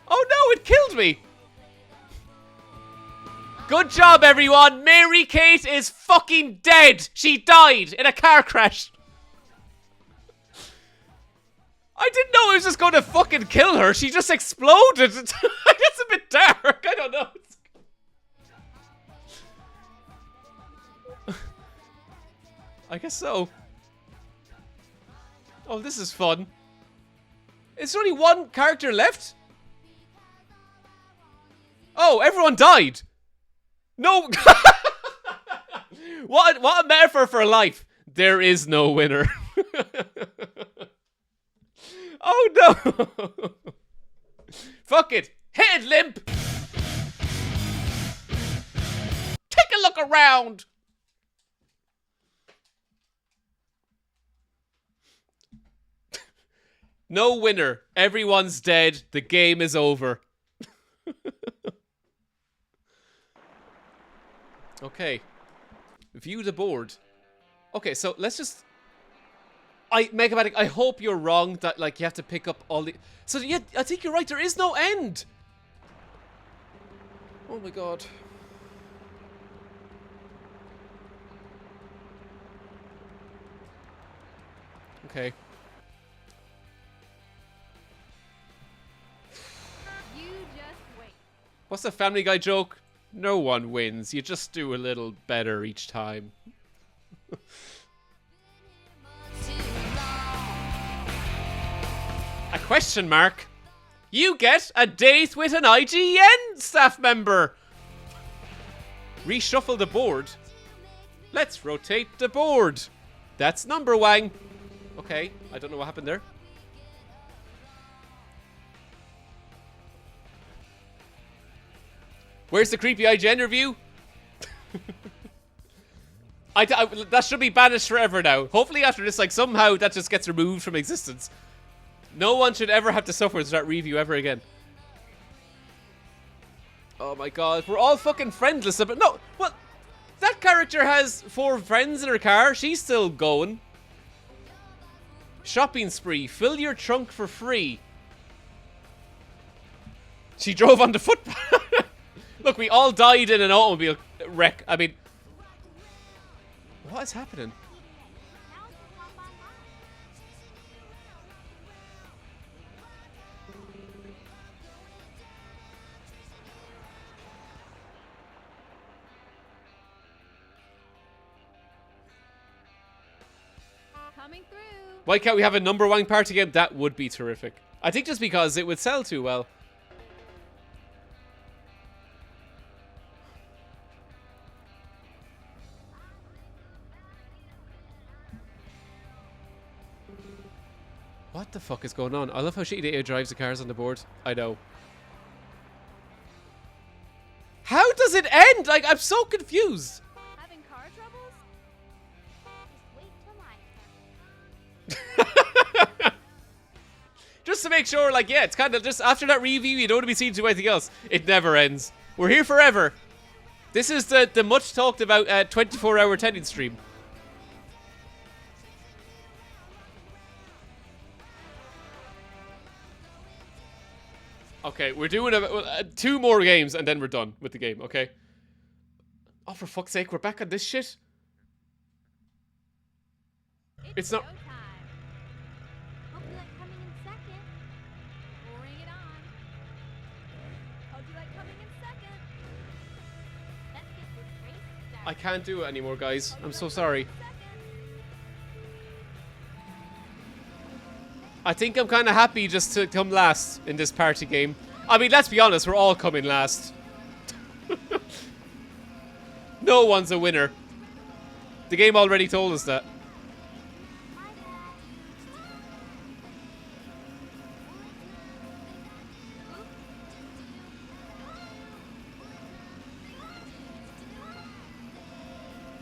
Oh no, it killed me! Good job, everyone! Mary Kate is fucking dead! She died in a car crash! I didn't know I was just going to fucking kill her. She just exploded. That's a bit dark. I don't know. I guess so. Oh, this is fun. Is there only one character left? Oh, everyone died. No. What a metaphor for life. There is no winner. Oh no! Fuck it! Hit it, Limp! Take a look around! No winner. Everyone's dead. The game is over. Okay. View the board. Okay, so let's just... Megamatic, I hope you're wrong that, like, you have to pick up all the... So, yeah, I think you're right. There is no end. Oh, my God. Okay. You just wait. What's the Family Guy joke? No one wins. You just do a little better each time. A question mark? You get a date with an IGN staff member. Reshuffle the board. Let's rotate the board. That's number wang. Okay, I don't know what happened there. Where's the creepy IGN review? That should be banished forever now. Hopefully after this, like, somehow that just gets removed from existence. No one should ever have to suffer with that review ever again. Oh my god, we're all fucking friendless. But no, well, that character has 4 friends in her car. She's still going. Shopping spree. Fill your trunk for free. She drove on the footpath. Look, we all died in an automobile wreck. I mean, what is happening? Coming through. Why can't we have a number one party game? That would be terrific. I think just because it would sell too well. What the fuck is going on? I love how shitty data drives the cars on the board. I know. How does it end? Like, I'm so confused. Having car troubles? Just to make sure, like, yeah, it's kind of just after that review, you don't want to be seen to do anything else. It never ends. We're here forever. This is the much talked about 24-hour Tennings stream. Okay, we're doing 2 more games and then we're done with the game, okay? Oh, for fuck's sake, we're back on this shit? It's not... Hope you like coming in second. Bring it on. Hope you like coming in second. Let's get this race started. I can't do it anymore, guys. I'm so sorry. I think I'm kind of happy just to come last in this party game. I mean, let's be honest, we're all coming last. No one's a winner. The game already told us that.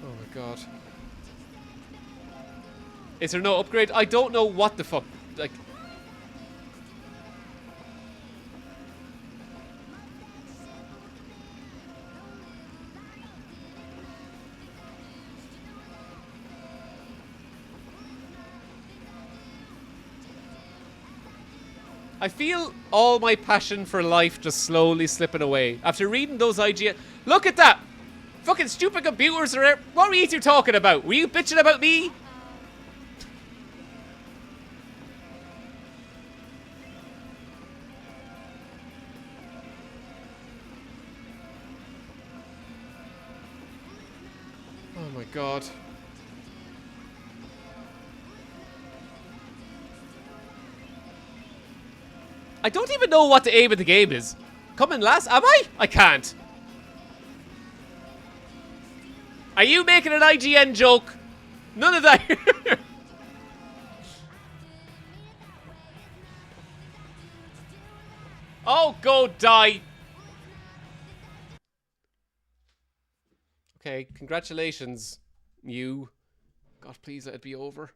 Oh my god. Is there no upgrade? I don't know what the fuck. Like, I feel all my passion for life just slowly slipping away. After reading those IGN... Look at that! Fucking stupid computers are there. What were you two talking about? Were you bitching about me? Oh my god. I don't even know what the aim of the game is. Coming last? Am I? I can't. Are you making an IGN joke? None of that. Oh, go die. Okay, congratulations, you. God, please let it be over.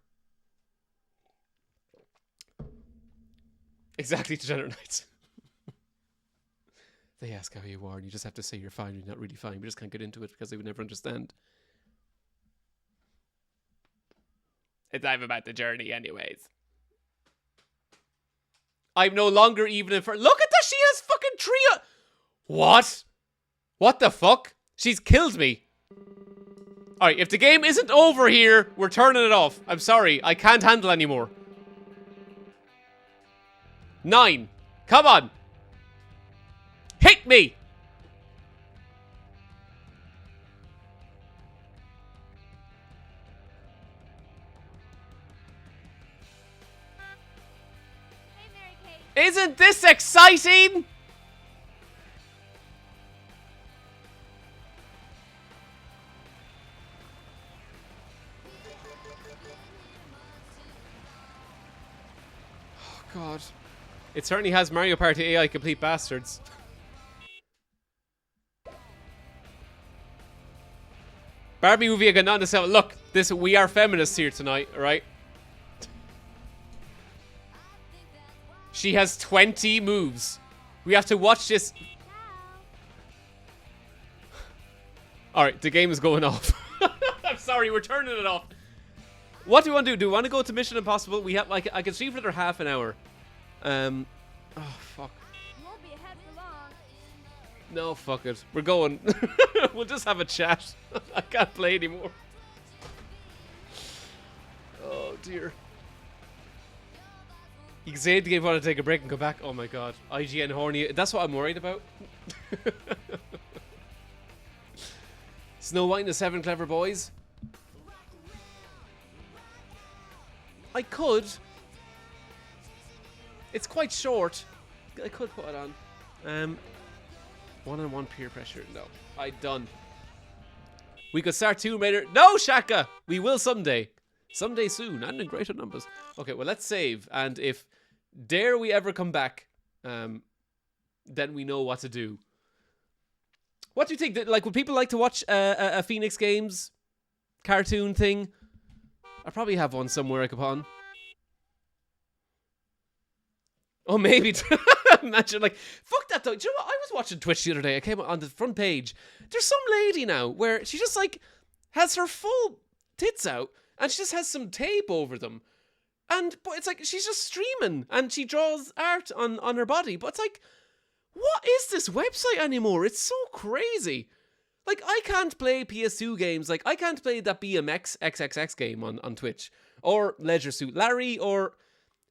Exactly, Degenerate Knights. They ask how you are, and you just have to say you're fine. You're not really fine. We just can't get into it because they would never understand. It's not about the journey, anyways. I'm no longer even in front. Look at that! She has fucking trio. What? What the fuck? She's killed me. Alright, if the game isn't over here, we're turning it off. I'm sorry, I can't handle anymore. 9. Come on. Hit me. Hey, Mary Kate. Isn't this exciting? Oh god. It certainly has Mario Party AI complete bastards. Barbie movie again on the set. Look, we are feminists here tonight, alright? She has 20 moves. We have to watch this. Alright, the game is going off. I'm sorry, we're turning it off. What do we want to do? Do we want to go to Mission Impossible? We have, like, I can stream for another half an hour. Oh, fuck. You won't be ahead for long. No, fuck it. We're going. We'll just have a chat. I can't play anymore. Oh, dear. You can say the game want to take a break and go back. Oh, my God. IGN horny. That's what I'm worried about. Snow White and the 7 Clever Boys. I could. It's quite short. I could put it on. One-on-one peer pressure. No. Done. We could start Tomb Raider. No, Shaka! We will someday. Someday soon, and in greater numbers. Okay, well, let's save. And if dare we ever come back, then we know what to do. What do you think? Like, would people like to watch a Phoenix Games cartoon thing? I probably have one somewhere I could put on. Oh, maybe. Imagine, like, fuck that though. Do you know what? I was watching Twitch the other day. I came on the front page. There's some lady now where she just, like, has her full tits out and she just has some tape over them. But it's like, she's just streaming and she draws art on her body. But it's like, what is this website anymore? It's so crazy. Like, I can't play PS2 games. Like, I can't play that BMX XXX game on Twitch. Or Leisure Suit Larry, or...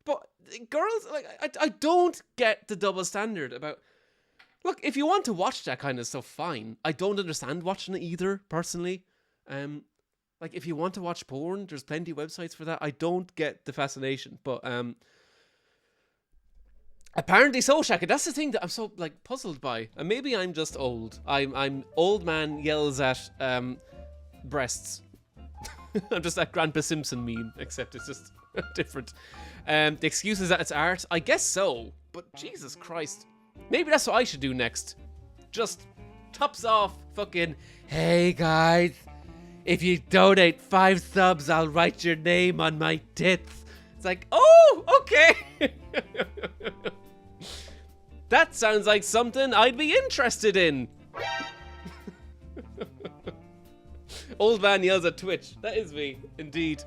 But girls, like, I don't get the double standard about... Look, if you want to watch that kind of stuff, fine. I don't understand watching it either, personally. Like, if you want to watch porn, there's plenty of websites for that. I don't get the fascination, but... Apparently so, Shaka. That's the thing that I'm so, like, puzzled by. And maybe I'm just old. I'm old man yells at breasts. I'm just that Grandpa Simpson meme, except it's just different. The excuse is that it's art. I guess so, but Jesus Christ. Maybe that's what I should do next. Just tops off fucking, hey guys, if you donate 5 subs, I'll write your name on my tits. It's like, oh, okay. That sounds like something I'd be interested in. Old man yells at Twitch. That is me, indeed.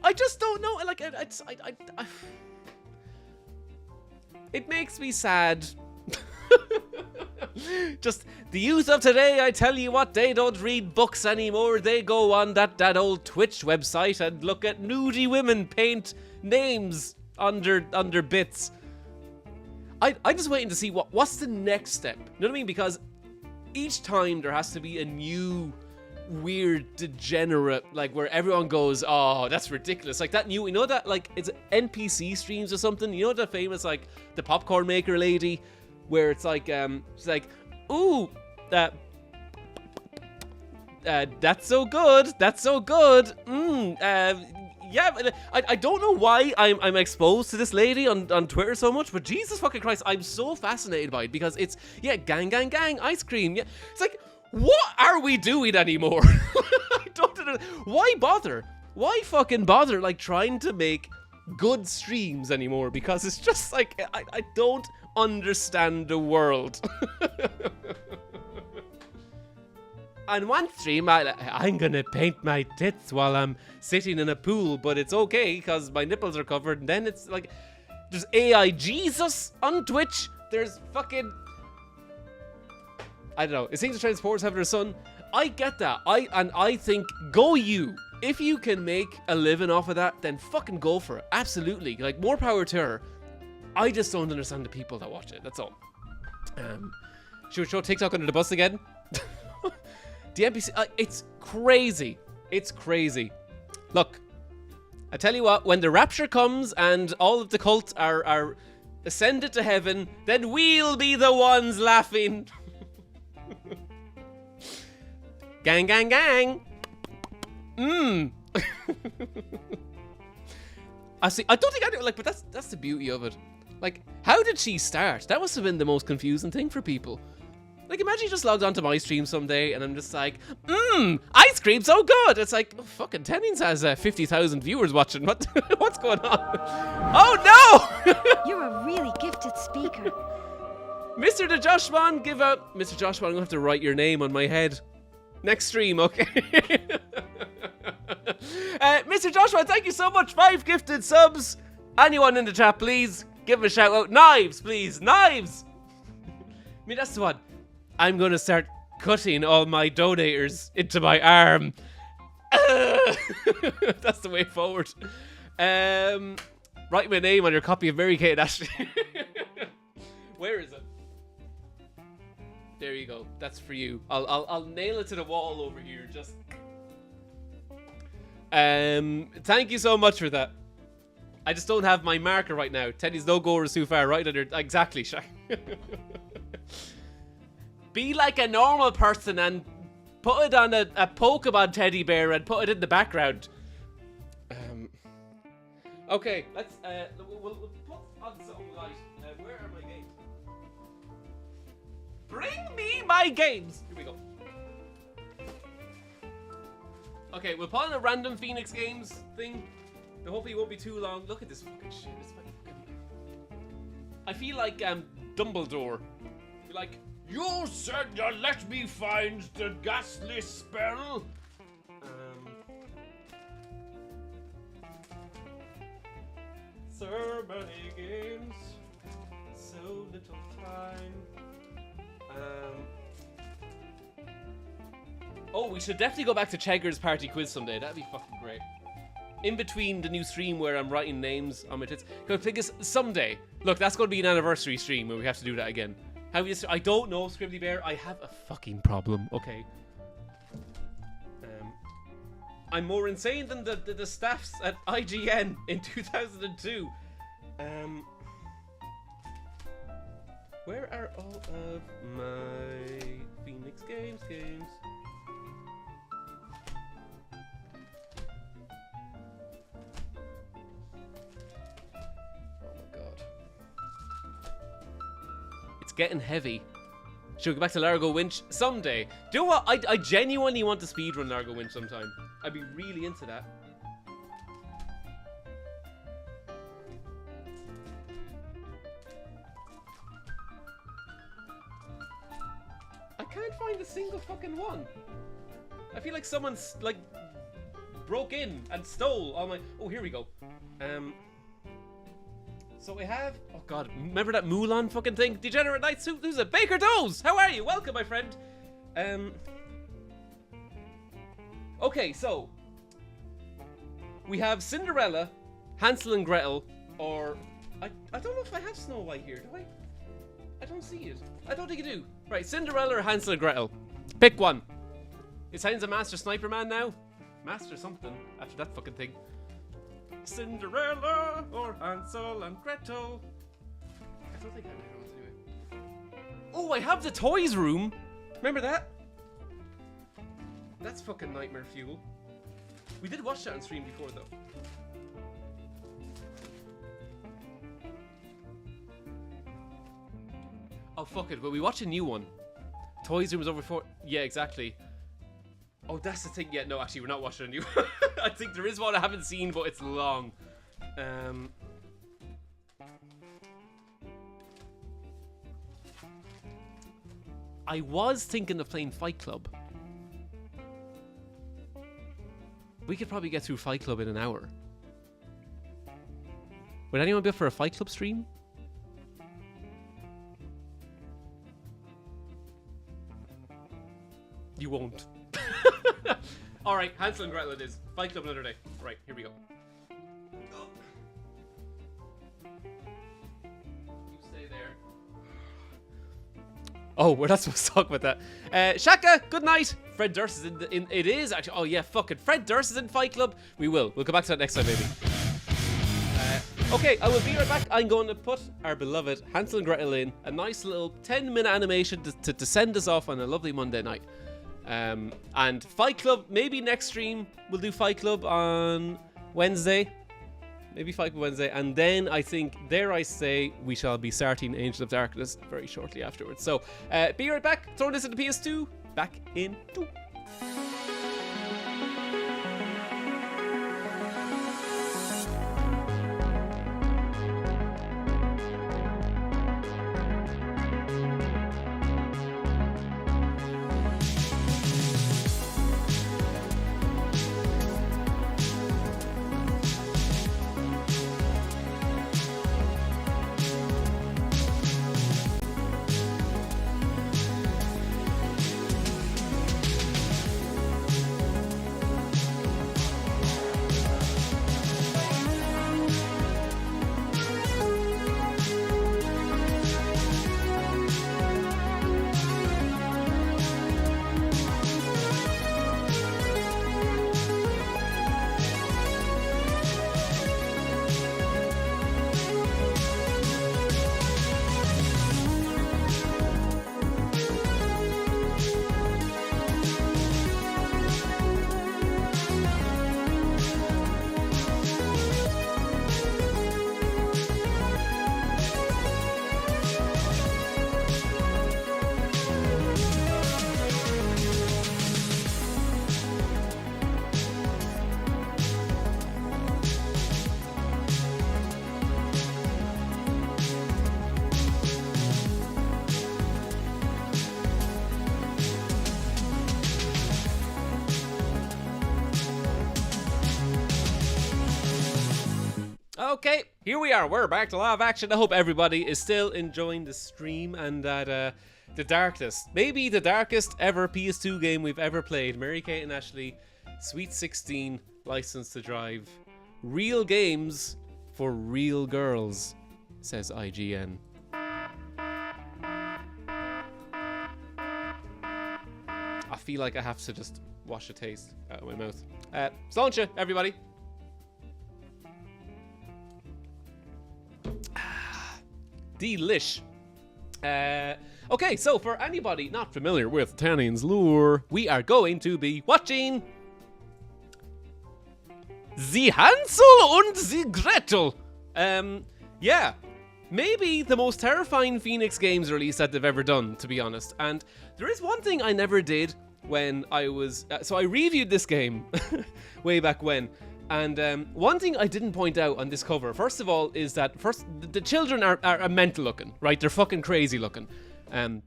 I just don't know. Like, it makes me sad. Just the youth of today, I tell you what, they don't read books anymore. They go on that old Twitch website and look at nudie women paint names under bits. I'm just waiting to see what's the next step. You know what I mean? Because each time there has to be a new weird degenerate, like, where everyone goes, oh, that's ridiculous. Like that new, you know, that, like, it's NPC streams or something. You know the famous, like, the popcorn maker lady, where it's like, she's like, ooh, that's so good. That's so good. Yeah, I don't know why I'm exposed to this lady on Twitter so much, but Jesus fucking Christ, I'm so fascinated by it because it's, yeah, gang, ice cream. Yeah, it's like, what are we doing anymore? I don't know. Why bother? Why fucking bother, like, trying to make good streams anymore? Because it's just like, I don't understand the world. On one stream, I'm gonna paint my tits while I'm sitting in a pool, but it's okay because my nipples are covered. And then it's like, there's AI Jesus on Twitch. There's fucking, I don't know. It seems to transport having her son. I get that. I think, go you. If you can make a living off of that, then fucking go for it. Absolutely. Like, more power to her. I just don't understand the people that watch it. That's all. Should we throw TikTok under the bus again? The NPC, it's crazy. It's crazy. Look, I tell you what, when the rapture comes and all of the cults are ascended to heaven, then we'll be the ones laughing. Gang. I see. I don't think I do, like, but that's the beauty of it. Like, how did she start? That must have been the most confusing thing for people. Like, imagine you just logged onto my stream someday and I'm just like, ice cream so good. It's like, oh, fucking Tennings has 50,000 viewers watching. What's going on? Oh no! You're a really gifted speaker. Mr. the Joshman, give out. Mr. Joshman, I'm gonna have to write your name on my head. Next stream, okay? Mr. Joshua, thank you so much. 5 gifted subs. Anyone in the chat, please give him a shout out. Knives, please. Knives. I mean, that's the one. I'm going to start cutting all my donators into my arm. That's the way forward. Write my name on your copy of Mary Kate Ashley. Where is it? There you go. That's for you. I'll nail it to the wall over here. Just. Thank you so much for that. I just don't have my marker right now. Teddy's no goer is too far. Right under. Exactly, Shaq. Be like a normal person and put it on a Pokemon teddy bear and put it in the background. Okay, let's we'll put on some light. Where are my games? Bring me my games. Here we go. Okay, we'll put on a random Phoenix Games thing. Hopefully it won't be too long. Look at this fucking shit. It's fucking... I feel like Dumbledore. Be like, you said you let me find the ghastly spell. So many games, so little time. Oh, we should definitely go back to Chegger's party quiz someday. That'd be fucking great. In between the new stream where I'm writing names on my tits. Go think us someday. Look, that's going to be an anniversary stream where we have to do that again. How we just, I don't know, Scribbly Bear. I have a fucking problem. Okay. I'm more insane than the staffs at IGN in 2002. Where are all of my Phoenix games? Oh my god. It's getting heavy. Should we go back to Largo Winch someday? Do you know what? I genuinely want to speedrun Largo Winch sometime. I'd be really into that. I can't find a single fucking one. I feel like someone's like broke in and stole all my... Oh, here we go. So we have... Oh god, remember that Mulan fucking thing? Degenerate Knights, who's it? Baker Doze! How are you? Welcome, my friend. Okay, so... We have Cinderella, Hansel and Gretel, or... I don't know if I have Snow White here, do I? I don't see it. I don't think I do. Right, Cinderella or Hansel and Gretel? Pick one. Is Hans a Master Sniper Man now? Master something after that fucking thing. Cinderella or Hansel and Gretel? I don't think I know what to do. Oh, I have the toys room. Remember that? That's fucking nightmare fuel. We did watch that on stream before, though. Oh, fuck it. Will we watch a new one? Toys room was over for... Yeah, exactly. Oh, that's the thing. Yeah, no, actually, we're not watching a new one. I think there is one I haven't seen, but it's long. I was thinking of playing Fight Club. We could probably get through Fight Club in an hour. Would anyone be up for a Fight Club stream? You won't. Alright, Hansel and Gretel it is. Fight Club another day. Right, here we go. You stay there. Oh, we're not supposed to talk about that. Shaka, good night. Fred Durst is in it is actually. Oh yeah, fucking Fred Durst is in Fight Club. We'll come back to that next time maybe. Okay, I will be right back. I'm going to put our beloved Hansel and Gretel in a nice little 10-minute animation to send us off on a lovely Monday night. And Fight Club, maybe next stream we'll do Fight Club on Wednesday. Maybe Fight Club Wednesday. And then I think, dare I say, we shall be starting Angel of Darkness very shortly afterwards. So, be right back. Throwing this into PS2. Back in 2. Okay, here we are. We're back to live action. I hope everybody is still enjoying the stream and that the darkest, maybe the darkest ever PS2 game we've ever played. Mary-Kate and Ashley, Sweet 16, License to Drive. Real games for real girls, says IGN. I feel like I have to just wash a taste out of my mouth. Sláinte, everybody. Delish. Okay, so for anybody not familiar with Tanning's lore, we are going to be watching the Hansel und the Gretel. Yeah, maybe the most terrifying Phoenix Games release that they've ever done, to be honest. And there is one thing I never did when I was... so I reviewed this game way back when. And one thing I didn't point out on this cover, first of all, is that the children are mental looking, right? They're fucking crazy looking.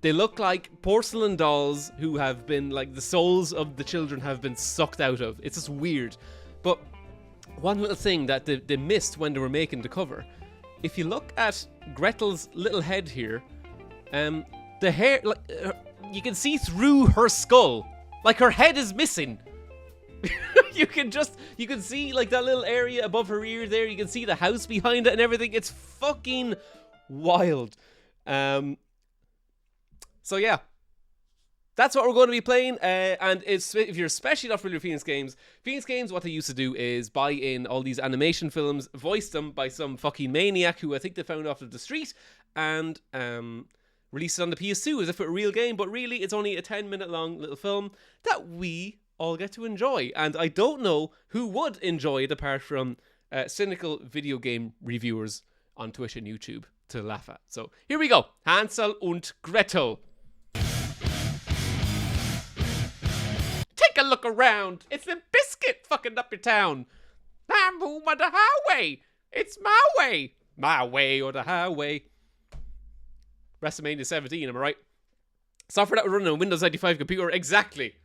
They look like porcelain dolls who have been, like, the souls of the children have been sucked out of. It's just weird. But one little thing that they missed when they were making the cover, if you look at Gretel's little head here, the hair, like, you can see through her skull. Like, her head is missing. you can see like that little area above her ear there. You can see the house behind it and everything. It's fucking wild. So yeah, that's what we're going to be playing. And if you're especially not familiar with Phoenix Games, what they used to do is buy in all these animation films, voice them by some fucking maniac who I think they found off of the street, and release it on the PS2 as if it were a real game. But really, it's only a 10-minute long little film that we all get to enjoy, and I don't know who would enjoy it apart from cynical video game reviewers on Twitch and YouTube to laugh at. So here we go. Hansel und Gretel. Take a look around. It's the biscuit fucking up your town. I'm home on the highway. It's my way. My way or the highway. WrestleMania 17, am I right? Software that would run on a Windows 95 computer. Exactly.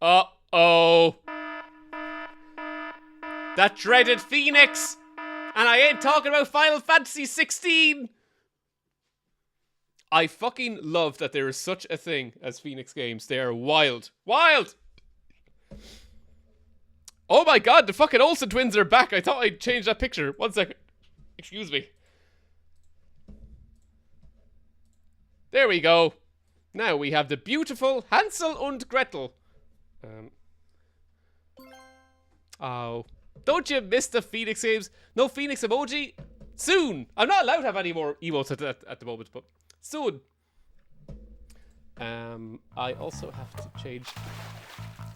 Uh-oh. That dreaded Phoenix. And I ain't talking about Final Fantasy 16. I fucking love that there is such a thing as Phoenix Games. They are wild. Wild! Oh my god, the fucking Olsen twins are back. I thought I'd change that picture. 1 second. Excuse me. There we go. Now we have the beautiful Hansel und Gretel. Oh, don't you miss the Phoenix Games? No Phoenix emoji? Soon! I'm not allowed to have any more emotes at the moment, but soon. I also have to change.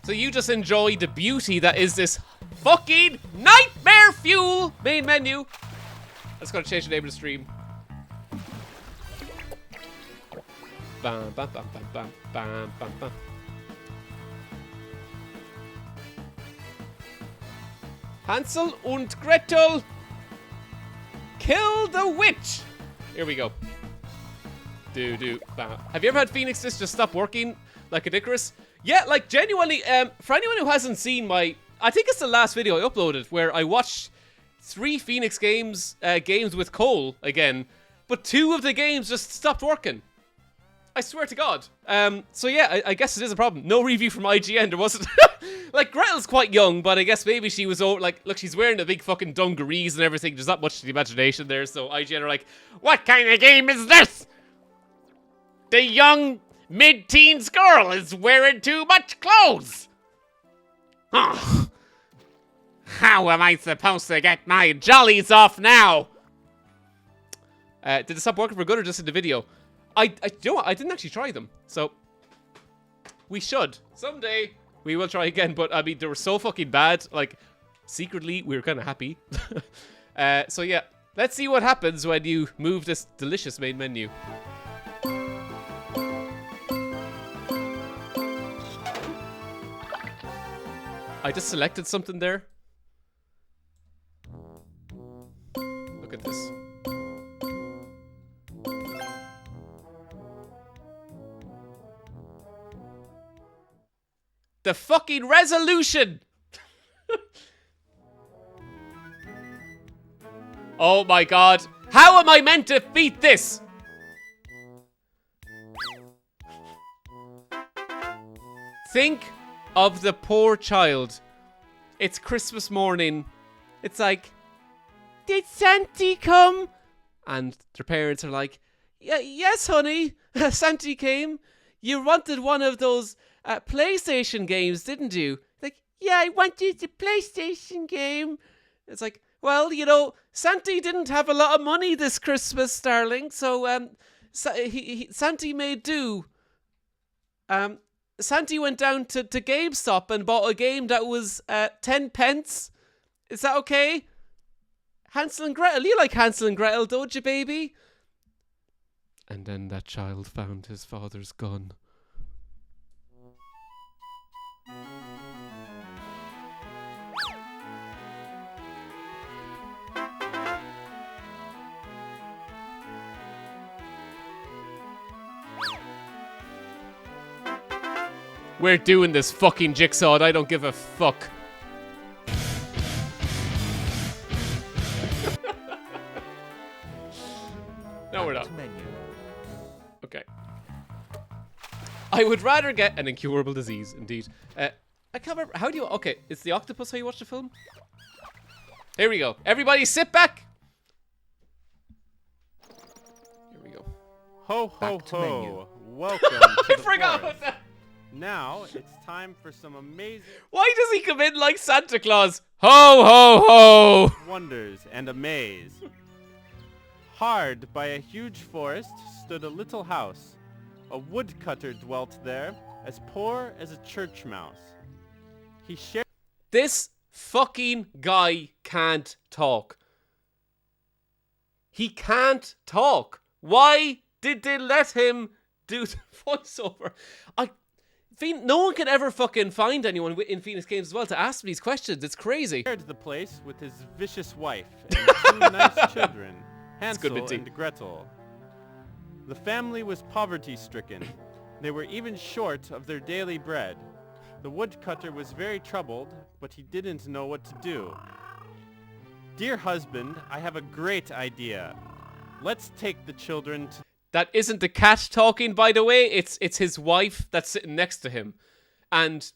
So you just enjoy the beauty that is this fucking nightmare fuel main menu. That's gonna change the name of the stream. Bam, bam, bam, bam, bam, bam, bam, bam. Hansel und Gretel kill the witch. Here we go. Bam. Have you ever had Phoenix just stop working like a Icarus? Yeah, like genuinely, for anyone who hasn't seen I think it's the last video I uploaded where I watched 3 Phoenix games with Cole again, but 2 of the games just stopped working. I swear to God. So yeah, I guess it is a problem. No review from IGN, there wasn't. Like, Gretel's quite young, but I guess maybe she was, like, look, she's wearing the big fucking dungarees and everything. There's not much to the imagination there, so IGN are like, what kind of game is this? The young mid-teens girl is wearing too much clothes. Oh. How am I supposed to get my jollies off now? Did it stop working for good or just in the video? You know what? I didn't actually try them, so we should. Someday we will try again, but I mean, they were so fucking bad. Like, secretly, we were kind of happy. So yeah, let's see what happens when you move this delicious main menu. I just selected something there. Look at this. The fucking resolution! Oh my god. How am I meant to beat this? Think of the poor child. It's Christmas morning. It's like, did Santa come? And their parents are like, yes, honey, Santa came. You wanted one of those PlayStation games, didn't you? Like, yeah, I wanted the PlayStation game. It's like, well, you know, Santa didn't have a lot of money this Christmas, darling, so Santa made do. Santa went down to GameStop and bought a game that was 10 pence. Is that okay? Hansel and Gretel, you like Hansel and Gretel, don't you, baby? And then that child found his father's gun. We're doing this fucking jigsaw and I don't give a fuck. No, we're not. Okay. I would rather get an incurable disease, indeed. I can't remember. How do you... Okay, is the octopus how you watch the film? Here we go. Everybody sit back. Here we go. Ho, ho, ho. Welcome to I the forgot forest. about that. Now, it's time for some amazing... Why does he come in like Santa Claus? Ho, ho, ho. ...wonders and a maze. Hard by a huge forest stood a little house. A woodcutter dwelt there, as poor as a church mouse. He shared... This fucking guy can't talk. He can't talk. Why did they let him do the voiceover? No one can ever fucking find anyone in Phoenix Games as well to ask me these questions. It's crazy. Shared the place with his vicious wife and two nice children, Hansel and Gretel. The family was poverty-stricken. They were even short of their daily bread. The woodcutter was very troubled, but he didn't know what to do. Dear husband, I have a great idea. Let's take the children to... That isn't the cat talking, by the way. It's his wife that's sitting next to him. And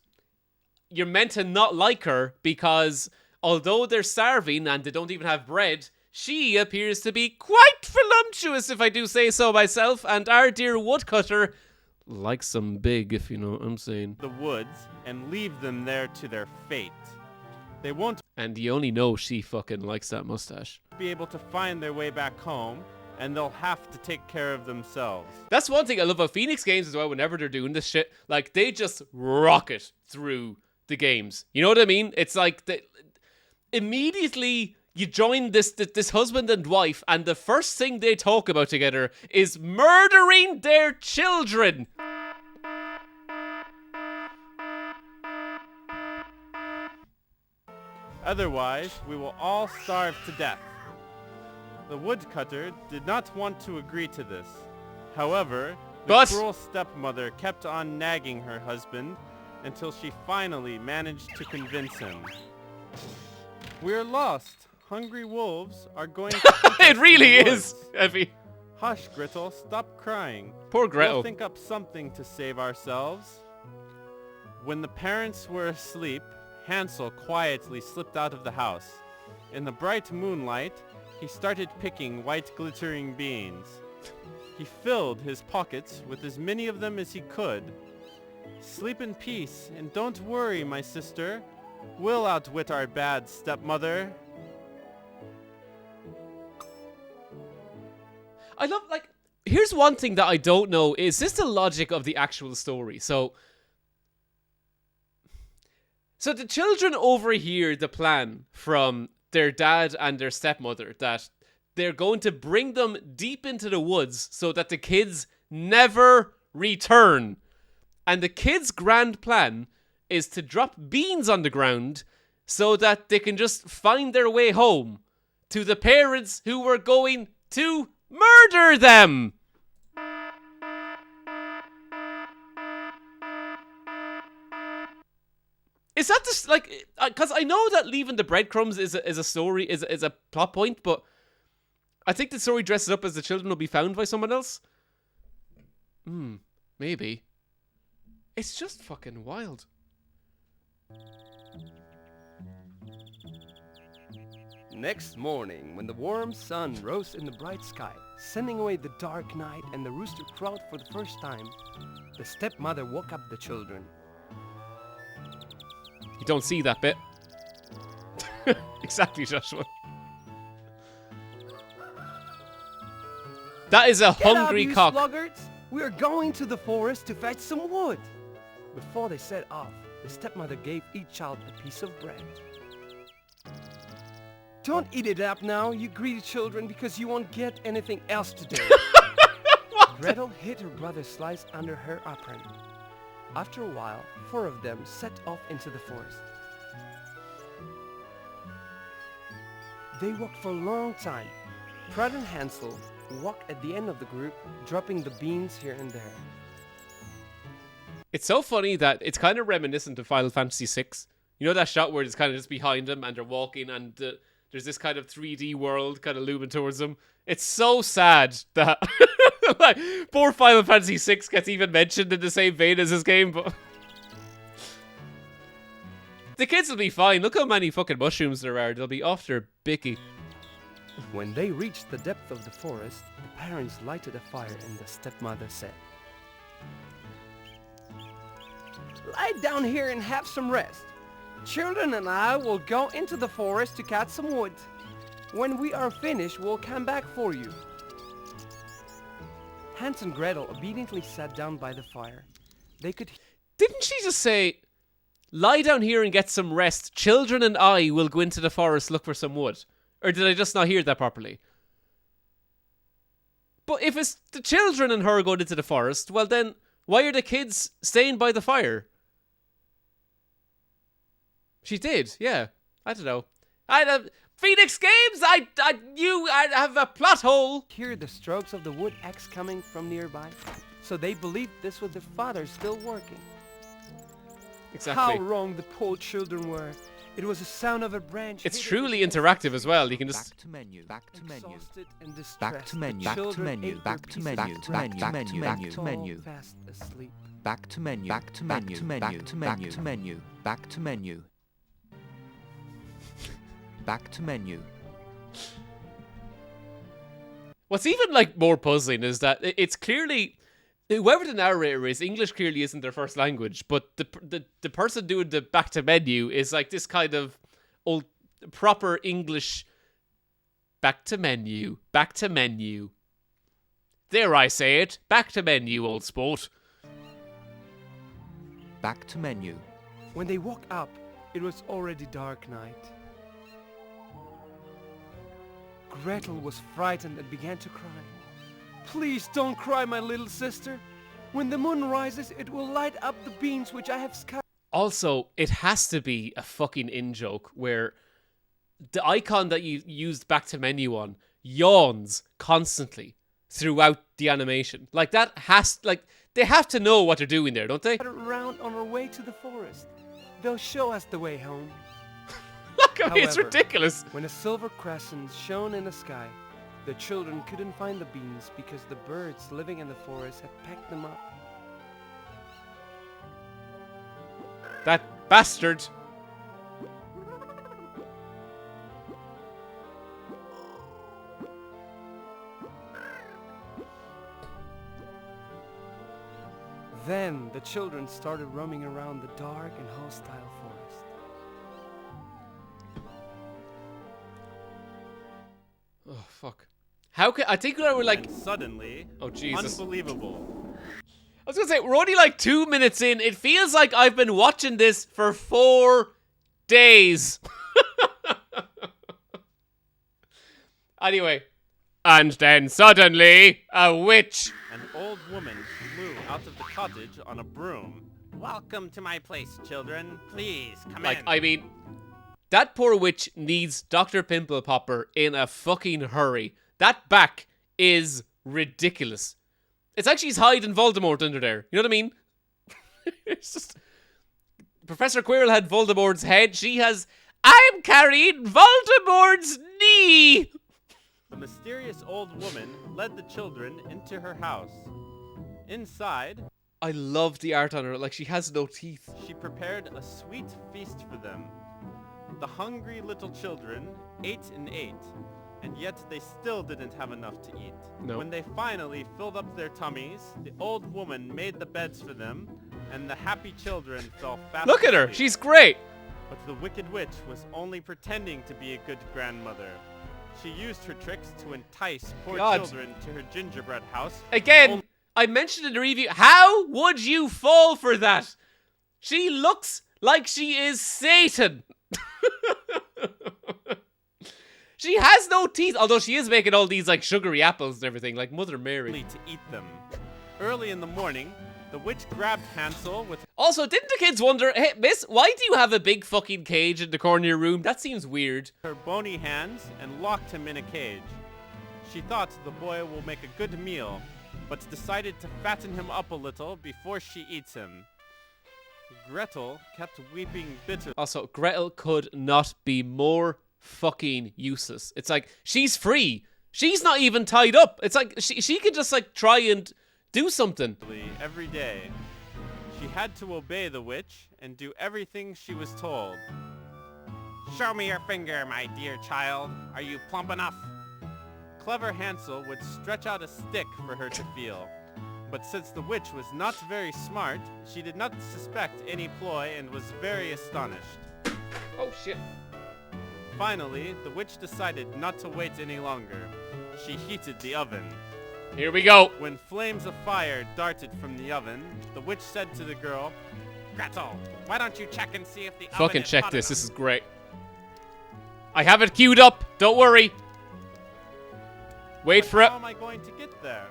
you're meant to not like her because although they're starving and they don't even have bread, she appears to be quite voluptuous, if I do say so myself. And our dear woodcutter likes them big, if you know what I'm saying. ...the woods and leave them there to their fate. They won't... And you only know she fucking likes that mustache. ...be able to find their way back home. And they'll have to take care of themselves. That's one thing I love about Phoenix Games as well. Whenever they're doing this shit, like, they just rocket through the games. You know what I mean? It's like, immediately you join this husband and wife, and the first thing they talk about together is murdering their children. Otherwise, we will all starve to death. The woodcutter did not want to agree to this. However, the cruel stepmother kept on nagging her husband until she finally managed to convince him. We're lost. Hungry wolves are going to It really is, Effie. Hush, Gretel, stop crying. Poor Gretel. We'll think up something to save ourselves. When the parents were asleep, Hansel quietly slipped out of the house. In the bright moonlight, he started picking white glittering beans. He filled his pockets with as many of them as he could. Sleep in peace, and don't worry, my sister. We'll outwit our bad stepmother. I love, like, here's one thing that I don't know. Is this the logic of the actual story? So the children overhear the plan from their dad and their stepmother that they're going to bring them deep into the woods so that the kids never return. And the kids' grand plan is to drop beans on the ground so that they can just find their way home to the parents who were going to murder them. Is that just like, because I know that leaving the breadcrumbs is a story, is a plot point, but I think the story dresses up as the children will be found by someone else. Maybe. It's just fucking wild. Next morning, when the warm sun rose in the bright sky, sending away the dark night and the rooster crowed for the first time, the stepmother woke up the children. You don't see that bit. Exactly, Joshua. That is a hungry Get up, cock. you sluggards! We are going to the forest to fetch some wood. Before they set off, the stepmother gave each child a piece of bread. Don't eat it up now, you greedy children, because you won't get anything else today. Gretel hid her brother's slice under her apron. After a while, 4 of them set off into the forest. They walked for a long time. Fred and Hansel walked at the end of the group, dropping the beans here and there. It's so funny that it's kind of reminiscent of Final Fantasy VI. You know that shot where it's kind of just behind them and they're walking and there's this kind of 3D world kind of looming towards them. It's so sad that like, poor Final Fantasy VI gets even mentioned in the same vein as this game, but the kids will be fine. Look how many fucking mushrooms there are. They'll be off their bicky. When they reached the depth of the forest, the parents lighted a fire and the stepmother said, "Lie down here and have some rest. Children and I will go into the forest to cut some wood. When we are finished, we'll come back for you." Hans and Gretel obediently sat down by the fire. They could... Didn't she just say, lie down here and get some rest. Children and I will go into the forest look for some wood. Or did I just not hear that properly? But if it's the children and her going into the forest, well then, why are the kids staying by the fire? She did, yeah. I don't know. Phoenix Games, I have a plot hole. Hear the strokes of the wood axe coming from nearby, so they believed this was their father still working. Exactly. How wrong the poor children were. It was the sound of a branch. It's truly interactive as well. You can just back to menu, back to menu, and back to menu, back to menu, back to menu, back to menu, back to menu, fast asleep. back to menu, back to menu, back to menu, back to menu, back to menu, back to menu. What's even like more puzzling is that it's clearly whoever the narrator is, English clearly isn't their first language, but the person doing the back to menu is like this kind of old proper English back to menu, back to menu. There I say it, back to menu, old sport. Back to menu. When they woke up, it was already dark night. Gretel was frightened and began to cry. "Please don't cry, my little sister. When the moon rises, it will light up the beans which I have scattered." Also, it has to be a fucking in-joke where the icon that you used back to menu on yawns constantly throughout the animation. Like that has, like, they have to know what they're doing there, don't they? Around on our way to the forest. They'll show us the way home. Look, I mean, it's However, ridiculous. When a silver crescent shone in the sky, the children couldn't find the beans because the birds living in the forest had pecked them up. That bastard. Then the children started roaming around the dark and hostile forest. Oh, fuck. How can I think that we're like And suddenly, oh Jesus, unbelievable. I was gonna say we're only like 2 minutes in. It feels like I've been watching this for 4 days. Anyway, and then suddenly a witch. An old woman flew out of the cottage on a broom. "Welcome to my place, children. Please come Like, in." I mean, that poor witch needs Dr. Pimple Popper in a fucking hurry. That back is ridiculous. It's like she's hiding Voldemort under there. You know what I mean? It's just... Professor Quirrell had Voldemort's head. She has... I'm carrying Voldemort's knee! The mysterious old woman led the children into her house. Inside, I love the art on her. Like, she has no teeth. she prepared a sweet feast for them. The hungry little children ate and ate, and yet they still didn't have enough to eat. No. When they finally filled up their tummies, the old woman made the beds for them, and the happy children fell fast Look at her. asleep. She's great. But the wicked witch was only pretending to be a good grandmother. She used her tricks to entice poor God. children to her gingerbread house. Again, I mentioned in the review, how would you fall for that? She looks like she is Satan. She has no teeth, although she is making all these like sugary apples and everything, like Mother Mary. To eat them. Early in the morning, the witch grabbed Hansel with... Also, didn't the kids wonder, hey, miss, why do you have a big fucking cage in the corner of your room? That seems weird. her bony hands and locked him in a cage. She thought the boy will make a good meal, but decided to fatten him up a little before she eats him. Gretel kept weeping bitterly. Also, Gretel could not be more fucking useless. It's like, she's free. She's not even tied up. It's like, she could just like try and do something. Every day. She had to obey the witch and do everything she was told. Show me your finger, my dear child. Are you plump enough? Clever Hansel would stretch out a stick for her to feel. But since the witch was not very smart, she did not suspect any ploy and was very astonished. Oh shit. Finally, the witch decided not to wait any longer. She heated the oven. Here we go. When flames of fire darted from the oven, the witch said to the girl, Gretel, why don't you check and see if the oven Fucking is check hot this. enough?" This is great. I have it queued up. Don't worry. Wait But for it. How am I going to get there?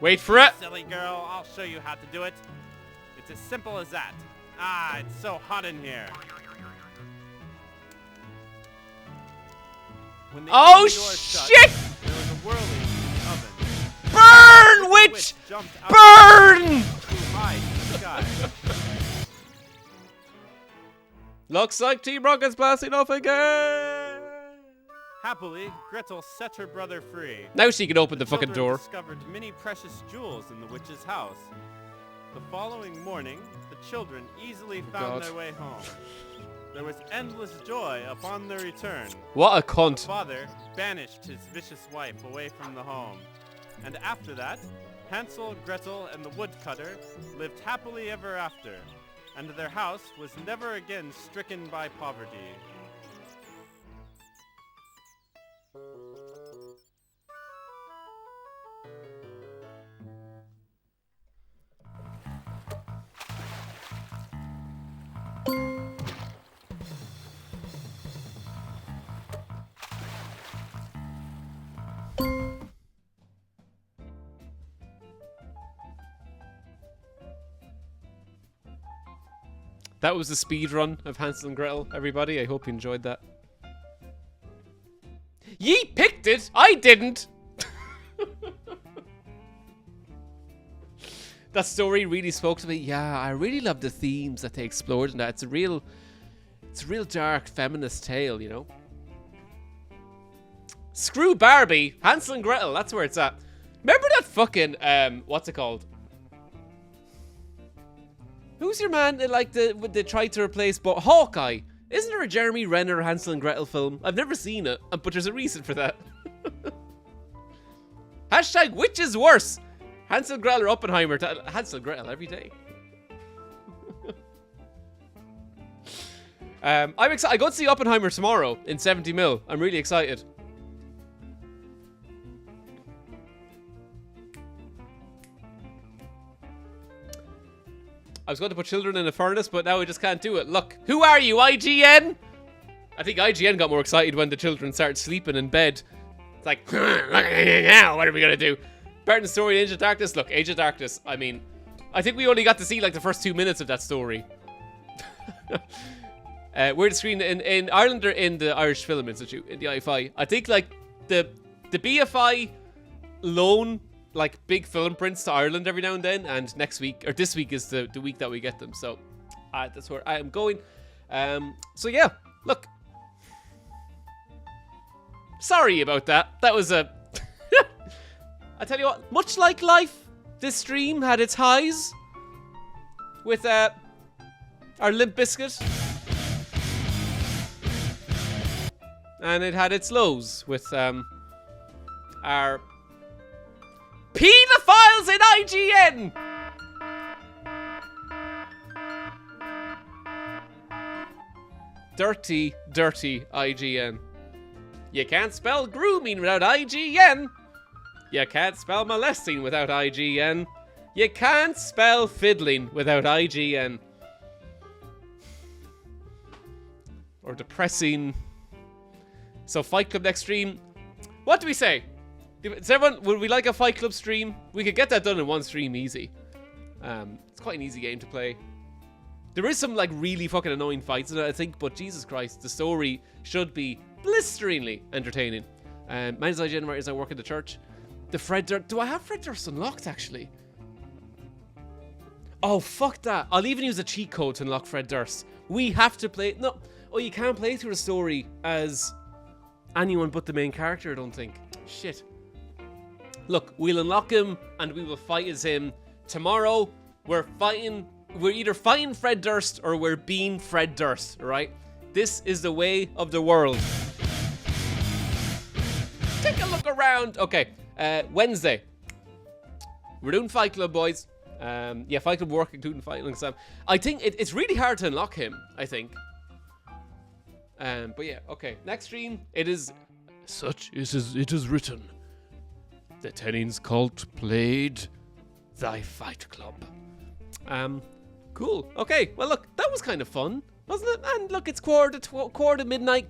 Wait for it. Silly girl, I'll show you how to do it. It's as simple as that. Ah, it's so hot in here. When the Oh, oven door shut, shit! there was a whirling in the oven. Burn, The witch! jumped out Burn! and flew high to the sky. Looks like Team Rocket's blasting off again. Happily, Gretel set her brother free. Now she can open the fucking children door. Discovered many precious jewels in the witch's house. The following morning, the children easily found God. their way home. There was endless joy upon their return. What a The cunt. father banished his vicious wife away from the home. And after that, Hansel, Gretel, and the woodcutter lived happily ever after, and their house was never again stricken by poverty. That was the speed run of Hansel and Gretel, everybody. I hope you enjoyed that. Ye picked it! I didn't! That story really spoke to me. Yeah, I really love the themes that they explored in that. It's a real dark feminist tale, you know? Screw Barbie! Hansel and Gretel, that's where it's at. Remember that fucking, what's it called? Who's your man that like they tried to replace Hawkeye? Isn't there a Jeremy Renner Hansel and Gretel film? I've never seen it, but there's a reason for that. Hashtag which is worse? Hansel Gretel or Oppenheimer? Hansel Gretel every day. I'm excited. I go to see Oppenheimer tomorrow in 70mm. I'm really excited. I was going to put children in a furnace, but now I just can't do it. Look, who are you, IGN? I think IGN got more excited when the children started sleeping in bed. It's like, now, what are we going to do? Barton's story, Age of Darkness. Look, Age of Darkness, I mean, I think we only got to see like the first 2 minutes of that story. We're the screen in Ireland or in the Irish Film Institute, in the IFI. I think like the BFI loan like big film prints to Ireland every now and then, and next week or this week is the week that we get them. So that's where I am going. So yeah, look. Sorry about that. That was a... I tell you what, much like life, this stream had its highs with our Limp Bizkit. And it had its lows with our pedophiles in IGN. Dirty, dirty IGN. You can't spell grooming without IGN. You can't spell molesting without IGN. You can't spell fiddling without IGN. Or depressing. So Fight Club next stream. What do we say? Does everyone, would we like a Fight Club stream? We could get that done in one stream easy. It's quite an easy game to play. There is some like really fucking annoying fights in it, I think, but Jesus Christ, the story should be blisteringly entertaining. Mine's IGN writers I work in the church. The Fred Durst. Do I have Fred Durst unlocked actually? Oh, fuck that. I'll even use a cheat code to unlock Fred Durst. We have to play. No. Oh, you can't play through the story as anyone but the main character, I don't think. Shit. Look, we'll unlock him and we will fight as him. Tomorrow, we're either fighting Fred Durst or we're being Fred Durst, alright? This is the way of the world. Take a look around. Okay, Wednesday. We're doing Fight Club, boys. Yeah, Fight Club work, including Fight Club Sam. I think it's really hard to unlock him, I think. But yeah, okay. Next stream, it is... Such it is written. The Tennings cult played thy Fight Club. Cool. Okay, well look, that was kind of fun, wasn't it? And look, it's quarter to midnight.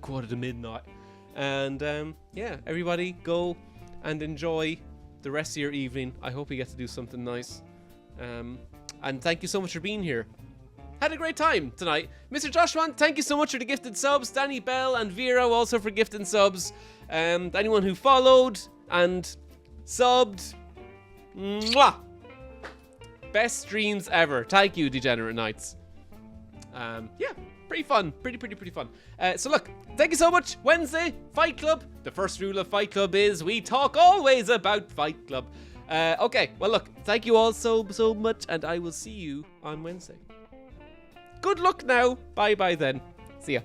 And yeah, everybody go and enjoy the rest of your evening. I hope you get to do something nice. And thank you so much for being here. Had a great time tonight. Mr. Joshua, thank you so much for the gifted subs. Danny Bell and Vera also for gifting subs. Anyone who followed and subbed. Mwah! Best streams ever. Thank you, Degenerate Knights. Yeah, pretty fun. Pretty fun. So look, thank you so much. Wednesday, Fight Club. The first rule of Fight Club is we talk always about Fight Club. Okay, well look, thank you all so much, and I will see you on Wednesday. Good luck now. Bye then. See ya.